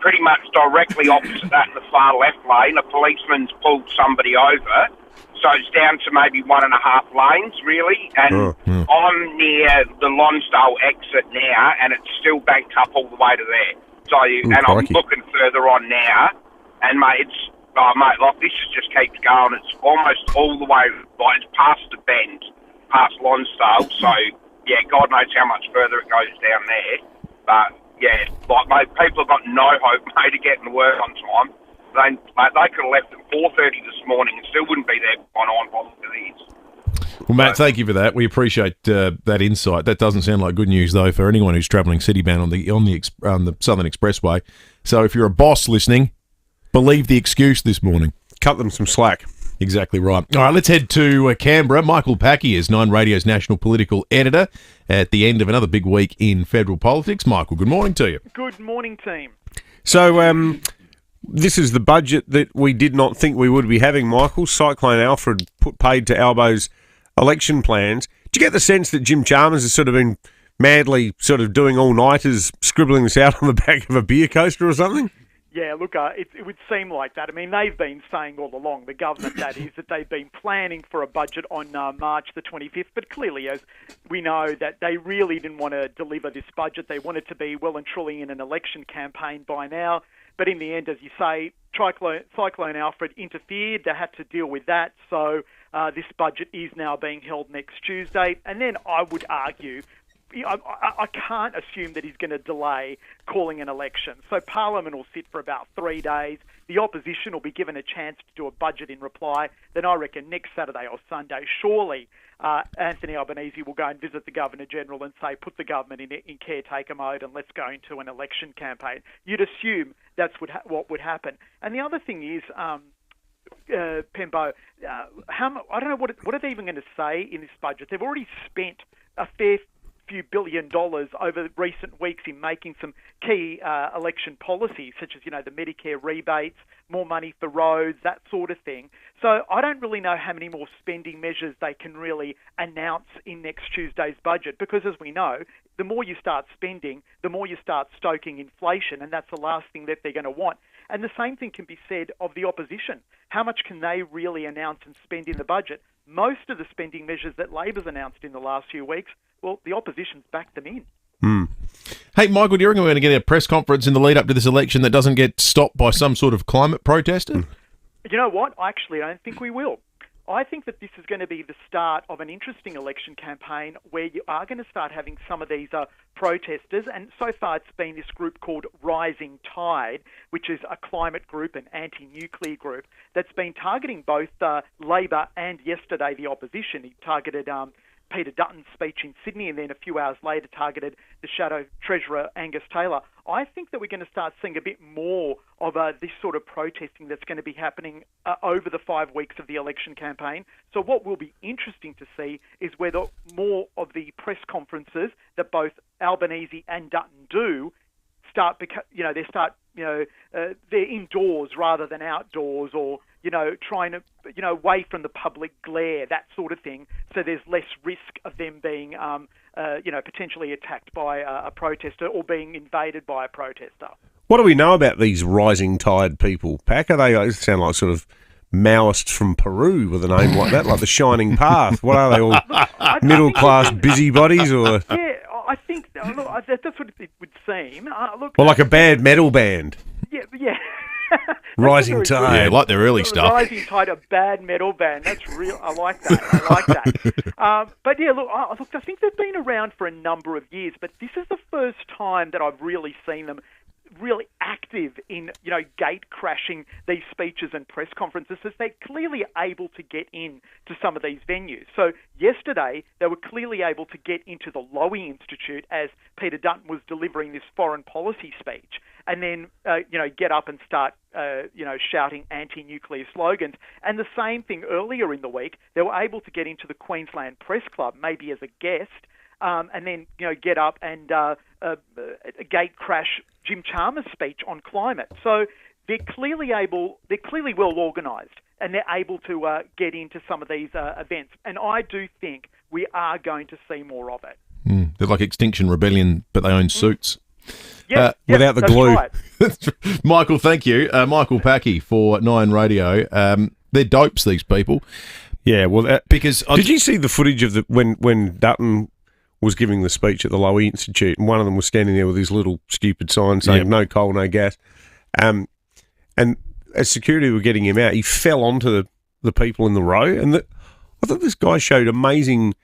Pretty much directly opposite that in the far left lane, a policeman's pulled somebody over. So it's down to maybe 1.5 lanes, really. And I'm near the Lonsdale exit now, and it's still banked up all the way to there. So, I'm looking further on now, and mate, like this just keeps going. It's almost all the way, like it's past the bend, past Lonsdale. So, yeah, God knows how much further it goes down there. But yeah, like mate, people have got no hope, mate, of getting to work on time. They could have left at 4:30 this morning and still wouldn't be there by 9 o'clock it is. Well, Matt, thank you for that. We appreciate that insight. That doesn't sound like good news, though, for anyone who's travelling city-bound on the Southern Expressway. So if you're a boss listening, believe the excuse this morning. Cut them some slack. Exactly right. All right, let's head to Canberra. Michael Packy is Nine Radio's national political editor at the end of another big week in federal politics. Michael, good morning to you. Good morning, team. So, this is the budget that we did not think we would be having, Michael. Cyclone Alfred put paid to elbows election plans. Do you get the sense that Jim Chalmers has sort of been madly sort of doing all-nighters, scribbling this out on the back of a beer coaster or something? Yeah, look, it would seem like that. I mean, they've been saying all along, the government that is, that they've been planning for a budget on March the 25th, but clearly, as we know, that they really didn't want to deliver this budget. They wanted to be well and truly in an election campaign by now. But in the end, as you say, Cyclone Alfred interfered. They had to deal with that. So this budget is now being held next Tuesday. And then I would argue, I can't assume that he's going to delay calling an election. So Parliament will sit for about 3 days. The opposition will be given a chance to do a budget in reply. Then I reckon next Saturday or Sunday, surely Anthony Albanese will go and visit the Governor-General and say, put the government in caretaker mode and let's go into an election campaign. You'd assume that's what would happen. And the other thing is, Pembo, I don't know what are they even going to say in this budget. They've already spent a fair few $1 billion over recent weeks in making some key election policies, such as, the Medicare rebates, more money for roads, that sort of thing. So I don't really know how many more spending measures they can really announce in next Tuesday's budget, because as we know, the more you start spending, the more you start stoking inflation, and that's the last thing that they're going to want. And the same thing can be said of the opposition. How much can they really announce and spend in the budget? Most of the spending measures that Labor's announced in the last few weeks, well, the opposition's backed them in. Hey, Michael, do you reckon we're going to get a press conference in the lead up to this election that doesn't get stopped by some sort of climate protester? You know what? I actually don't think we will. I think that this is going to be the start of an interesting election campaign where you are going to start having some of these protesters, and so far it's been this group called Rising Tide, which is a climate group, an anti-nuclear group, that's been targeting both Labor and yesterday the opposition. He targeted Peter Dutton's speech in Sydney, and then a few hours later targeted the Shadow Treasurer Angus Taylor. I think that we're going to start seeing a bit more of this sort of protesting that's going to be happening over the 5 weeks of the election campaign. So what will be interesting to see is whether more of the press conferences that both Albanese and Dutton do they're indoors rather than outdoors, or trying to away from the public glare, that sort of thing. So there's less risk of them being potentially attacked by a protester or being invaded by a protester. What do we know about these Rising Tide people, Pack? They sound like sort of Maoists from Peru with a name like that, like the Shining Path. What are they, all middle-class busybodies? Or yeah, I think that's what it would seem. Or like a bad metal band. Yeah. Rising Tide. Yeah, like their early stuff. Rising Tide, a bad metal band. That's real. I like that. But yeah, look, I think they've been around for a number of years, but this is the first time that I've really seen them really active in, gate crashing these speeches and press conferences, as they're clearly able to get in to some of these venues. So yesterday, they were clearly able to get into the Lowy Institute as Peter Dutton was delivering this foreign policy speech, and then, get up and start, shouting anti-nuclear slogans. And the same thing earlier in the week, they were able to get into the Queensland Press Club, maybe as a guest, and then, get up and gate crash Jim Chalmers' speech on climate. So they're clearly well organised, and they're able to get into some of these events. And I do think we are going to see more of it. They're like Extinction Rebellion, but they own suits. Without the glue. Right. Michael, thank you. Michael Packy for Nine Radio. They're dopes, these people. Yeah, well, because did you see the footage of when Dutton was giving the speech at the Lowy Institute, and one of them was standing there with his little stupid sign saying no coal, no gas. And as security were getting him out, he fell onto the people in the row. And I thought this guy showed amazing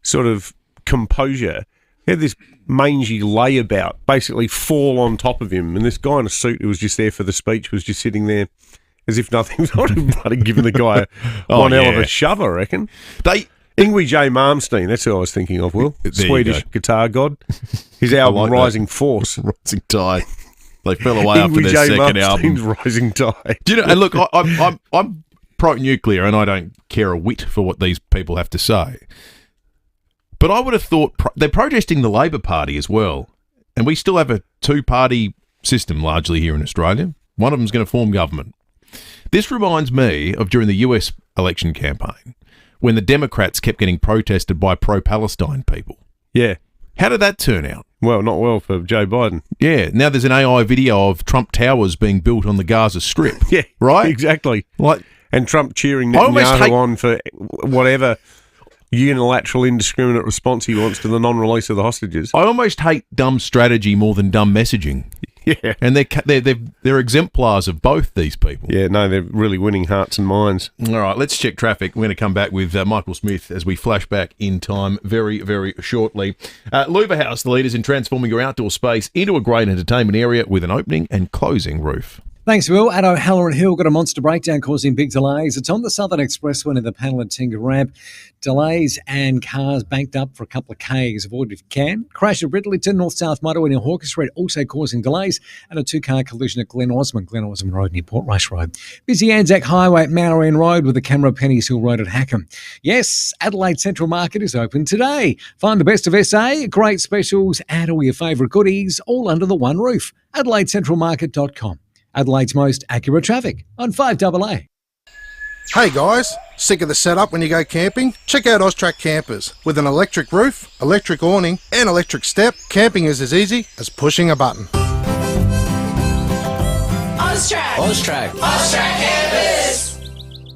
sort of composure. He had this mangy layabout basically fall on top of him, and this guy in a suit who was just there for the speech was just sitting there as if nothing was on him, bloody giving the guy one hell of a shove, I reckon. Ingwie J. Malmsteen, that's who I was thinking of, Will. Swedish guitar god. His album, Rising Force. Rising Tide. They fell away after their second album. Rising Tide. Do you know, and look, I'm pro-nuclear and I don't care a whit for what these people have to say. But I would have thought they're protesting the Labor Party as well. And we still have a two-party system largely here in Australia. One of them's going to form government. This reminds me of during the US election campaign when the Democrats kept getting protested by pro-Palestine people. Yeah. How did that turn out? Well, not well for Joe Biden. Yeah. Now there's an AI video of Trump towers being built on the Gaza Strip. Yeah. Right? Exactly. Like, and Trump cheering Netanyahu on for whatever unilateral, indiscriminate response he wants to the non-release of the hostages. I almost hate dumb strategy more than dumb messaging. Yeah. And they're exemplars of both these people. Yeah, no, they're really winning hearts and minds. All right, let's check traffic. We're going to come back with Michael Smith as we flash back in time very, very shortly. Louver House, the leaders in transforming your outdoor space into a great entertainment area with an opening and closing roof. Thanks, Will. At O'Halloran Hill, got a monster breakdown causing big delays. It's on the Southern Expressway in the Panel and Tinga ramp. Delays and cars banked up for a couple of Ks. Avoid if you can. Crash at Ridleyton, North-South motorway near Hawker Street, also causing delays. And a two-car collision at Glen Osmond Road near Port Rush Road. Busy Anzac Highway at Manoreen Road with a camera at Penny's Hill Road at Hackham. Yes, Adelaide Central Market is open today. Find the best of SA, great specials, and all your favourite goodies, all under the one roof. AdelaideCentralMarket.com. Adelaide's most accurate traffic on 5AA. Hey guys, sick of the setup when you go camping? Check out Austrac Campers. With an electric roof, electric awning and electric step, camping is as easy as pushing a button. Austrac Campers!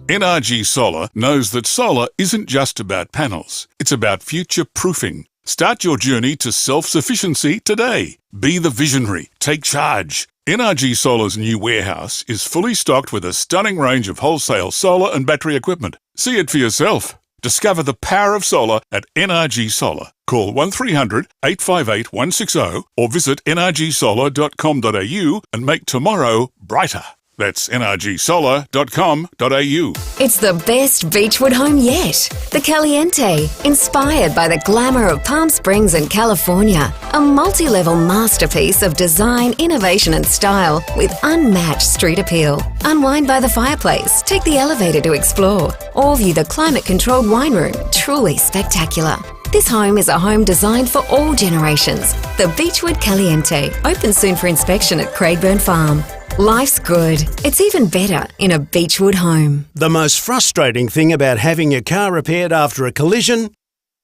NRG Solar knows that solar isn't just about panels, it's about future-proofing. Start your journey to self-sufficiency today. Be the visionary. Take charge. NRG Solar's new warehouse is fully stocked with a stunning range of wholesale solar and battery equipment. See it for yourself. Discover the power of solar at NRG Solar. Call 1300 858 160 or visit nrgsolar.com.au and make tomorrow brighter. That's nrgsolar.com.au. It's the best beachwood home yet. The Caliente, inspired by the glamour of Palm Springs and California. A multi-level masterpiece of design, innovation and style with unmatched street appeal. Unwind by the fireplace, take the elevator to explore, or view the climate-controlled wine room. Truly spectacular. This home is a home designed for all generations. The Beachwood Caliente, open soon for inspection at Craigburn Farm. Life's good. It's even better in a Beachwood home. The most frustrating thing about having your car repaired after a collision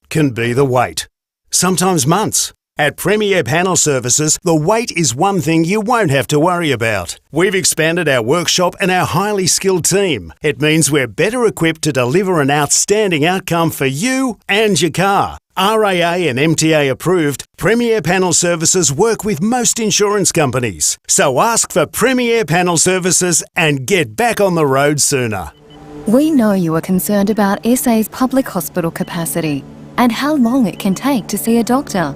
can be the wait. Sometimes months. At Premier Panel Services, the wait is one thing you won't have to worry about. We've expanded our workshop and our highly skilled team. It means we're better equipped to deliver an outstanding outcome for you and your car. RAA and MTA approved, Premier Panel Services work with most insurance companies. So ask for Premier Panel Services and get back on the road sooner. We know you are concerned about SA's public hospital capacity and how long it can take to see a doctor.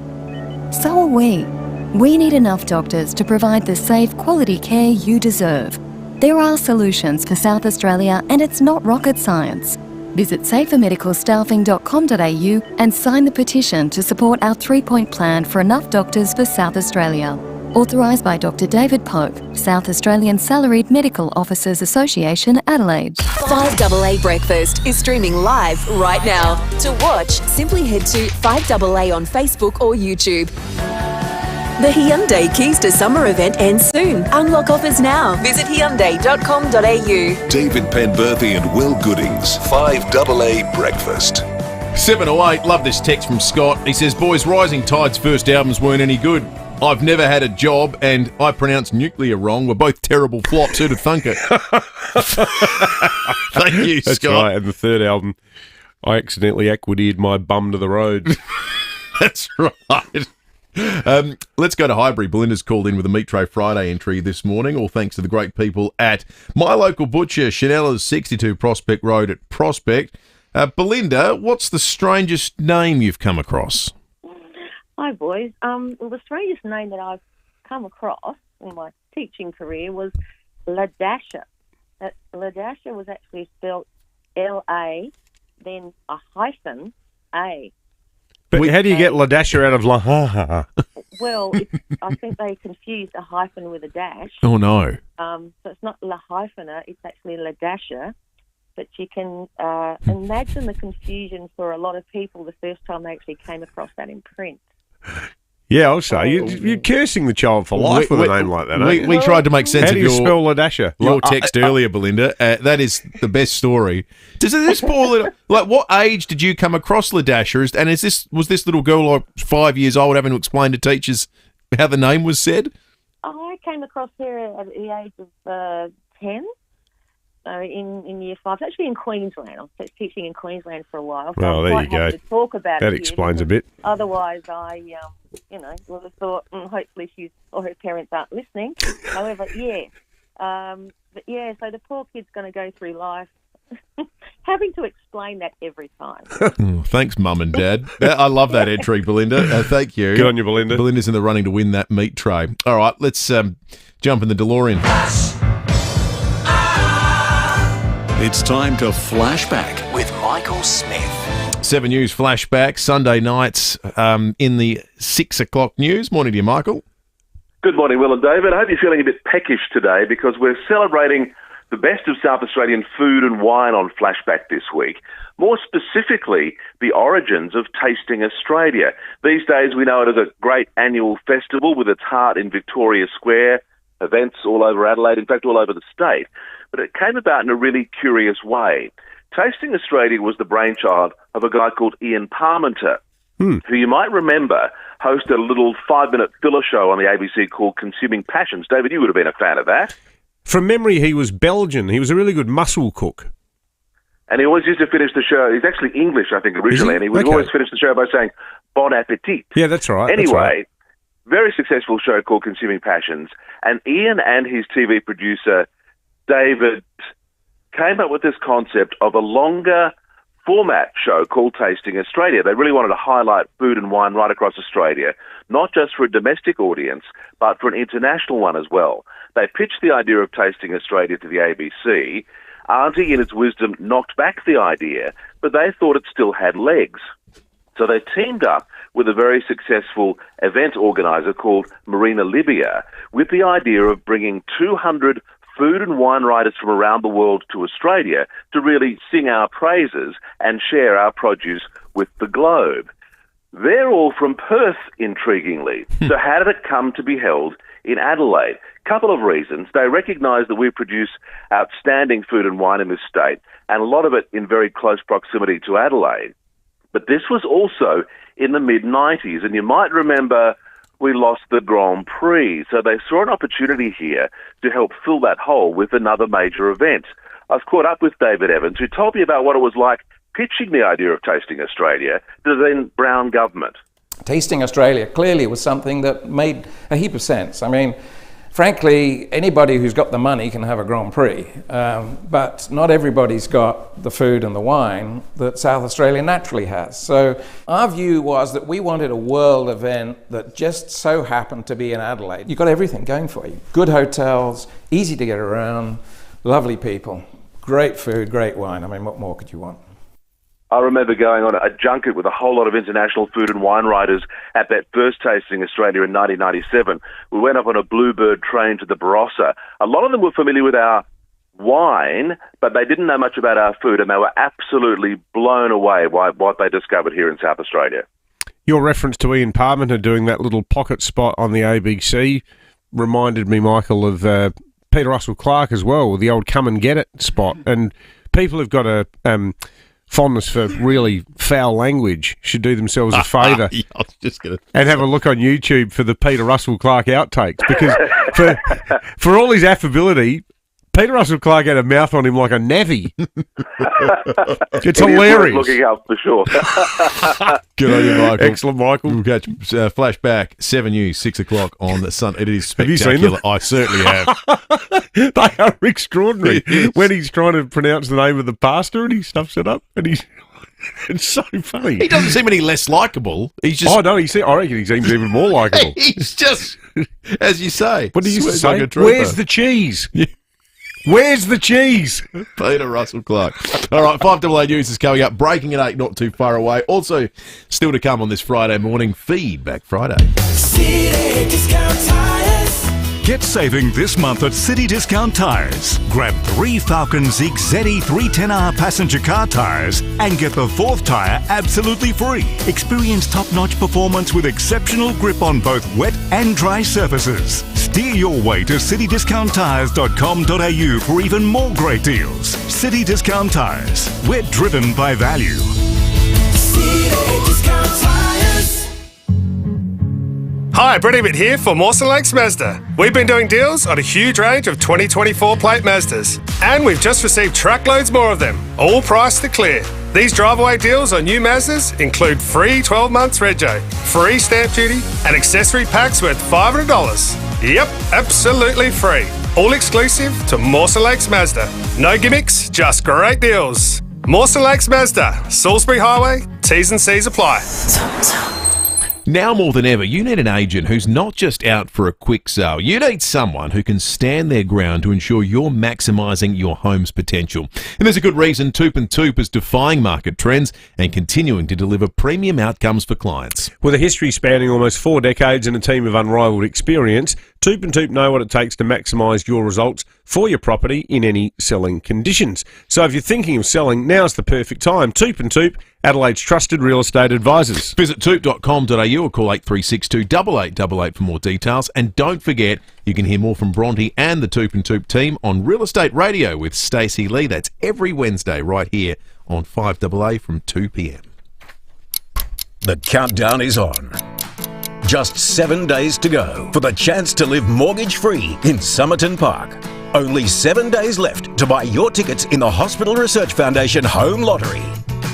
So are we. We need enough doctors to provide the safe, quality care you deserve. There are solutions for South Australia and it's not rocket science. Visit safermedicalstaffing.com.au and sign the petition to support our 3-point plan for enough doctors for South Australia. Authorised by Dr. David Pope, South Australian Salaried Medical Officers Association, Adelaide. 5AA Breakfast is streaming live right now. To watch, simply head to 5AA on Facebook or YouTube. The Hyundai Keys to Summer event ends soon. Unlock offers now. Visit Hyundai.com.au. David Penberthy and Will Goodings, 5AA Breakfast. 708, love this text from Scott. He says, boys, Rising Tide's first albums weren't any good. I've never had a job and I pronounced nuclear wrong. We're both terrible flops. Who'd have thunk it? Thank you, That's Scott. right. And the third album, I accidentally equityed my bum to the road. That's right. Let's go to Highbury. Belinda's called in with a Meat Tray Friday entry this morning, all thanks to the great people at my local butcher, Chanella's 62 Prospect Road at Prospect. Belinda, what's the strangest name you've come across? Hi, boys. Well, the strangest name that I've come across in my teaching career was Ladasha. Ladasha was actually spelled L-A, then a hyphen A. But how do you get Ladasha out of La Ha Ha? Well, I think they confused a hyphen with a dash. Oh, no. So it's not La Hyphena, it's actually Ladasha. But you can imagine the confusion for a lot of people the first time they actually came across that in print. Yeah, I'll say. You're cursing the child for life with a name like that, aren't you? We tried to make sense of your spell Ladasha? Your text earlier, Belinda. That is the best story. Does this poor little, like, what age did you come across Ladasha? And was this little girl like 5 years old having to explain to teachers how the name was said? I came across her at the age of 10. So in year 5, actually in Queensland. I was teaching in Queensland for a while. So Well, I'm there quite you go. happy to talk about That it here explains a because bit. Otherwise, I would have thought hopefully she's or her parents aren't listening. However, but so the poor kid's going to go through life having to explain that every time. Thanks, Mum and Dad. I love that entry, Belinda. Thank you. Good on you, Belinda. Belinda's in the running to win that meat tray. All right, let's jump in the DeLorean. It's time to Flashback with Michael Smith. 7 News Flashback, Sunday nights in the 6 o'clock news. Morning to you, Michael. Good morning, Will and David. I hope you're feeling a bit peckish today because we're celebrating the best of South Australian food and wine on Flashback this week. More specifically, the origins of Tasting Australia. These days we know it as a great annual festival with its heart in Victoria Square, events all over Adelaide, in fact all over the state. But it came about in a really curious way. Tasting Australia was the brainchild of a guy called Ian Parmenter, who you might remember hosted a little 5-minute filler show on the ABC called Consuming Passions. David, you would have been a fan of that. From memory, he was Belgian. He was a really good mussel cook. And he always used to finish the show, he's actually English, I think, originally, and he would always finish the show by saying, Bon appetit. Yeah, that's right. Anyway, that's right. Very successful show called Consuming Passions, and Ian and his TV producer, David, came up with this concept of a longer format show called Tasting Australia. They really wanted to highlight food and wine right across Australia, not just for a domestic audience, but for an international one as well. They pitched the idea of Tasting Australia to the ABC. Auntie, in its wisdom, knocked back the idea, but they thought it still had legs. So they teamed up with a very successful event organizer called Marina Libya with the idea of bringing 200 food and wine writers from around the world to Australia to really sing our praises and share our produce with the globe. They're all from Perth, intriguingly. So how did it come to be held in Adelaide? Couple of reasons. They recognise that we produce outstanding food and wine in this state, and a lot of it in very close proximity to Adelaide. But this was also in the mid-90s, and you might remember we lost the Grand Prix, so they saw an opportunity here to help fill that hole with another major event. I've caught up with David Evans, who told me about what it was like pitching the idea of Tasting Australia to the then Brown government. Tasting Australia clearly was something that made a heap of sense. I mean, frankly, anybody who's got the money can have a Grand Prix, but not everybody's got the food and the wine that South Australia naturally has. So our view was that we wanted a world event that just so happened to be in Adelaide. You've got everything going for you. Good hotels, easy to get around, lovely people, great food, great wine. I mean, what more could you want? I remember going on a junket with a whole lot of international food and wine writers at that first Tasting Australia in 1997. We went up on a Bluebird train to the Barossa. A lot of them were familiar with our wine, but they didn't know much about our food, and they were absolutely blown away by what they discovered here in South Australia. Your reference to Ian Parmenter doing that little pocket spot on the ABC reminded me, Michael, of Peter Russell Clark as well, the old Come and Get It spot. And people have got a fondness for really foul language should do themselves a favour and have a look on YouTube for the Peter Russell Clark outtakes, because for all his affability, Peter Russell Clark had a mouth on him like a navvy. It's hilarious. Looking up for sure. Good on you, Michael. Excellent, Michael. We'll catch Flashback, 7 News, 6 o'clock on the Sun. It is spectacular. Have you seen them? I certainly have. They are extraordinary. When he's trying to pronounce the name of the pastor and he stuffs it up, and he's It's so funny. He doesn't seem any less likeable. He's just... Oh, no, I reckon he seems even more likeable. He's just, as you say. What do you swears say? like a trooper. Where's the cheese? Where's the cheese? Peter Russell Clark. All right, 5AA News is coming up. Breaking at 8, not too far away. Also, still to come on this Friday morning, Feedback Friday. City Discount Tires. Get saving this month at City Discount Tires. Grab 3 Falcon Zeek ZE 310R passenger car tires and get the 4th tyre absolutely free. Experience top-notch performance with exceptional grip on both wet and dry surfaces. Steer your way to citydiscounttires.com.au for even more great deals. City Discount Tires. We're driven by value. City Discount Tires. Hi, Brett Hibbert here for Mawson Lakes Mazda. We've been doing deals on a huge range of 2024 plate Mazdas, and we've just received truckloads more of them, all priced to clear. These drive-away deals on new Mazdas include free 12 months rego, free stamp duty, and accessory packs worth $500. Yep, absolutely free. All exclusive to Mawson Lakes Mazda. No gimmicks, just great deals. Mawson Lakes Mazda, Salisbury Highway, T's and C's apply. Now more than ever, you need an agent who's not just out for a quick sale. You need someone who can stand their ground to ensure you're maximising your home's potential. And there's a good reason Toop & Toop is defying market trends and continuing to deliver premium outcomes for clients. With a history spanning almost 4 decades and a team of unrivalled experience, Toop & Toop know what it takes to maximise your results for your property in any selling conditions. So if you're thinking of selling, now's the perfect time. Toop & Toop, Adelaide's trusted real estate advisors. Visit toop.com.au or call 8362 8888 for more details. And don't forget, you can hear more from Bronte and the Toop & Toop team on Real Estate Radio with Stacey Lee. That's every Wednesday right here on 5AA from 2 p.m. The countdown is on. Just 7 days to go for the chance to live mortgage-free in Somerton Park. Only 7 days left to buy your tickets in the Hospital Research Foundation Home Lottery.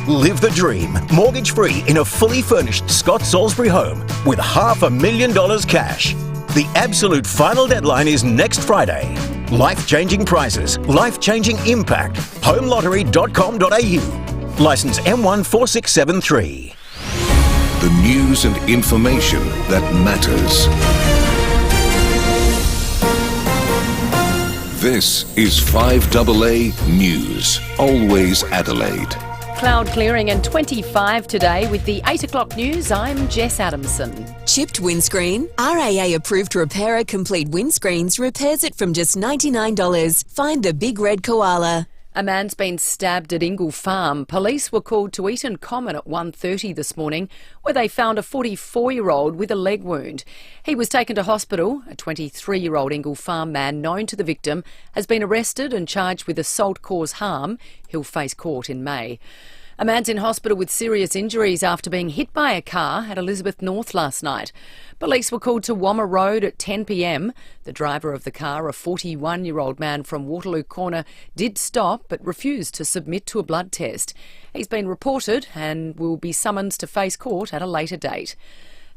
Live the dream, mortgage-free in a fully furnished Scott Salisbury home with $500,000 cash. The absolute final deadline is next Friday. Life-changing prizes, life-changing impact. HomeLottery.com.au. Licence M14673. The news and information that matters. This is 5AA News. Always Adelaide. Cloud clearing and 25 today with the 8 o'clock news. I'm Jess Adamson. Chipped windscreen? RAA approved repairer Complete Windscreens repairs it from just $99. Find the big red koala. A man's been stabbed at Ingle Farm. Police were called to Eaton Common at 1:30 this morning, where they found a 44-year-old with a leg wound. He was taken to hospital. A 23-year-old Ingle Farm man known to the victim has been arrested and charged with assault cause harm. He'll face court in May. A man's in hospital with serious injuries after being hit by a car at Elizabeth North last night. Police were called to Wammer Road at 10 p.m. The driver of the car, a 41-year-old man from Waterloo Corner, did stop but refused to submit to a blood test. He's been reported and will be summoned to face court at a later date.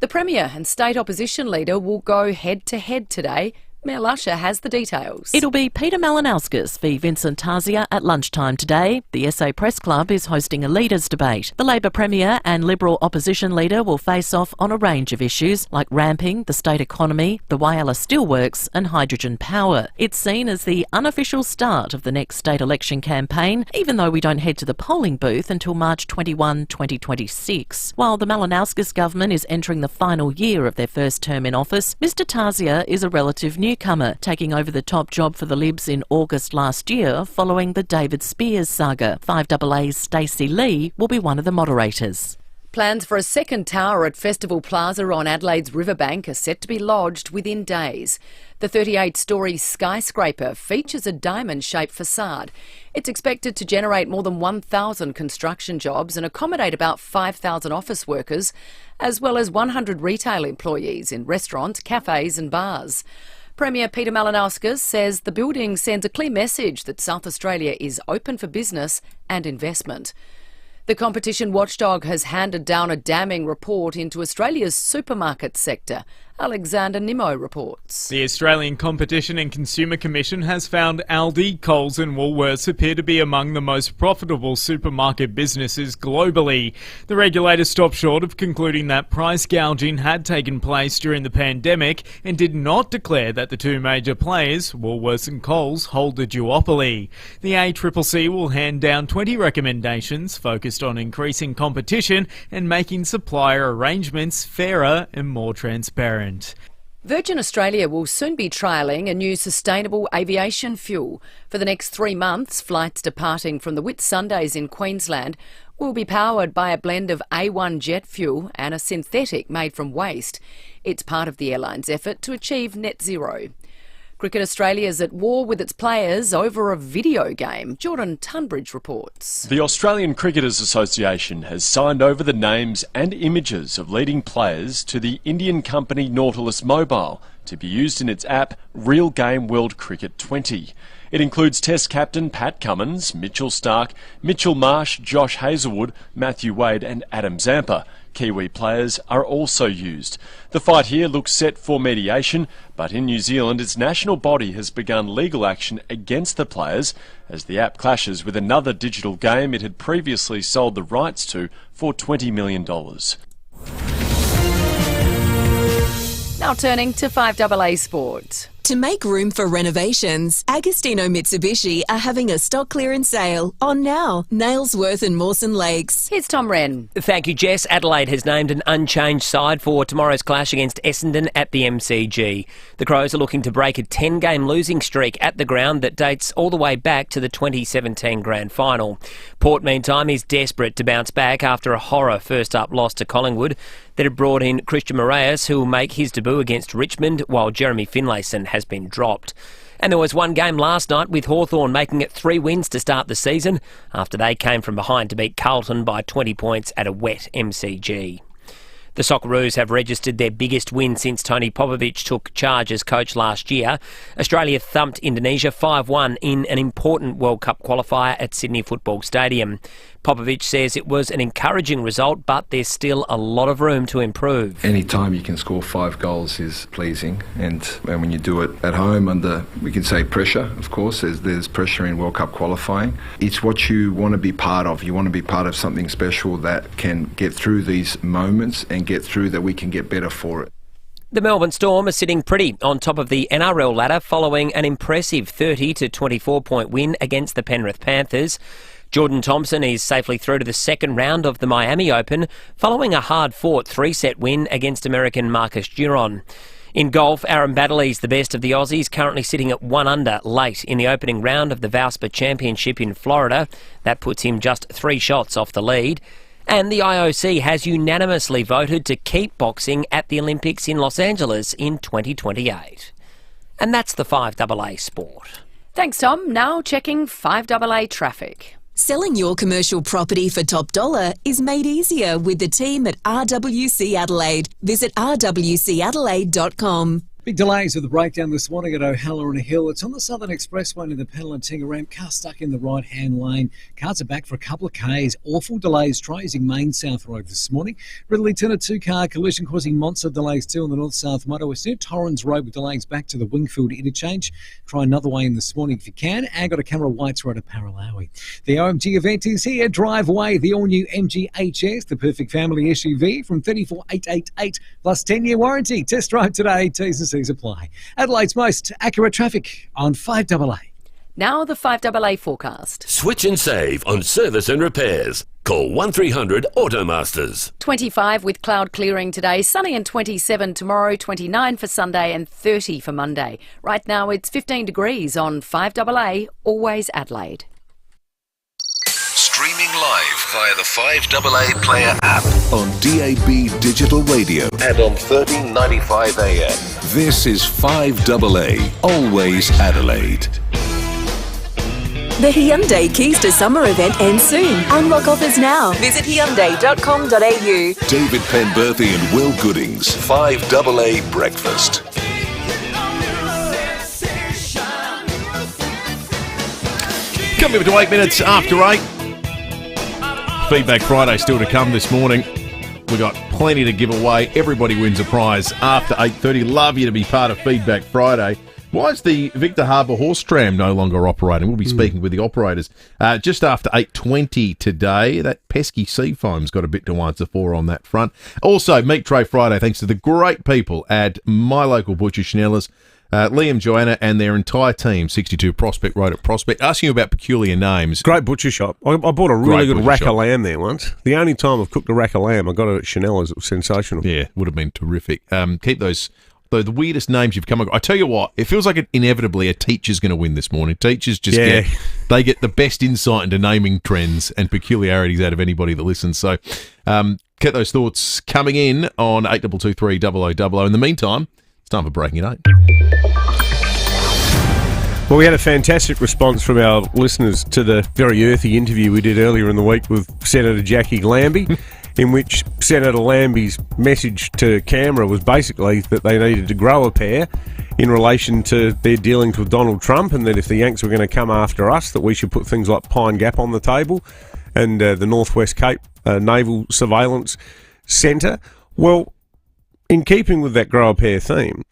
The Premier and State Opposition Leader will go head-to-head today. Mel Usher has the details. It'll be Peter Malinauskas v Vincent Tarzia at lunchtime today. The SA Press Club is hosting a leaders' debate. The Labor Premier and Liberal Opposition Leader will face off on a range of issues like ramping, the state economy, the Whyalla Steelworks and hydrogen power. It's seen as the unofficial start of the next state election campaign, even though we don't head to the polling booth until March 21, 2026. While the Malinauskas government is entering the final year of their first term in office, Mr Tarzia is a relative newcomer, taking over the top job for the Libs in August last year following the David Spears saga. 5AA's Stacey Lee will be one of the moderators. Plans for a second tower at Festival Plaza on Adelaide's riverbank are set to be lodged within days. The 38-storey skyscraper features a diamond-shaped facade. It's expected to generate more than 1,000 construction jobs and accommodate about 5,000 office workers, as well as 100 retail employees in restaurants, cafes and bars. Premier Peter Malinauskas says the building sends a clear message that South Australia is open for business and investment. The competition watchdog has handed down a damning report into Australia's supermarket sector. Alexander Nimmo reports. The Australian Competition and Consumer Commission has found Aldi, Coles and Woolworths appear to be among the most profitable supermarket businesses globally. The regulator stopped short of concluding that price gouging had taken place during the pandemic and did not declare that the two major players, Woolworths and Coles, hold a duopoly. The ACCC will hand down 20 recommendations focused on increasing competition and making supplier arrangements fairer and more transparent. Virgin Australia will soon be trialling a new sustainable aviation fuel. For the next 3 months, flights departing from the Whitsundays in Queensland will be powered by a blend of A1 jet fuel and a synthetic made from waste. It's part of the airline's effort to achieve net zero. Cricket Australia is at war with its players over a video game. Jordan Tunbridge reports. The Australian Cricketers Association has signed over the names and images of leading players to the Indian company Nautilus Mobile to be used in its app Real Game World Cricket 20. It includes Test captain Pat Cummins, Mitchell Starc, Mitchell Marsh, Josh Hazlewood, Matthew Wade and Adam Zampa. Kiwi players are also used. The fight here looks set for mediation, but in New Zealand its national body has begun legal action against the players as the app clashes with another digital game it had previously sold the rights to for $20 million. Now turning to 5AA Sport. To make room for renovations, Agostino Mitsubishi are having a stock clearance sale on now, Nailsworth and Mawson Lakes. Here's Tom Wren. Thank you, Jess. Adelaide has named an unchanged side for tomorrow's clash against Essendon at the MCG. The Crows are looking to break a 10-game losing streak at the ground that dates all the way back to the 2017 Grand Final. Port, meantime, is desperate to bounce back after a horror first-up loss to Collingwood that had brought in Christian Moraes, who will make his debut against Richmond, while Jeremy Finlayson has been dropped. And there was one game last night with Hawthorn making it 3 wins to start the season after they came from behind to beat Carlton by 20 points at a wet MCG. The Socceroos have registered their biggest win since Tony Popovic took charge as coach last year. Australia thumped Indonesia 5-1 in an important World Cup qualifier at Sydney Football Stadium. Popovic says it was an encouraging result, but there's still a lot of room to improve. Any time you can score 5 goals is pleasing, and when you do it at home under, we can say, pressure, of course, there's pressure in World Cup qualifying. It's what you want to be part of. You want to be part of something special that can get through these moments and get through that we can get better for it. The Melbourne Storm are sitting pretty on top of the NRL ladder following an impressive 30 to 24 point win against the Penrith Panthers. Jordan Thompson is safely through to the second round of the Miami Open following a hard-fought 3-set win against American Marcus Giron. In golf, Aaron Baddeley's the best of the Aussies, currently sitting at 1 under late in the opening round of the Valspar Championship in Florida. That puts him just 3 shots off the lead. And the IOC has unanimously voted to keep boxing at the Olympics in Los Angeles in 2028. And that's the 5AA Sport. Thanks, Tom. Now checking 5AA traffic. Selling your commercial property for top dollar is made easier with the team at RWC Adelaide. Visit rwcadelaide.com. Big delays with the breakdown this morning at O'Halloran Hill. It's on the Southern Expressway near the Palantinga ramp. Car stuck in the right-hand lane. Cars are back for a couple of Ks. Awful delays. Try using Main South Road this morning. Ridley Turner 2-car collision causing monster delays too on the north-south motorway. Near Torrens Road with delays back to the Wingfield interchange. Try another way in this morning if you can. And got a camera Whites Road at Paralawi. The OMG event is here. Drive away the all-new MG HS, the perfect family SUV from $34,888 plus 10-year warranty. Test drive today. T's and C's apply. Adelaide's most accurate traffic on 5AA. Now the 5AA forecast. Switch and save on service and repairs. Call 1300 Automasters. 25 with cloud clearing today, sunny and 27 tomorrow, 29 for Sunday and 30 for Monday. Right now it's 15 degrees on 5AA, always Adelaide. Streaming live via the 5AA Player app on DAB Digital Radio and on 1395 AM. This is 5AA, always Adelaide. The Hyundai Keys to Summer event ends soon. Unlock offers now. Visit Hyundai.com.au. David Penberthy and Will Goodings, 5AA Breakfast. Coming up to 8 minutes after 8. Feedback Friday still to come this morning. We got plenty to give away. Everybody wins a prize after 8:30. Love you to be part of Feedback Friday. Why is the Victor Harbour horse tram no longer operating? We'll be speaking with the operators just after 8:20 today. That pesky Seafoam's got a bit to answer for on that front. Also, Meat Tray Friday, thanks to the great people at my local butcher, Schneller's, Liam, Joanna, and their entire team, 62 Prospect Road at Prospect, asking you about peculiar names. Great butcher shop. I bought a really good rack of lamb there once. The only time I've cooked a rack of lamb, I got it at Chanel's. It was sensational. Yeah, would have been terrific. Keep those... the weirdest names you've come across. I tell you what, it feels like inevitably a teacher's going to win this morning. Teachers just get the best insight into naming trends and peculiarities out of anybody that listens. So get those thoughts coming in on 8223 0000. In the meantime, it's time for Breaking at 8. Well, we had a fantastic response from our listeners to the very earthy interview we did earlier in the week with Senator Jackie Lambie, in which Senator Lambie's message to Canberra was basically that they needed to grow a pair in relation to their dealings with Donald Trump, and that if the Yanks were going to come after us, that we should put things like Pine Gap on the table and the Northwest Cape Naval Surveillance Centre. Well, in keeping with that grow a pair theme,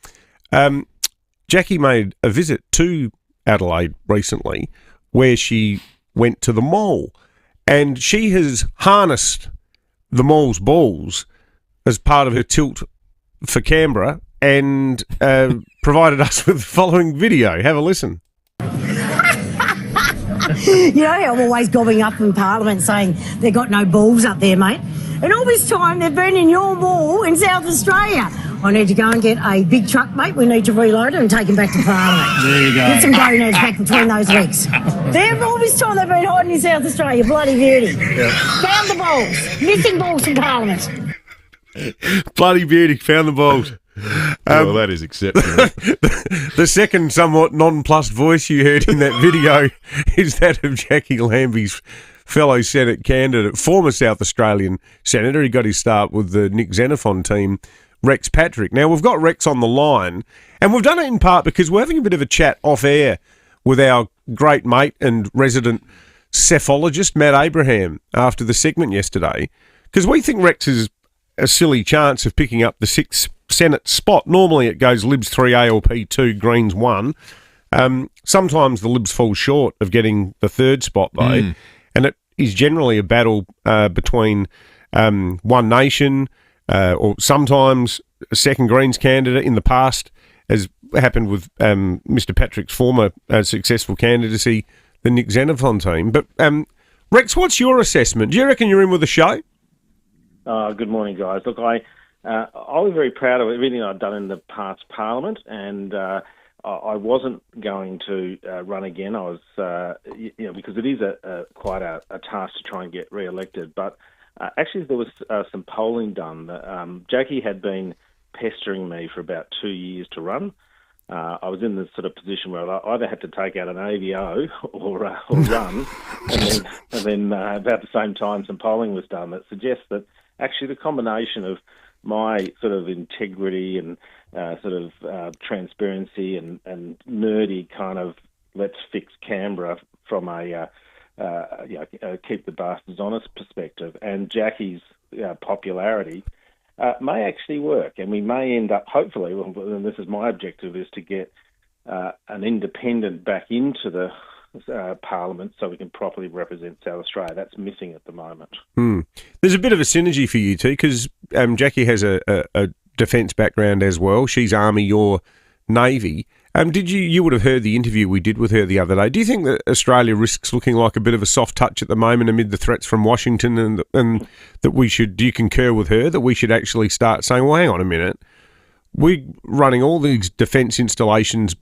Jackie made a visit to Adelaide recently where she went to the mall, and she has harnessed the mall's balls as part of her tilt for Canberra and provided us with the following video. Have a listen. You know how I'm always gobbing up in Parliament saying they've got no balls up there, mate? And all this time they've been in your mall in South Australia. I need to go and get a big truck, mate. We need to reload it and take him back to Parliament. There you go. Get some gonads back between those legs. All this time they've been hiding in South Australia. Bloody beauty. Yeah. Found the balls. Missing balls from Parliament. Bloody beauty, found the balls. Well, that is exceptional. The second somewhat nonplussed voice you heard in that video is that of Jackie Lambie's fellow Senate candidate, former South Australian Senator. He got his start with the Nick Xenophon team, Rex Patrick. Now, we've got Rex on the line, and we've done it in part because we're having a bit of a chat off air with our great mate and resident cephalogist, Matt Abraham, after the segment yesterday, because we think Rex has a silly chance of picking up the 6th Senate spot. Normally it goes Libs 3, ALP 2, Greens 1. Sometimes the Libs fall short of getting the 3rd spot, though, and it is generally a battle between One Nation, or sometimes a second Greens candidate. In the past, as happened with Mr. Patrick's former successful candidacy, the Nick Xenophon team. But Rex, what's your assessment? Do you reckon you're in with the show? Good morning, guys. Look, I was very proud of everything I'd done in the past Parliament, and I wasn't going to run again. I was, because it is quite a task to try and get re-elected, but actually, there was some polling done. Jackie had been pestering me for about 2 years to run. I was in the sort of position where I either had to take out an AVO or run, and then about the same time, some polling was done that suggests that actually the combination of my sort of integrity and transparency and nerdy kind of let's fix Canberra from a keep the bastards honest perspective, and Jackie's popularity may actually work, and we may end up, hopefully, and this is my objective, is to get an independent back into the Parliament so we can properly represent South Australia. That's missing at the moment. There's a bit of a synergy for you two, because Jackie has a defence background as well. She's Army, you're Navy. You would have heard the interview we did with her the other day. Do you think that Australia risks looking like a bit of a soft touch at the moment amid the threats from Washington, and that we should, do you concur with her, that we should actually start saying, well, hang on a minute, we're running all these defence installations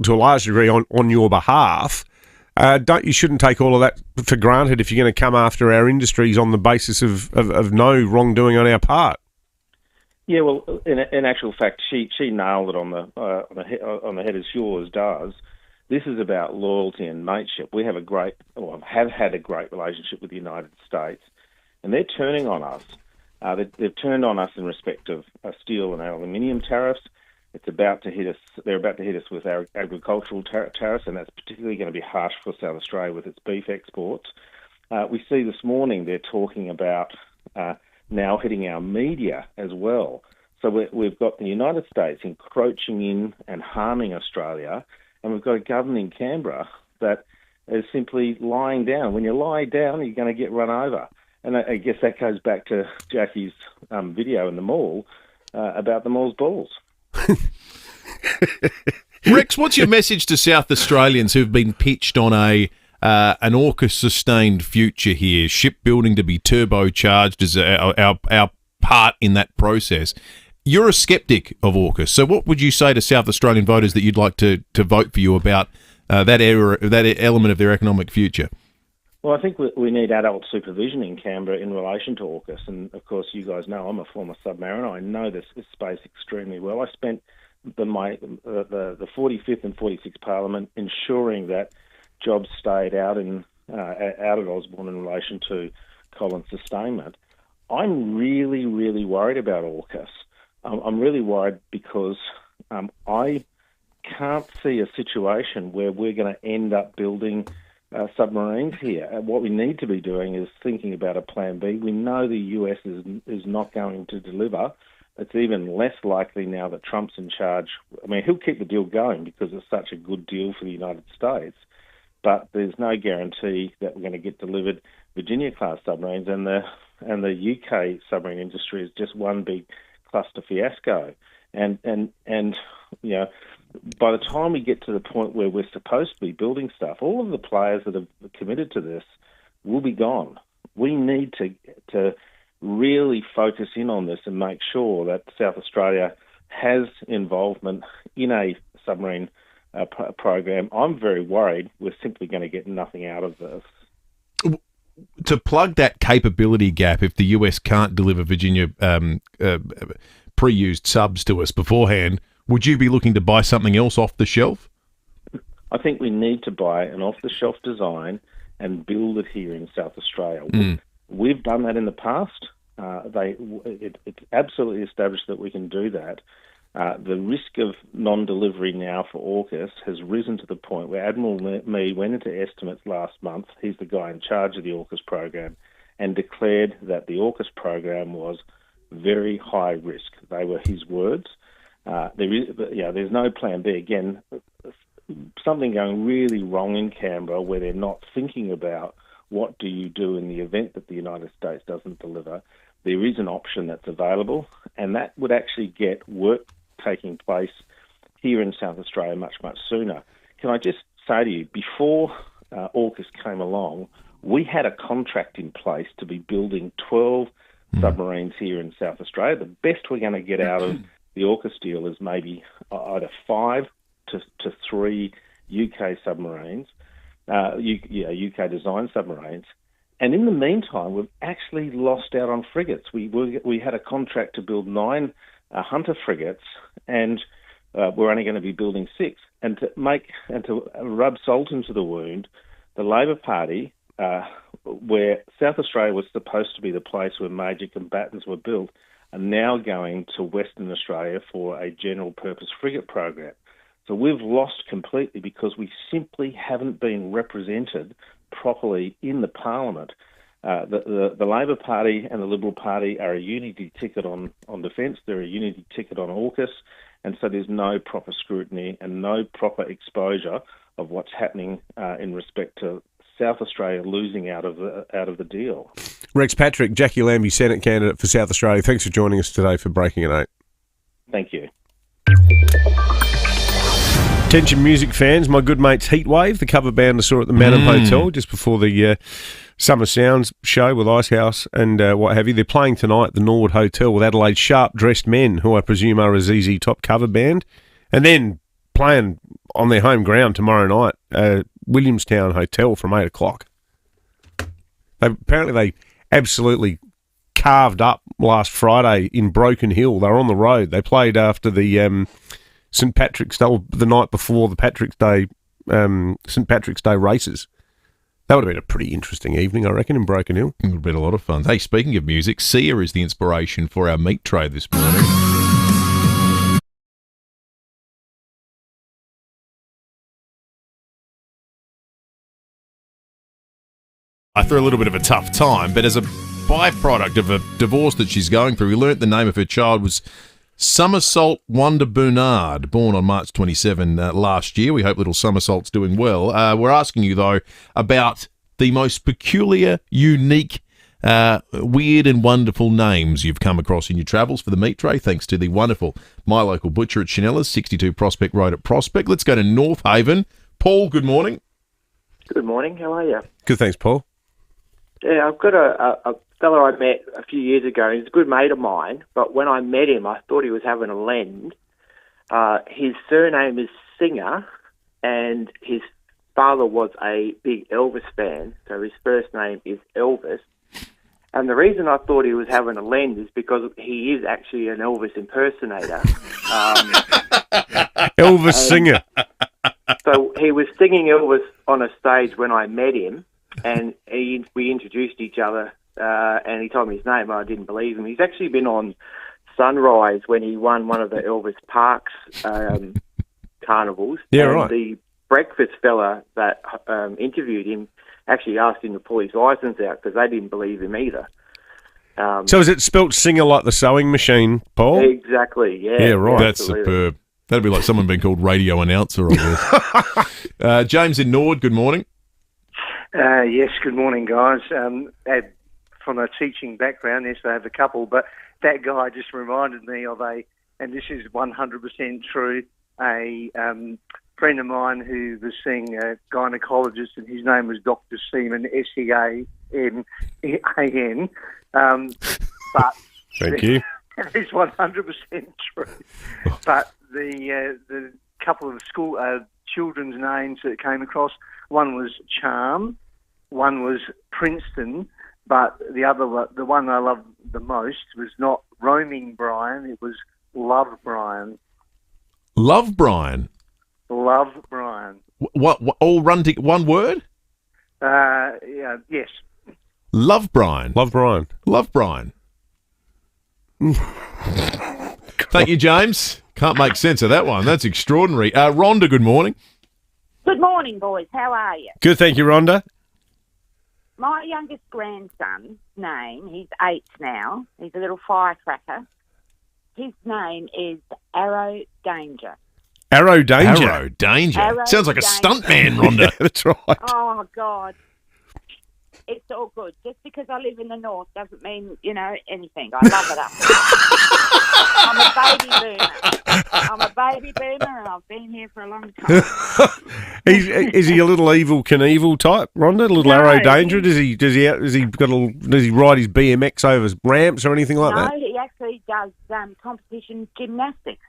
to a large degree on your behalf. You shouldn't take all of that for granted if you're going to come after our industries on the basis of no wrongdoing on our part. Yeah, well, in actual fact, she nailed it on the head as she always does. This is about loyalty and mateship. We have have had a great relationship with the United States, and they're turning on us. They've turned on us in respect of steel and aluminium tariffs. It's about to hit us. They're about to hit us with our agricultural tariffs, and that's particularly going to be harsh for South Australia with its beef exports. We see this morning they're talking about now hitting our media as well. So we've got the United States encroaching in and harming Australia, and we've got a government in Canberra that is simply lying down. When you lie down, you're going to get run over. And I guess that goes back to Jackie's video in the mall about the mall's balls. Rex, what's your message to South Australians who've been pitched on an AUKUS-sustained future here, shipbuilding to be turbocharged as our part in that process? You're a sceptic of AUKUS, so what would you say to South Australian voters that you'd like to vote for you about that element of their economic future? Well, I think we need adult supervision in Canberra in relation to AUKUS. And, of course, you guys know I'm a former submariner. I know this space extremely well. I spent the 45th and 46th Parliament ensuring that jobs stayed out at Osborne in relation to colon sustainment. I'm really, really worried about AUKUS. I'm really worried because I can't see a situation where we're going to end up building submarines here. What we need to be doing is thinking about a plan B. We know the US is not going to deliver. It's even less likely now that Trump's in charge. I mean, he'll keep the deal going because it's such a good deal for the United States, but there's no guarantee that we're going to get delivered Virginia-class submarines, and the UK submarine industry is just one big cluster fiasco. And you know, by the time we get to the point where we're supposed to be building stuff, all of the players that have committed to this will be gone. We need to really focus in on this and make sure that South Australia has involvement in a submarine program. I'm very worried we're simply going to get nothing out of this. To plug that capability gap, if the US can't deliver Virginia pre-used subs to us beforehand, would you be looking to buy something else off the shelf? I think we need to buy an off-the-shelf design and build it here in South Australia. We've done that in the past. It's absolutely established that we can do that. The risk of non-delivery now for AUKUS has risen to the point where Admiral Mead went into estimates last month. He's the guy in charge of the AUKUS program, and declared that the AUKUS program was very high risk. They were his words. There's no plan B. Again, something going really wrong in Canberra where they're not thinking about what do you do in the event that the United States doesn't deliver. There is an option that's available, and that would actually get work taking place here in South Australia much, much sooner. Can I just say to you, before AUKUS came along, we had a contract in place to be building 12 submarines here in South Australia. The best we're going to get out of the AUKUS deal is maybe either 5 to 3 UK submarines, UK design submarines. And in the meantime, we've actually lost out on frigates. We had a contract to build 9 Hunter frigates, and we're only going to be building 6. And to rub salt into the wound, the Labor Party, where South Australia was supposed to be the place where major combatants were built, are now going to Western Australia for a general purpose frigate program. So we've lost completely because we simply haven't been represented properly in the Parliament. The Labor Party and the Liberal Party are a unity ticket on defence. They're a unity ticket on AUKUS, and so there's no proper scrutiny and no proper exposure of what's happening in respect to South Australia losing out of the deal. Rex Patrick, Jackie Lambie, Senate candidate for South Australia. Thanks for joining us today for Breaking at 8. Thank you. Attention music fans, my good mates Heatwave, the cover band I saw at the Madam Hotel just before the Summer Sounds show with Icehouse and what have you. They're playing tonight at the Norwood Hotel with Adelaide Sharp Dressed Men, who I presume are a ZZ Top cover band, and then playing on their home ground tomorrow night, Williamstown Hotel from 8 o'clock. Apparently they absolutely carved up last Friday in Broken Hill. They were on the road. They played after the St. Patrick's Day, the night before the St. Patrick's Day races. That would have been a pretty interesting evening, I reckon, in Broken Hill. It would have been a lot of fun. Hey, speaking of music, Sia is the inspiration for our meat tray this morning. I threw a little bit of a tough time, but as a byproduct of a divorce that she's going through. We learnt the name of her child was Somersault Wonder Bernard, born on March 27 last year. We hope little Somersault's doing well. We're asking you, though, about the most peculiar, unique, weird and wonderful names you've come across in your travels for the meat tray, thanks to the wonderful My Local Butcher at Chanella's, 62 Prospect Road at Prospect. Let's go to North Haven. Paul, good morning. Good morning. How are you? Good, thanks, Paul. Yeah, I've got a fellow I met a few years ago. He's a good mate of mine, but when I met him, I thought he was having a lend. His surname is Singer, and his father was a big Elvis fan, so his first name is Elvis. And the reason I thought he was having a lend is because he is actually an Elvis impersonator. Elvis Singer. So he was singing Elvis on a stage when I met him, and we introduced each other, and he told me his name. I didn't believe him. He's actually been on Sunrise when he won one of the Elvis Parks carnivals. Yeah, and right. The breakfast fella that interviewed him actually asked him to pull his license out because they didn't believe him either. So is it spelt Singer like the sewing machine, Paul? Exactly, yeah. Yeah, right. That's superb. That'd be like someone being called radio announcer, I guess. James in Nord, good morning. Yes, good morning, guys. From a teaching background, yes, I have a couple, but that guy just reminded me of and this is 100% true, a friend of mine who was seeing a gynecologist, and his name was Dr. Seaman, Seaman. But thank you. It's 100% true. But the couple of school children's names that came across, one was Charm, one was Princeton, but the one I loved the most was not Roaming Brian, it was Love Brian. Love Brian? Love Brian. What all run to one word? Yeah, yes. Love Brian. Love Brian. Love Brian. Thank you, James. Can't make sense of that one. That's extraordinary. Rhonda, good morning. Good morning, boys. How are you? Good, thank you, Rhonda. My youngest grandson's name, he's 8 now. He's a little firecracker. His name is Arrow Danger. Arrow Danger. Arrow Danger. Arrow Sounds like a Danger. stuntman, Rhonda. Yeah, that's right. Oh, God. It's all good. Just because I live in the north doesn't mean, anything. I love it up here. I'm a baby boomer, and I've been here for a long time. Is he a little evil Knievel type, Rhonda? A little Arrow Danger? Does he ride his BMX over ramps or anything like that? No, he actually does competition gymnastics.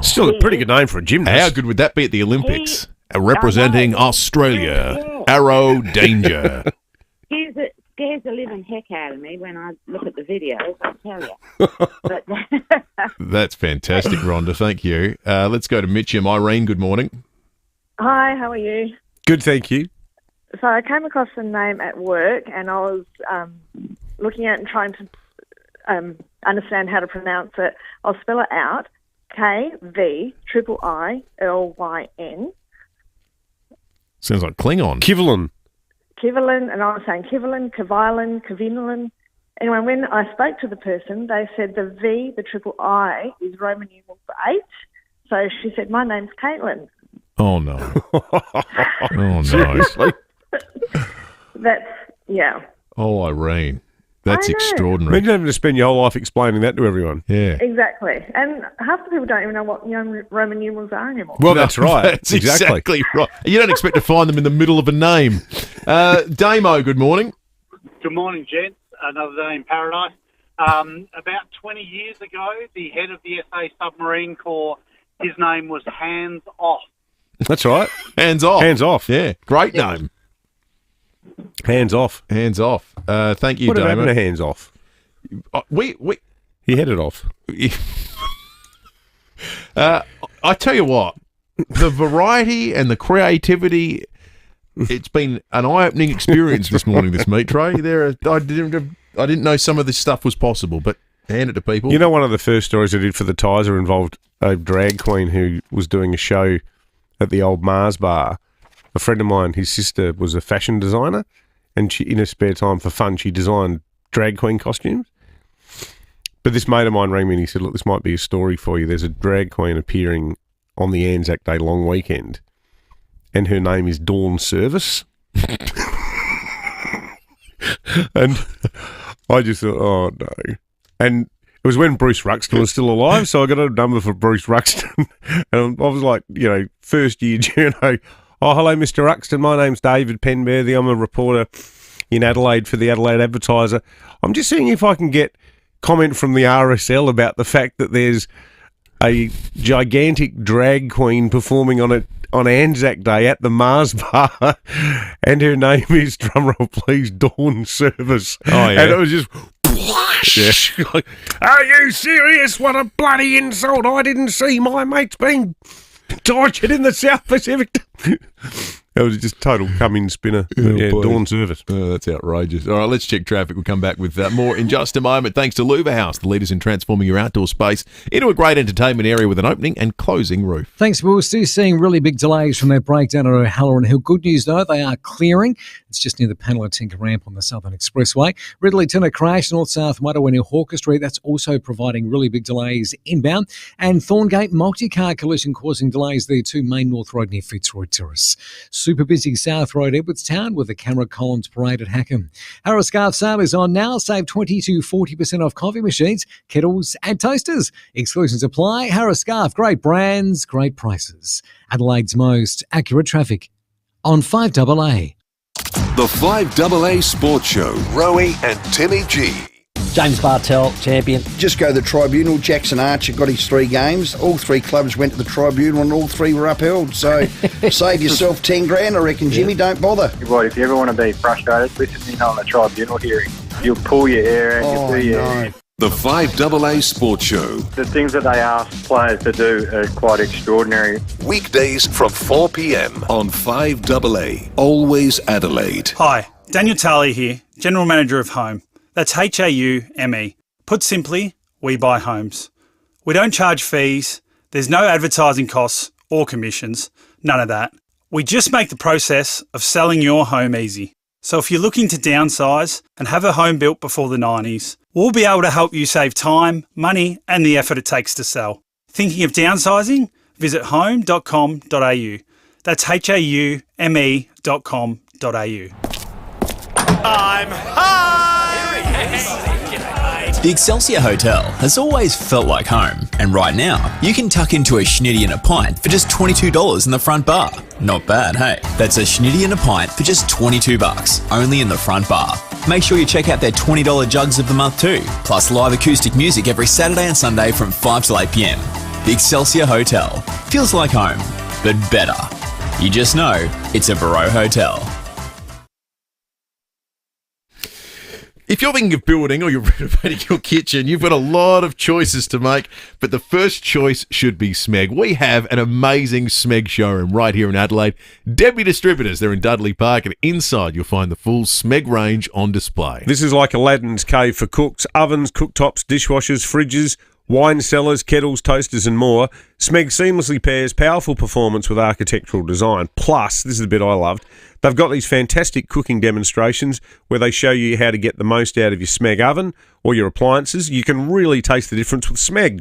Still a pretty good name for a gymnast. How good would that be at the Olympics? Representing Australia, Arrow Danger. It scares the living heck out of me when I look at the videos, I tell you. But That's fantastic, Rhonda. Thank you. Let's go to Mitcham. Irene, good morning. Hi, how are you? Good, thank you. So I came across the name at work, and I was looking at it and trying to understand how to pronounce it. I'll spell it out. KVIIILYN. Sounds like Klingon. Kivalin, and I was saying Kivalin, Kavilan. Anyway, when I spoke to the person, they said the V, the triple I, is Roman numeral for 8. So she said, my name's Caitlin. Oh, no. Oh, no. Seriously? Yeah. Oh, Irene. That's I know. extraordinary. Imagine having to spend your whole life explaining that to everyone. Yeah. Exactly. And half the people don't even know what Roman numerals are anymore. Well, that's right. That's exactly right. You don't expect to find them in the middle of a name. Damo, good morning. Good morning, gents. Another day in paradise. About 20 years ago, the head of the SA Submarine Corps, his name was Hands Off. That's right. Hands Off. Hands Off. Yeah. Great name. Hands Off. Hands Off. Thank you, What Damo. happened to Hands Off? He headed off. I tell you what, the variety and the creativity, it's been an eye-opening experience this morning, this meat tray. I didn't know some of this stuff was possible, but hand it to people. You know, one of the first stories I did for the Tizer involved a drag queen who was doing a show at the old Mars bar. A friend of mine, his sister was a fashion designer, and she, in her spare time for fun, she designed drag queen costumes. But this mate of mine rang me and he said, look, this might be a story for you. There's a drag queen appearing on the Anzac Day long weekend, and her name is Dawn Service. And I just thought, oh, no. And it was when Bruce Ruxton was still alive, so I got a number for Bruce Ruxton. And I was like, first year journo. Oh, hello, Mr. Ruxton. My name's David Penberthy. I'm a reporter in Adelaide for the Adelaide Advertiser. I'm just seeing if I can get comment from the RSL about the fact that there's a gigantic drag queen performing on Anzac Day at the Mars Bar, and her name is, drumroll please, Dawn Service. Oh, yeah. And it was just... Yeah. Like, are you serious? What a bloody insult. I didn't see my mates being tortured in the South Pacific. That was just total come-in spinner. Dawn Service. Oh, that's outrageous. All right, let's check traffic. We'll come back with more in just a moment. Thanks to Louver House, the leaders in transforming your outdoor space into a great entertainment area with an opening and closing roof. Thanks, Will. Still seeing really big delays from that breakdown at O'Halloran Hill. Good news, though, they are clearing. It's just near the Panelatinka ramp on the Southern Expressway. Ridley Tinner crash, North-South motorway near Hawker Street. That's also providing really big delays inbound. And Thorngate multi-car collision causing delays there too. Main North Road near Fitzroy Terrace. Super busy South Road, Edwardstown with the Camera Collins Parade at Hackham. Harris Scarf sale is on now. Save 20 to 40% off coffee machines, kettles and toasters. Exclusions apply. Harris Scarf, great brands, great prices. Adelaide's most accurate traffic on 5AA. The 5AA Sports Show. Rowie and Timmy G. James Bartell, champion. Just go to the tribunal. Jackson Archer got his 3 games. All 3 clubs went to the tribunal and all 3 were upheld. So save yourself 10 grand, I reckon, Jimmy. Don't bother. Right, if you ever want to be frustrated, listen in on the tribunal hearing. You'll pull your hair out, you'll do your hair. The 5AA Sports Show. The things that they ask players to do are quite extraordinary. Weekdays from 4 p.m. on 5AA. Always Adelaide. Hi, Daniel Tarley here, General Manager of Home. That's HAUME. Put simply, we buy homes. We don't charge fees, there's no advertising costs or commissions, none of that. We just make the process of selling your home easy. So if you're looking to downsize and have a home built before the 90s, we'll be able to help you save time, money and the effort it takes to sell. Thinking of downsizing? Visit home.com.au. That's HAUME.com.au. I'm high! The Excelsior Hotel has always felt like home, and right now you can tuck into a schnitty and a pint for just $22 in the front bar. Not bad, hey? That's a schnitty and a pint for just $22, only in the front bar. Make sure you check out their $20 jugs of the month too, plus live acoustic music every Saturday and Sunday from 5 till 8 p.m. The Excelsior Hotel feels like home, but better. You just know it's a Barreau Hotel. If you're thinking of building or you're renovating your kitchen, you've got a lot of choices to make, but the first choice should be Smeg. We have an amazing Smeg showroom right here in Adelaide. Debbie Distributors, they're in Dudley Park, and inside you'll find the full Smeg range on display. This is like Aladdin's cave for cooks, ovens, cooktops, dishwashers, fridges, wine cellars, kettles, toasters and more. Smeg seamlessly pairs powerful performance with architectural design. Plus, this is the bit I loved, they've got these fantastic cooking demonstrations where they show you how to get the most out of your Smeg oven or your appliances. You can really taste the difference with Smeg.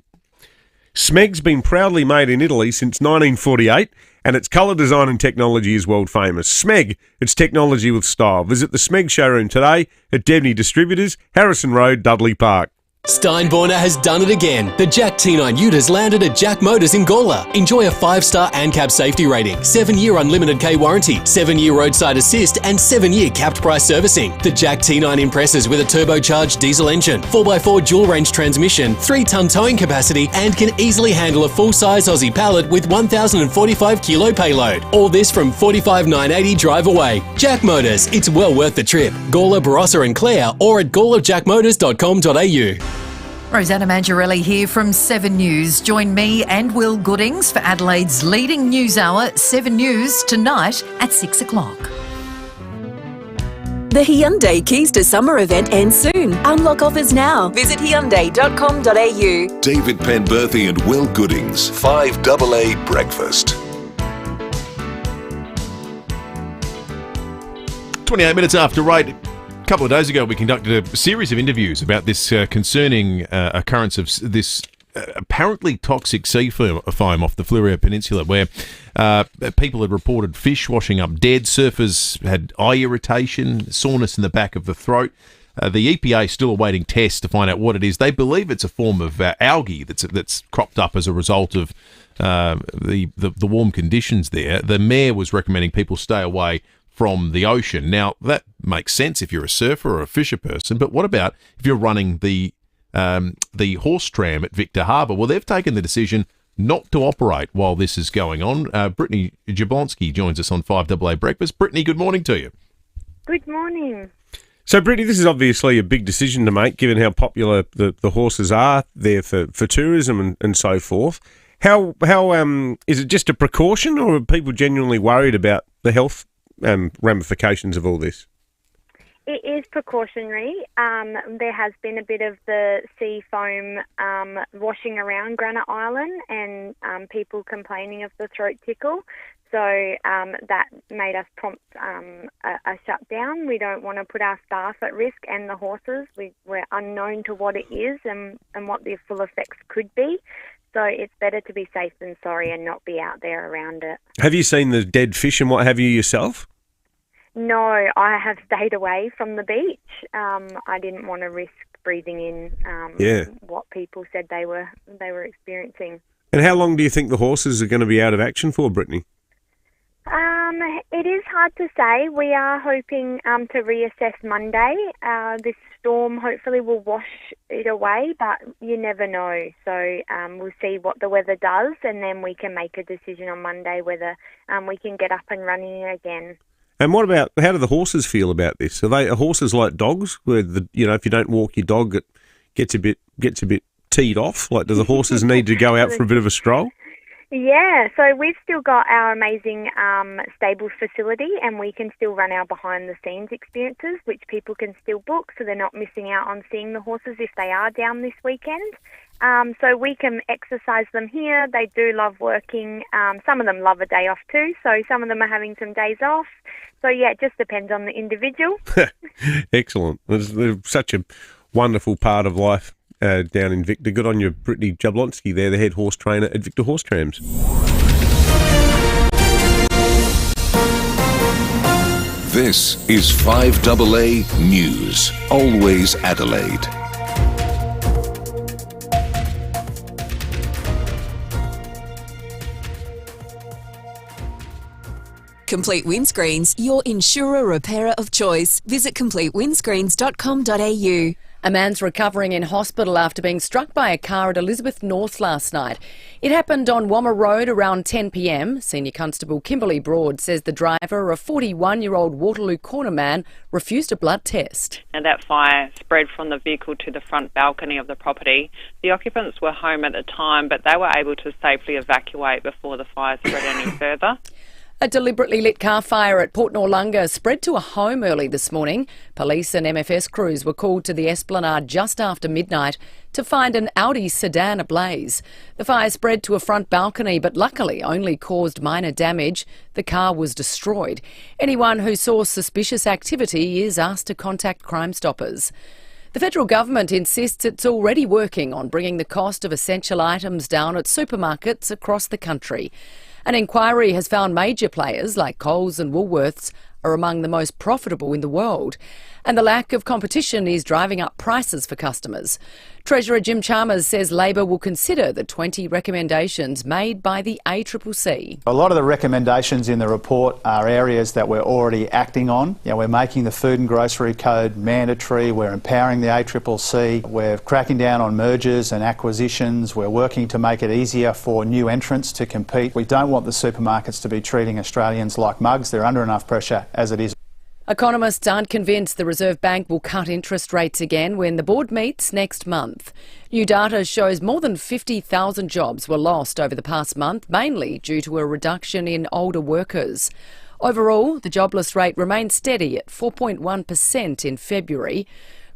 Smeg's been proudly made in Italy since 1948 and its colour design and technology is world famous. Smeg, it's technology with style. Visit the Smeg showroom today at Debney Distributors, Harrison Road, Dudley Park. Steinborner has done it again. The Jack T9 Ute has landed at Jack Motors in Gawler. Enjoy a 5-star ANCAP safety rating, 7-year unlimited K warranty, 7-year roadside assist and 7-year capped price servicing. The Jack T9 impresses with a turbocharged diesel engine, 4x4 dual range transmission, 3-ton towing capacity and can easily handle a full-size Aussie pallet with 1,045 kilo payload. All this from $45,980 drive away. Jack Motors, it's well worth the trip. Gawler, Barossa and Clare or at gawlerjackmotors.com.au. Rosanna Mangiarelli here from 7 News. Join me and Will Goodings for Adelaide's leading news hour, 7 News, tonight at 6 o'clock. The Hyundai Keys to Summer event ends soon. Unlock offers now. Visit Hyundai.com.au. David Penberthy and Will Goodings, 5AA Breakfast. 28 minutes after 8. A couple of days ago, we conducted a series of interviews about this concerning occurrence of this apparently toxic sea foam off the FIVEAA Peninsula, where people had reported fish washing up dead. Surfers had eye irritation, soreness in the back of the throat. The EPA is still awaiting tests to find out what it is. They believe it's a form of algae that's cropped up as a result of the warm conditions there. The mayor was recommending people stay away from the ocean. Now, that makes sense if you're a surfer or a fisher person, but what about if you're running the horse tram at Victor Harbour? Well, they've taken the decision not to operate while this is going on. Brittany Jablonski joins us on 5AA Breakfast. Brittany, good morning to you. Good morning. So, Brittany, this is obviously a big decision to make, given how popular the horses are there for tourism and so forth. How is it just a precaution, or are people genuinely worried about the health ramifications of all this? It is precautionary. There has been a bit of the sea foam washing around Granite Island and people complaining of the throat tickle. So that made us prompt a shutdown. We don't want to put our staff at risk and the horses. We're unknown to what it is and what the full effects could be. So it's better to be safe than sorry and not be out there around it. Have you seen the dead fish and what have you yourself? No, I have stayed away from the beach. I didn't want to risk breathing in what people said they were experiencing. And how long do you think the horses are going to be out of action for, Brittany? It is hard to say. We are hoping to reassess Monday. This storm hopefully will wash it away, but you never know. So we'll see what the weather does, and then we can make a decision on Monday whether we can get up and running again. And what about, how do the horses feel about this? Are horses like dogs, where if you don't walk your dog, it gets a bit teed off? Like, do the horses need to go out for a bit of a stroll? Yeah, so we've still got our amazing stables facility, and we can still run our behind-the-scenes experiences, which people can still book, so they're not missing out on seeing the horses if they are down this weekend. So we can exercise them here. They do love working. Some of them love a day off too, so some of them are having some days off. So, yeah, it just depends on the individual. Excellent. It's such a wonderful part of life. Down in Victor. Good on you, Brittany Jablonski there, the head horse trainer at Victor Horse Trams. This is 5AA News, always Adelaide. Complete Windscreens, your insurer repairer of choice. Visit completewindscreens.com.au. A man's recovering in hospital after being struck by a car at Elizabeth North last night. It happened on Wammer Road around 10 p.m. Senior Constable Kimberly Broad says the driver, a 41-year-old Waterloo corner man, refused a blood test. And that fire spread from the vehicle to the front balcony of the property. The occupants were home at the time, but they were able to safely evacuate before the fire spread any further. A deliberately lit car fire at Port Noarlunga spread to a home early this morning. Police and MFS crews were called to the Esplanade just after midnight to find an Audi sedan ablaze. The fire spread to a front balcony, but luckily only caused minor damage. The car was destroyed. Anyone who saw suspicious activity is asked to contact Crime Stoppers. The federal government insists it's already working on bringing the cost of essential items down at supermarkets across the country. An inquiry has found major players like Coles and Woolworths are among the most profitable in the world, and the lack of competition is driving up prices for customers. Treasurer Jim Chalmers says Labor will consider the 20 recommendations made by the ACCC. A lot of the recommendations in the report are areas that we're already acting on. We're making the Food and Grocery Code mandatory, we're empowering the ACCC, we're cracking down on mergers and acquisitions, we're working to make it easier for new entrants to compete. We don't want the supermarkets to be treating Australians like mugs. They're under enough pressure as it is. Economists aren't convinced the Reserve Bank will cut interest rates again when the board meets next month. New data shows more than 50,000 jobs were lost over the past month, mainly due to a reduction in older workers. Overall, the jobless rate remained steady at 4.1% in February.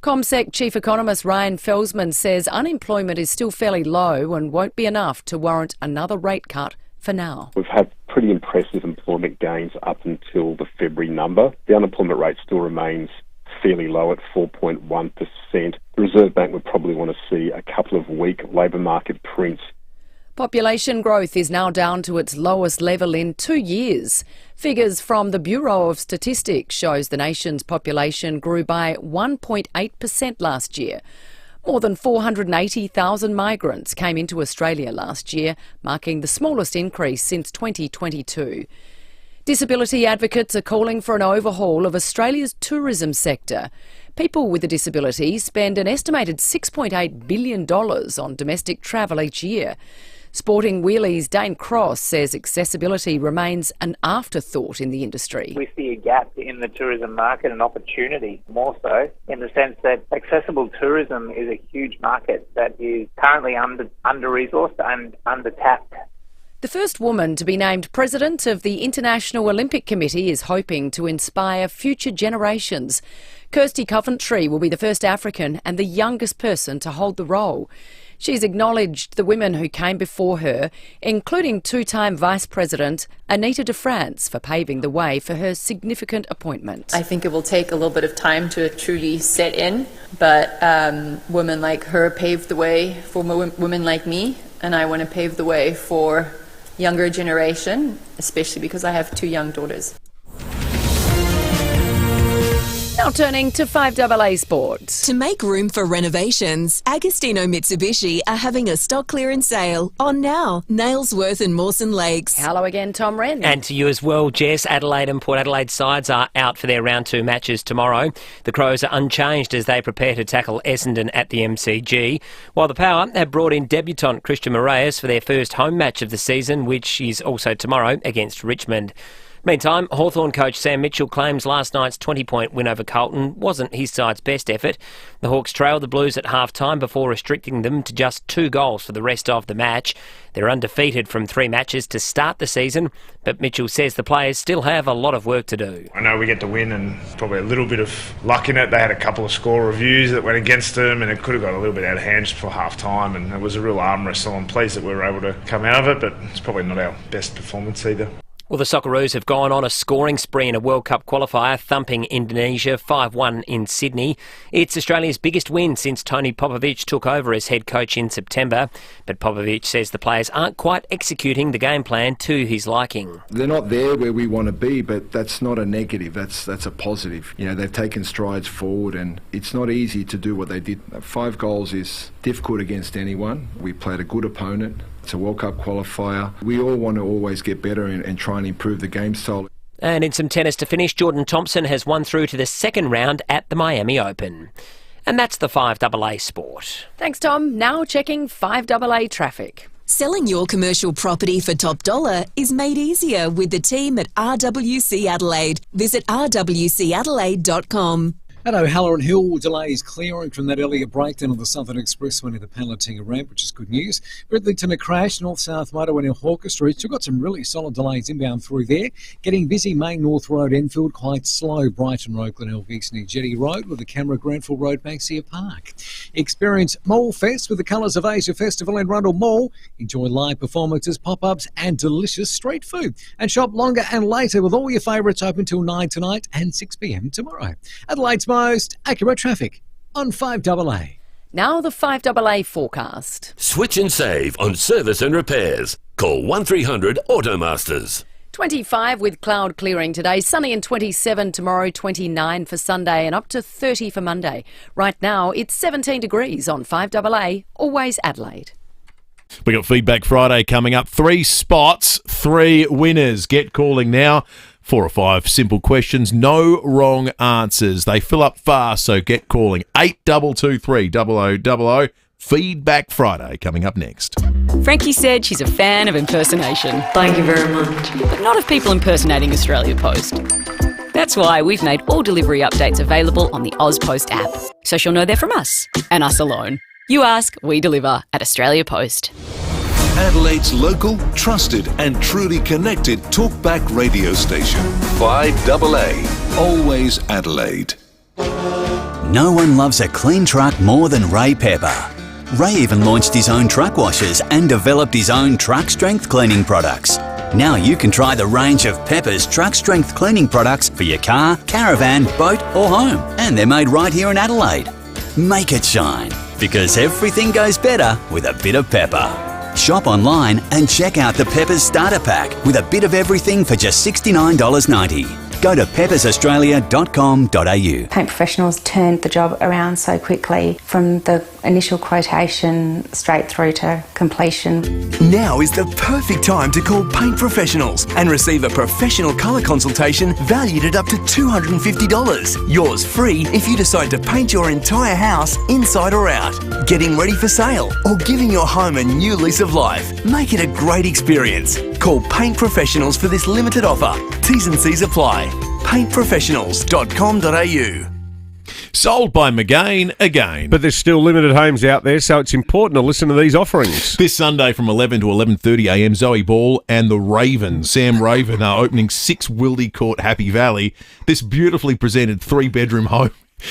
CommSec Chief Economist Ryan Felsman says unemployment is still fairly low and won't be enough to warrant another rate cut for now. We've had pretty impressive employment gains up until the February number. The unemployment rate still remains fairly low at 4.1%. The Reserve Bank would probably want to see a couple of weak labour market prints. Population growth is now down to its lowest level in 2 years. Figures from the Bureau of Statistics shows the nation's population grew by 1.8% last year. More than 480,000 migrants came into Australia last year, marking the smallest increase since 2022. Disability advocates are calling for an overhaul of Australia's tourism sector. People with a disability spend an estimated $6.8 billion on domestic travel each year. Sporting Wheelie's Dane Cross says accessibility remains an afterthought in the industry. We see a gap in the tourism market, an opportunity more so, in the sense that accessible tourism is a huge market that is currently under-resourced and under-tapped. The first woman to be named president of the International Olympic Committee is hoping to inspire future generations. Kirsty Coventry will be the first African and the youngest person to hold the role. She's acknowledged the women who came before her, including two-time Vice President Anita de France, for paving the way for her significant appointment. I think it will take a little bit of time to truly set in, but women like her paved the way for women like me, and I want to pave the way for younger generation, especially because I have 2 young daughters. Now turning to 5AA Sport. To make room for renovations, Agostino Mitsubishi are having a stock clearance sale on now, Nailsworth and Mawson Lakes. Hello again, Tom Wren. And to you as well, Jess. Adelaide and Port Adelaide sides are out for their round 2 matches tomorrow. The Crows are unchanged as they prepare to tackle Essendon at the MCG, while the Power have brought in debutant Christian Moraes for their first home match of the season, which is also tomorrow against Richmond. Meantime, Hawthorn coach Sam Mitchell claims last night's 20-point win over Carlton wasn't his side's best effort. The Hawks trailed the Blues at half-time before restricting them to just 2 goals for the rest of the match. They're undefeated from 3 matches to start the season, but Mitchell says the players still have a lot of work to do. I know we get the win and probably a little bit of luck in it. They had a couple of score reviews that went against them and it could have got a little bit out of hand for half-time, and it was a real arm wrestle. I'm pleased that we were able to come out of it, but it's probably not our best performance either. Well, the Socceroos have gone on a scoring spree in a World Cup qualifier, thumping Indonesia 5-1 in Sydney. It's Australia's biggest win since Tony Popovic took over as head coach in September. But Popovic says the players aren't quite executing the game plan to his liking. They're not there where we want to be, but that's not a negative. That's a positive. You know, they've taken strides forward, and it's not easy to do what they did. 5 goals is difficult against anyone. We played a good opponent. It's a World Cup qualifier. We all want to always get better and try and improve the game style. And in some tennis to finish, Jordan Thompson has won through to the second round at the Miami Open. And that's the 5AA Sport. Thanks, Tom. Now checking 5AA traffic. Selling your commercial property for top dollar is made easier with the team at RWC Adelaide. Visit rwcadelaide.com. At O'Halloran Hill, delays clearing from that earlier breakdown on the Southern Expressway near the Palatinga ramp, which is good news. Bridlington, a crash, north-south motorway near Hawker Street. Still got some really solid delays inbound through there. Getting busy, Main North Road, Enfield, quite slow. Brighton Road, Glenelg East near Jetty Road, with the camera Granville Road, Banksia Park. Experience Mall Fest with the Colours of Asia Festival in Rundle Mall. Enjoy live performances, pop-ups and delicious street food. And shop longer and later with all your favourites open till 9 tonight and 6 p.m. tomorrow. Adelaide's most accurate traffic on 5AA. Now the 5AA forecast. Switch and save on service and repairs. Call 1300 Automasters. 25 with cloud clearing today, sunny and 27 tomorrow, 29 for Sunday and up to 30 for Monday. Right now it's 17 degrees on 5AA, always Adelaide. We got Feedback Friday coming up. 3 spots, 3 winners. Get calling now. 4 or 5 simple questions, no wrong answers. They fill up fast, so get calling. 8223 0000. Feedback Friday coming up next. Frankie said she's a fan of impersonation. Thank you very much. But not of people impersonating Australia Post. That's why we've made all delivery updates available on the AusPost app, so she'll know they're from us, and us alone. You ask, we deliver at Australia Post. Adelaide's local, trusted and truly connected talkback radio station. 5AA. Always Adelaide. No one loves a clean truck more than Ray Pepper. Ray even launched his own truck washers and developed his own truck strength cleaning products. Now you can try the range of Peppers truck strength cleaning products for your car, caravan, boat or home. And they're made right here in Adelaide. Make it shine, because everything goes better with a bit of pepper. Shop online and check out the Peppers Starter Pack with a bit of everything for just $69.90. Go to peppersaustralia.com.au. Paint Professionals turned the job around so quickly from the initial quotation straight through to completion. Now is the perfect time to call Paint Professionals and receive a professional colour consultation valued at up to $250. Yours free if you decide to paint your entire house inside or out, getting ready for sale, or giving your home a new lease of life. Make it a great experience. Call Paint Professionals for this limited offer. T's and C's apply. paintprofessionals.com.au. Sold by McGain again. But there's still limited homes out there, so it's important to listen to these offerings. This Sunday from 11 to 11:30am, Zoe Ball and the Ravens, Sam Raven, are opening 6 Wildy Court, Happy Valley. This beautifully presented 3-bedroom home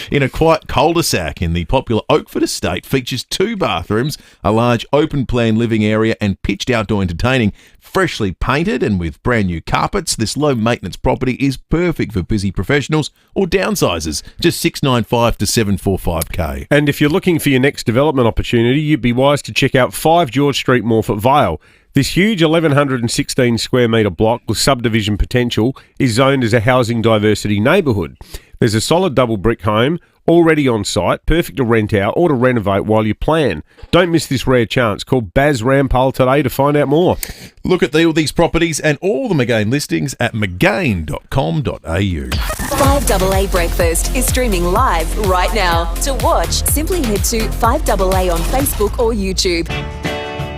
in a quiet cul-de-sac in the popular Oakford estate features 2 bathrooms, a large open-plan living area and pitched outdoor entertaining. Freshly painted and with brand new carpets, this low-maintenance property is perfect for busy professionals or downsizers. Just $695 to $745K. And if you're looking for your next development opportunity, you'd be wise to check out 5 George Street, Morphett Vale. This huge 1,116 square metre block with subdivision potential is zoned as a housing diversity neighbourhood. There's a solid double brick home already on site, perfect to rent out or to renovate while you plan. Don't miss this rare chance. Call Baz Rampal today to find out more. Look at all these properties and all the McGain listings at mcgain.com.au. 5AA Breakfast is streaming live right now. To watch, simply head to 5AA on Facebook or YouTube.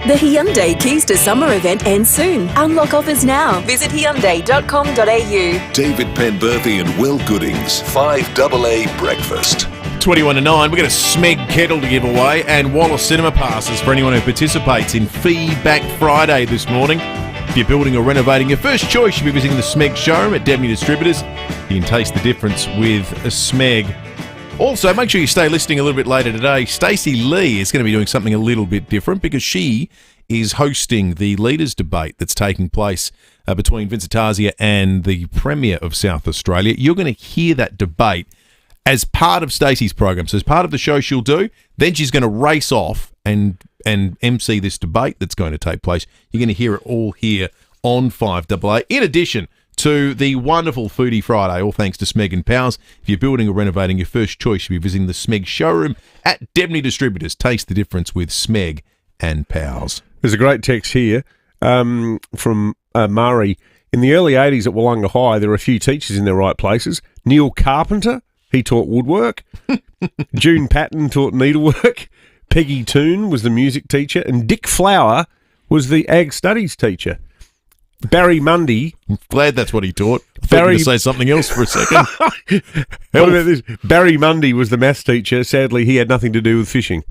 The Hyundai Keys to Summer event ends soon. Unlock offers now. Visit Hyundai.com.au. David Penberthy and Will Goodings, 5AA Breakfast. 21 to 9, we've got a Smeg kettle to give away and Wallace Cinema passes for anyone who participates in Feedback Friday this morning. If you're building or renovating, your first choice should be visiting the Smeg showroom at Debney Distributors. You can taste the difference with a Smeg. Also, make sure you stay listening a little bit later today. Stacey Lee is going to be doing something a little bit different because she is hosting the leaders' debate that's taking place between Vincent Tarzia and the Premier of South Australia. You're going to hear that debate as part of Stacey's program. So as part of the show she'll do, then she's going to race off and MC this debate that's going to take place. You're going to hear it all here on 5AA. In addition to the wonderful Foodie Friday, all thanks to Smeg and Powers. If you're building or renovating, your first choice should be visiting the Smeg showroom at Debney Distributors. Taste the difference with Smeg and Powers. There's a great text here from Murray. In the early 80s at Wollonga High, there were a few teachers in their right places. Neil Carpenter, he taught woodwork. June Patton taught needlework. Peggy Toon was the music teacher. And Dick Flower was the ag studies teacher. Barry Mundy. I'm glad that's what he taught. I thought you were going to say something else for a second. What about this? Barry Mundy was the maths teacher. Sadly, he had nothing to do with fishing.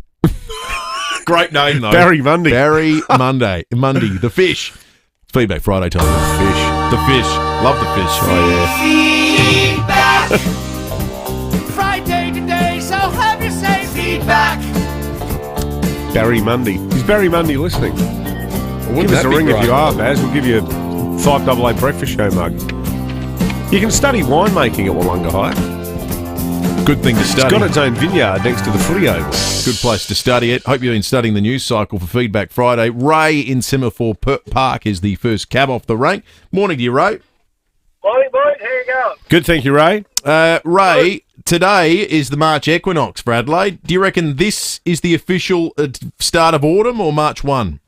Great name, though. Barry Mundy. Barry Mundy. The fish. It's Feedback Friday time. The fish. Love the fish. Feedback. Friday today, so have you say feedback. Barry Mundy. Is Barry Mundy listening? Give us a ring if you are, Baz. We'll give you a 5AA Breakfast Show mug. You can study winemaking at Wollonga High. Good thing to study. It's got its own vineyard next to the footy oval. Good place to study it. Hope you've been studying the news cycle for Feedback Friday. Ray in Semaphore Park is the first cab off the rank. Morning to you, Ray. Morning, boys. How you going? Good, thank you, Ray. Ray, today is the March equinox for Adelaide. Do you reckon this is the official start of autumn or March 1?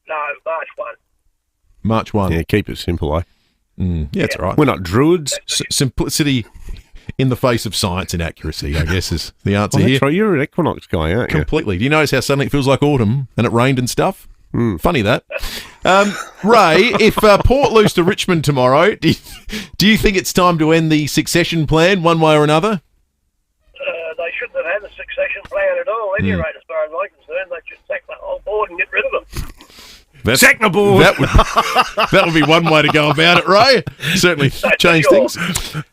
No, March 1. March 1. Yeah, keep it simple, eh? Yeah, that's all right. We're not druids. Simplicity in the face of science and accuracy, I guess, is the answer Well, here. that's right. You're an equinox guy, aren't you? Completely. Do you notice how suddenly it feels like autumn and it rained and stuff? Funny that. Ray, if Port lose to Richmond tomorrow, do you think it's time to end the succession plan one way or another? They shouldn't have had a succession plan at all, any rate, as far as I'm concerned. They should sack the whole board and get rid of them. Sack the board. That would be one way to go about it, Ray. Certainly change things.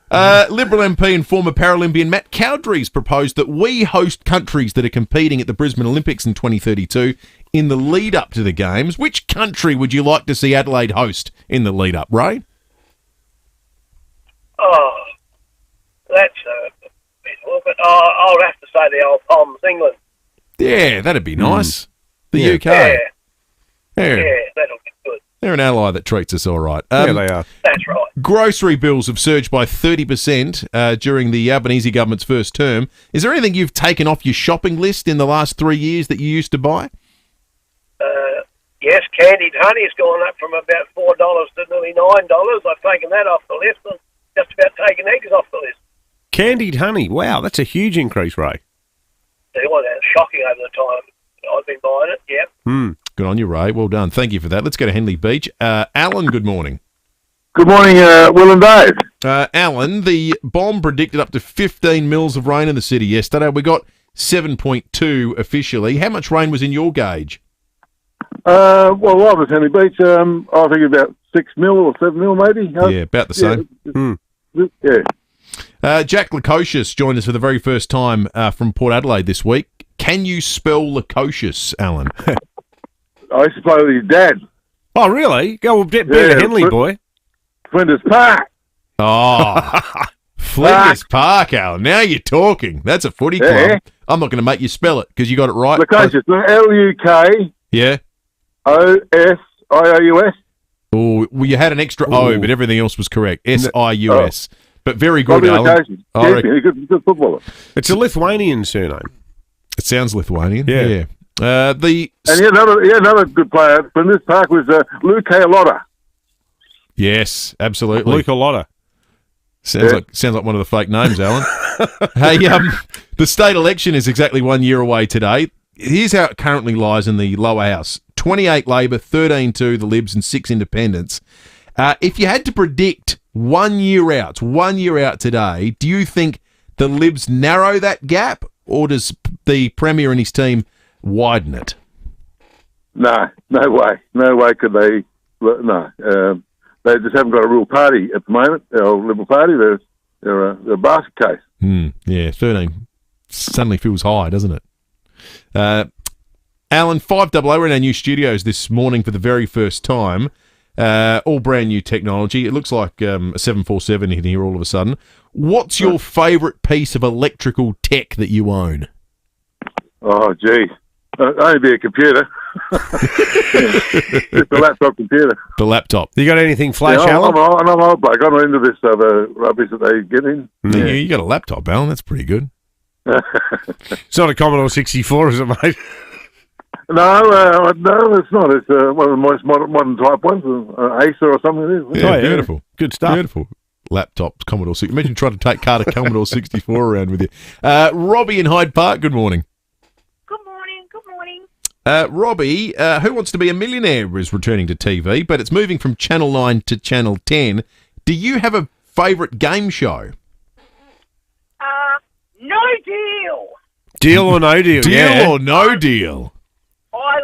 Liberal MP and former Paralympian Matt Cowdrey's proposed that we host countries that are competing at the Brisbane Olympics in 2032 in the lead up to the games. Which country would you like to see Adelaide host in the lead up, Ray? Oh, that's but I would have to say the old Palms, England. Yeah, that'd be nice. The UK. Yeah, Yeah. that'll be good. They're an ally that treats us all right. Yeah, they are. That's right. Grocery bills have surged by 30% during the Albanese government's first term. Is there anything you've taken off your shopping list in the last 3 years that you used to buy? Yes, candied honey has gone up from about $4 to nearly $9. I've taken that off the list and just about taken eggs off the list. Candied honey. Wow, that's a huge increase, Ray. It was shocking over the time I've been buying it, yep. Good on you, Ray. Well done. Thank you for that. Let's go to Henley Beach. Alan, good morning. Good morning, Will and Dave. Alan, the bomb predicted up to 15 mils of rain in the city yesterday. We got 7.2 officially. How much rain was in your gauge? Well, I was Henley Beach. I think about 6 mil or 7 mil, maybe. Yeah, about the same. Yeah. Jack Lukosius joined us for the very first time from Port Adelaide this week. Can you spell Lukosius, Alan? I used to play with his dad. Oh, really? Go a bit better, Henley boy. Flinders Park. Oh, Flinders Park, Alan. Now you're talking. That's a footy club. I'm not going to make you spell it because you got it right. Lukosius. Luka. Yeah. Osius. Oh, well, you had an extra O, but everything else was correct. Sius. But very good, Bobby Alan. Lukosius. Good footballer. It's a Lithuanian surname. It sounds Lithuanian. Yeah. And he had another good player from this park was Luka Lotta. Yes, absolutely. Luka Lotta. Sounds like one of the fake names, Alan. Hey, the state election is exactly 1 year away today. Here's how it currently lies in the lower house: 28 Labor, 13-2 the Libs, and 6 Independents. If you had to predict 1 year out today, do you think the Libs narrow that gap, or does the Premier and his team widen it? No way. No way could they. No. They just haven't got a real party at the moment, our Liberal Party. They're a basket case. Yeah, 13 suddenly feels high, doesn't it? Alan, 5AA, we're in our new studios this morning for the very first time. All brand new technology. It looks like a 747 in here all of a sudden. What's your favourite piece of electrical tech that you own? Oh, gee. Only be a computer. Just a laptop computer. The laptop. You got anything flash, Alan? I'm an old bloke. I'm not into this other rubbish that they get in. Yeah, you got a laptop, Alan. That's pretty good. It's not a Commodore 64, is it, mate? No, it's not. It's one of the most modern type ones, Acer or something. It is. Yeah, beautiful. Good stuff. Beautiful. Laptops, Commodore 64. Imagine trying to take Carter Commodore 64 around with you. Robbie in Hyde Park, good morning. Good morning. Robbie, Who Wants to Be a Millionaire is returning to TV, but it's moving from Channel 9 to Channel 10. Do you have a favourite game show? No deal. Deal or no deal? Deal or no deal? I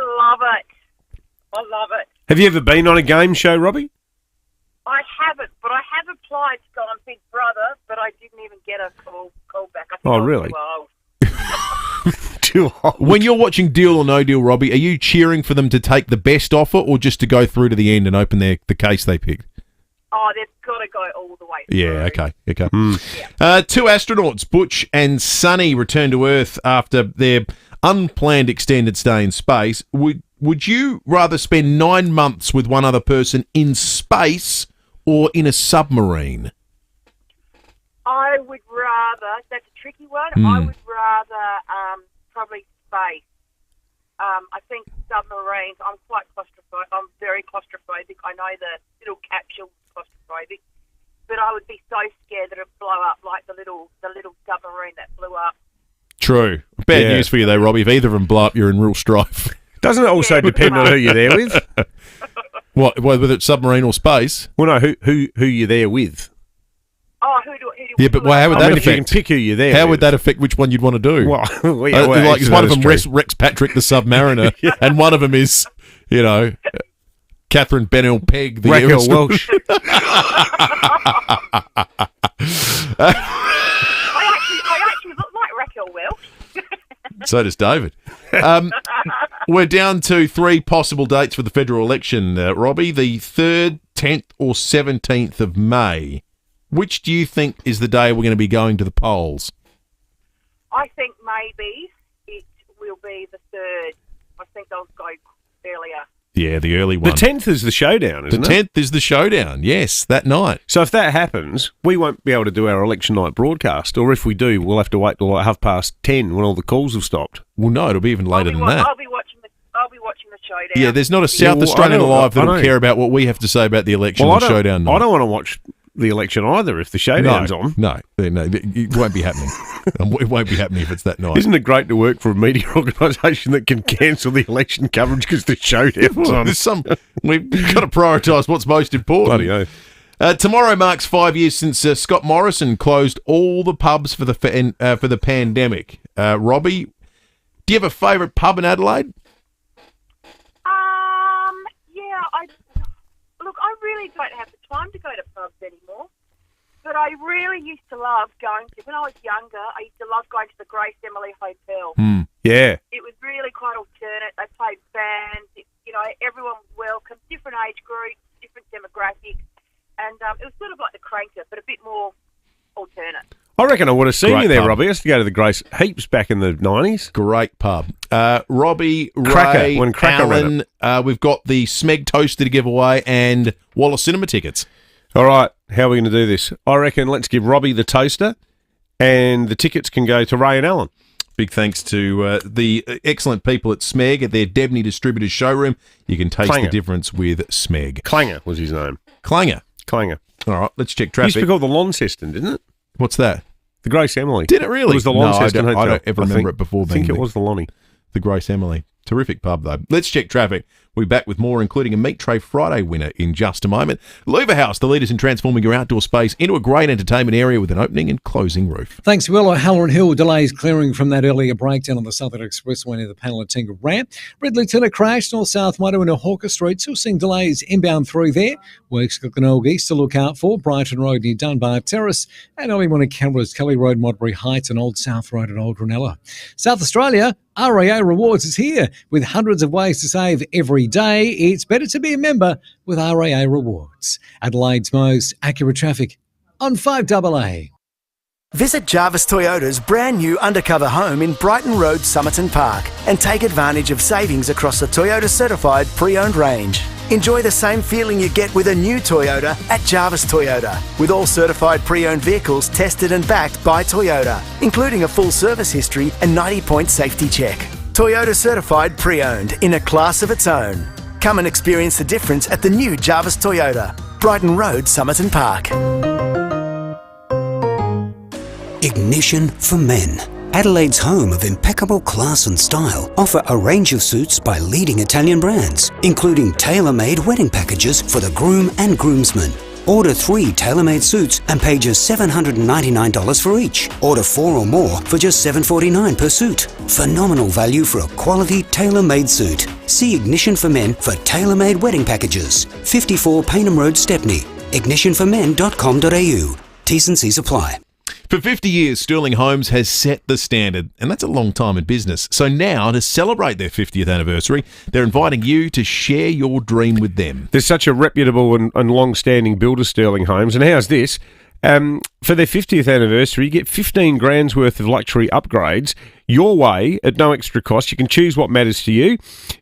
love it. Have you ever been on a game show, Robbie? I haven't, but I have applied to go on Big Brother, but I didn't even get a call back. I think I was really? too old. Too old. When you're watching Deal or No Deal, Robbie, are you cheering for them to take the best offer or just to go through to the end and open the case they picked? Oh, they've got to go all the way through. Yeah, okay. Two astronauts, Butch and Sonny, return to Earth after their unplanned extended stay in space. Would you rather spend 9 months with one other person in space or in a submarine? I would rather, that's a tricky one, I would rather probably space. I think submarines, I'm quite claustrophobic. I'm very claustrophobic. I know the little capsule is claustrophobic, but I would be so scared that it would blow up like the little submarine that blew up. True. Bad news for you though, Robbie. If either of them blow up, you're in real strife. Doesn't it also depend on who you're there with? What, whether it's submarine or space? Well, no, who you're there with. Oh, who do Yeah, but how would that affect? If you can pick who you're there How with. would that affect which one you'd want to do? Well, like is one of them Rex Patrick the Submariner, and one of them is, Catherine Benell Pegg the Raquel Welch. I actually look like Raquel Welch. So does David. We're down to 3 possible dates for the federal election, Robbie. The 3rd, 10th or 17th of May. Which do you think is the day we're going to be going to the polls? I think maybe it will be the 3rd. I think they'll go earlier. Yeah, the early one. The 10th is the showdown, isn't it? The 10th is the showdown, yes, that night. So if that happens, we won't be able to do our election night broadcast, or if we do, we'll have to wait till like 10:30 when all the calls have stopped. Well, no, it'll be even later than that. I'll be watching the showdown. Yeah, there's not a South Australian alive that'll care about what we have to say about the election on showdown night. I don't want to watch the election either if the showdown's on. No, it won't be happening. It won't be happening if it's that night. Isn't it great to work for a media organisation that can cancel the election coverage because the showdown's on? We've got to prioritise what's most important. Bloody oath. Tomorrow marks 5 years since Scott Morrison closed all the pubs for the pandemic. Robbie, do you have a favourite pub in Adelaide? I really don't have the time to go to pubs anymore. But I really used to love going to, when I was younger, I used to love going to the Grace Emily Hotel. Yeah. It was really quite alternate. They played bands. Everyone was welcome, different age groups, different demographics. And it was sort of like the Cranker, but a bit more alternate. I reckon I would have seen Great you there, pub. Robbie. I used to go to the Grace heaps back in the 90s. Great pub. Robbie, Cracker, Ray, when Cracker ran Alan, we've got the Smeg Toaster to give away and Wallace Cinema tickets. All right, how are we going to do this? I reckon let's give Robbie the toaster and the tickets can go to Ray and Alan. Big thanks to the excellent people at Smeg at their Debney Distributors showroom. You can taste the difference with Smeg. Clanger was his name. Clanger. All right, let's check traffic. Used to be called the Launceston, didn't it? What's that? The Grace Emily. Did it really? It was the Launceston Hotel. I don't ever remember it before being I think it was the Lonnie. The Grace Emily. Terrific pub, though. Let's check traffic. We'll be back with more, including a Meat Tray Friday winner in just a moment. Lever House, the leaders in transforming your outdoor space into a great entertainment area with an opening and closing roof. Thanks, Will. Halloran Hill delays clearing from that earlier breakdown on the Southern Expressway near the Palatinga ramp. Ridley Tiller crash, North South Moto into Hawker Street. Still seeing delays inbound through there. Works Glenelg East to look out for. Brighton Road near Dunbar Terrace. And early morning Canberra's Kelly Road, Modbury Heights and Old South Road at Old Ranella. South Australia, RAA Rewards is here with hundreds of ways to save every day. It's better to be a member with RAA Rewards. Adelaide's most accurate traffic on 5AA. Visit Jarvis Toyota's brand new undercover home in Brighton Road, Somerton Park and take advantage of savings across the Toyota certified pre-owned range. Enjoy the same feeling you get with a new Toyota at Jarvis Toyota, with all certified pre-owned vehicles tested and backed by Toyota, including a full service history and 90-point safety check. Toyota certified pre-owned in a class of its own. Come and experience the difference at the new Jarvis Toyota, Brighton Road, Somerton Park. Ignition for Men. Adelaide's home of impeccable class and style offer a range of suits by leading Italian brands, including tailor-made wedding packages for the groom and groomsmen. Order 3 tailor-made suits and pay just $799 for each. Order 4 or more for just $749 per suit. Phenomenal value for a quality tailor-made suit. See Ignition for Men for tailor-made wedding packages. 54 Paynham Road, Stepney. ignitionformen.com.au. T's and C's apply. For 50 years, Sterling Homes has set the standard, and that's a long time in business. So now, to celebrate their 50th anniversary, they're inviting you to share your dream with them. There's such a reputable and long-standing builder, Sterling Homes, and how's this? For their 50th anniversary, you get 15 grand's worth of luxury upgrades your way at no extra cost. You can choose what matters to you.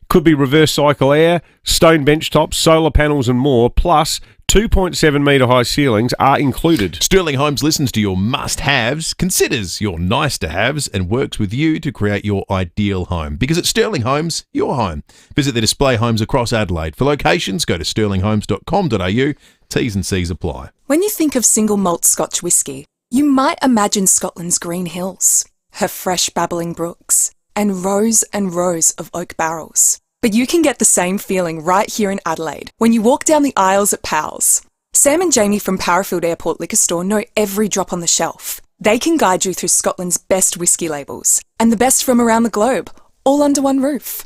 Could be reverse cycle air, stone bench tops, solar panels and more, plus 2.7 metre high ceilings are included. Sterling Homes listens to your must-haves, considers your nice-to-haves, and works with you to create your ideal home. Because at Sterling Homes, your home. Visit their display homes across Adelaide. For locations, go to sterlinghomes.com.au. T's and C's apply. When you think of single malt Scotch whisky, you might imagine Scotland's green hills, her fresh babbling brooks, and rows of oak barrels. But you can get the same feeling right here in Adelaide when you walk down the aisles at Powell's. Sam and Jamie from Parafield Airport Liquor Store know every drop on the shelf. They can guide you through Scotland's best whisky labels and the best from around the globe, all under one roof.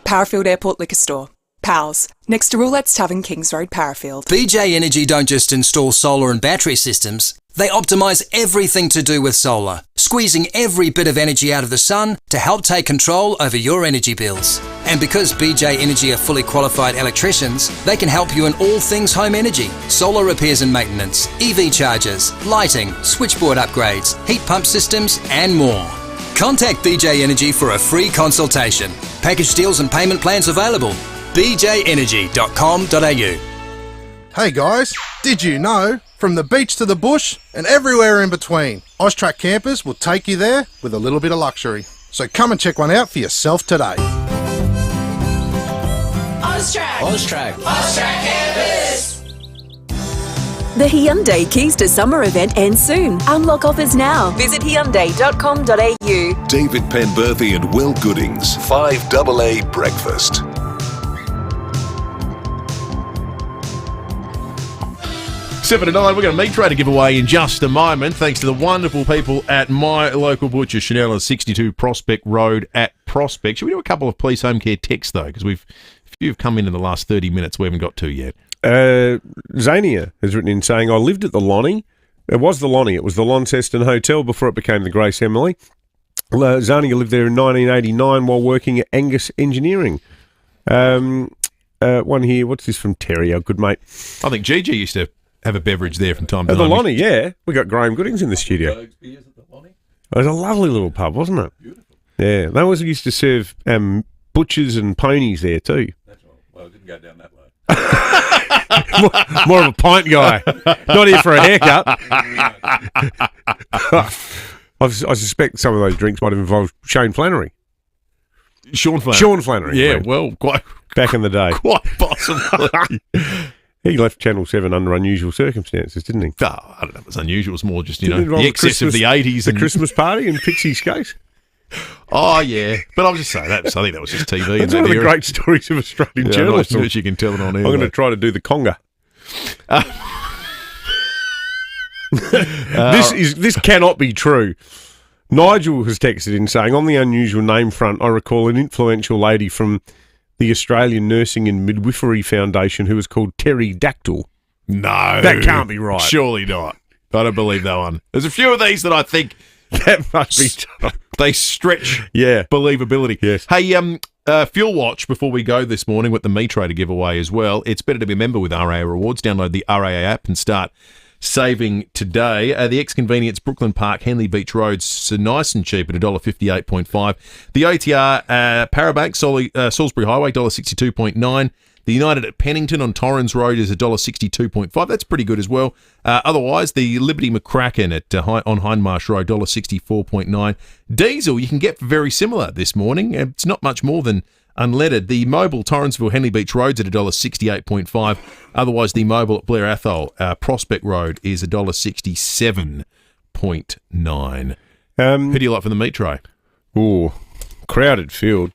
Parafield Airport Liquor Store. Powell's, next to Roulette's Tavern, Kings Road, Parafield. BJ Energy don't just install solar and battery systems, They optimise everything to do with solar, squeezing every bit of energy out of the sun to help take control over your energy bills. And because BJ Energy are fully qualified electricians, they can help you in all things home energy, solar repairs and maintenance, EV chargers, lighting, switchboard upgrades, heat pump systems, and more. Contact BJ Energy for a free consultation. Package deals and payment plans available. bjenergy.com.au. Hey guys, did you know? From the beach to the bush and everywhere in between, Austrac campers will take you there with a little bit of luxury. So come and check one out for yourself today. Austrac Campers. The Hyundai Keys to Summer event ends soon. Unlock offers now. Visit Hyundai.com.au. David Penberthy and Will Goodings, 5AA Breakfast. 7 to 9, we're going to meat tray to give away in just a moment, thanks to the wonderful people at my local butcher, Chanel, 62 Prospect Road at Prospect. Should we do a couple of police home care texts, though? Because a few have come in the last 30 minutes we haven't got to yet. Zania has written in saying, I lived at the Lonnie. It was the Lonnie. It was the Launceston Hotel before it became the Grace Emily. Zania lived there in 1989 while working at Angus Engineering. One here, what's this from Terry, our good mate? I think Gigi used to have a beverage there from time to At time. the Lonnie, yeah. We got Graham Goodings in the studio. It was a lovely little pub, wasn't it? Beautiful. Yeah, they always used to serve butchers and ponies there too. That's right. Well, it didn't go down that low. more of a pint guy. Not here for a haircut. I suspect some of those drinks might have involved Sean Flannery. Sean Flannery. Yeah, well, quite back in the day. Quite possibly. He left Channel 7 under unusual circumstances, didn't he? Oh, I don't know if it was unusual. It's more just, the excess of the 80s. The Christmas party in Pixie's case? Oh, yeah. But I was just saying, I think that was just TV. That's one of the great stories of Australian journalism. Nice you can tell it on air. I'm going to try to do the conga. This cannot be true. Nigel has texted in saying, on the unusual name front, I recall an influential lady from the Australian Nursing and Midwifery Foundation who was called Terry Dactyl. No. That can't be right. Surely not. I don't believe that one. There's a few of these that I think that must be tough. They stretch believability. Yes. Hey, Fuel Watch, before we go this morning with the meat tray to give away as well, it's better to be a member with RAA Rewards. Download the RAA app and start saving today. The ex-convenience Brooklyn Park, Henley Beach Road's so nice and cheap at $1.58.5. The OTR Parabank, Salisbury Highway, $1.62.9. The United at Pennington on Torrens Road is $1.62.5. That's pretty good as well. Otherwise, the Liberty McCracken on Hindmarsh Road, $1.64.9. Diesel you can get very similar this morning. It's not much more than unleaded. The Mobil Torrensville Henley Beach Road's at $1.68.5. Otherwise, the Mobil at Blair Athol Prospect Road is $1.67.9. Who do you like for the meat tray? Oh, Crowded Field,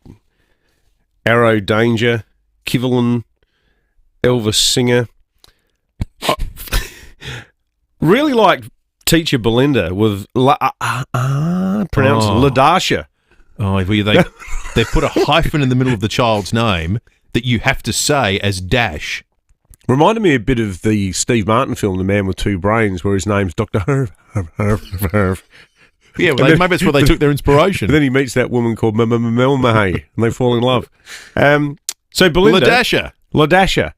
Arrow Danger, Kivalin, Elvis Singer. Really like Teacher Belinda with pronounced Ladasha. Oh, well, they put a hyphen in the middle of the child's name that you have to say as Dash. Reminded me a bit of the Steve Martin film, The Man with Two Brains, where his name's Dr. Herv. Yeah, well, maybe that's where they took their inspiration. And then he meets that woman called Melmahay, and they fall in love. So Belinda... Ladasha.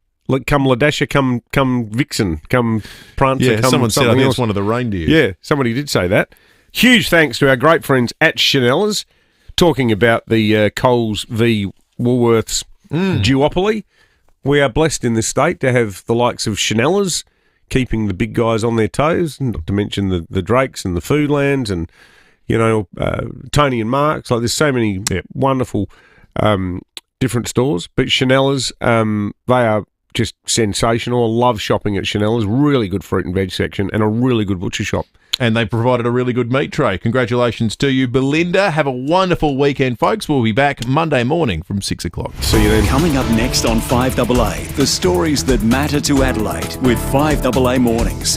Come Ladasha, come Vixen, come Prancer, come someone said I think else. it's one of the reindeers. Yeah, somebody did say that. Huge thanks to our great friends at Chanel's, talking about the Coles v Woolworths duopoly. We are blessed in this state to have the likes of Chanel's keeping the big guys on their toes, not to mention the Drakes and the Foodlands and, Tony and Mark's. Like, there's so many wonderful different stores. But Chanel's, they are just sensational. I love shopping at Chanel's. Really good fruit and veg section and a really good butcher shop. And they provided a really good meat tray. Congratulations to you, Belinda. Have a wonderful weekend, folks. We'll be back Monday morning from 6 o'clock. See you then. Coming up next on 5AA, the stories that matter to Adelaide with 5AA Mornings.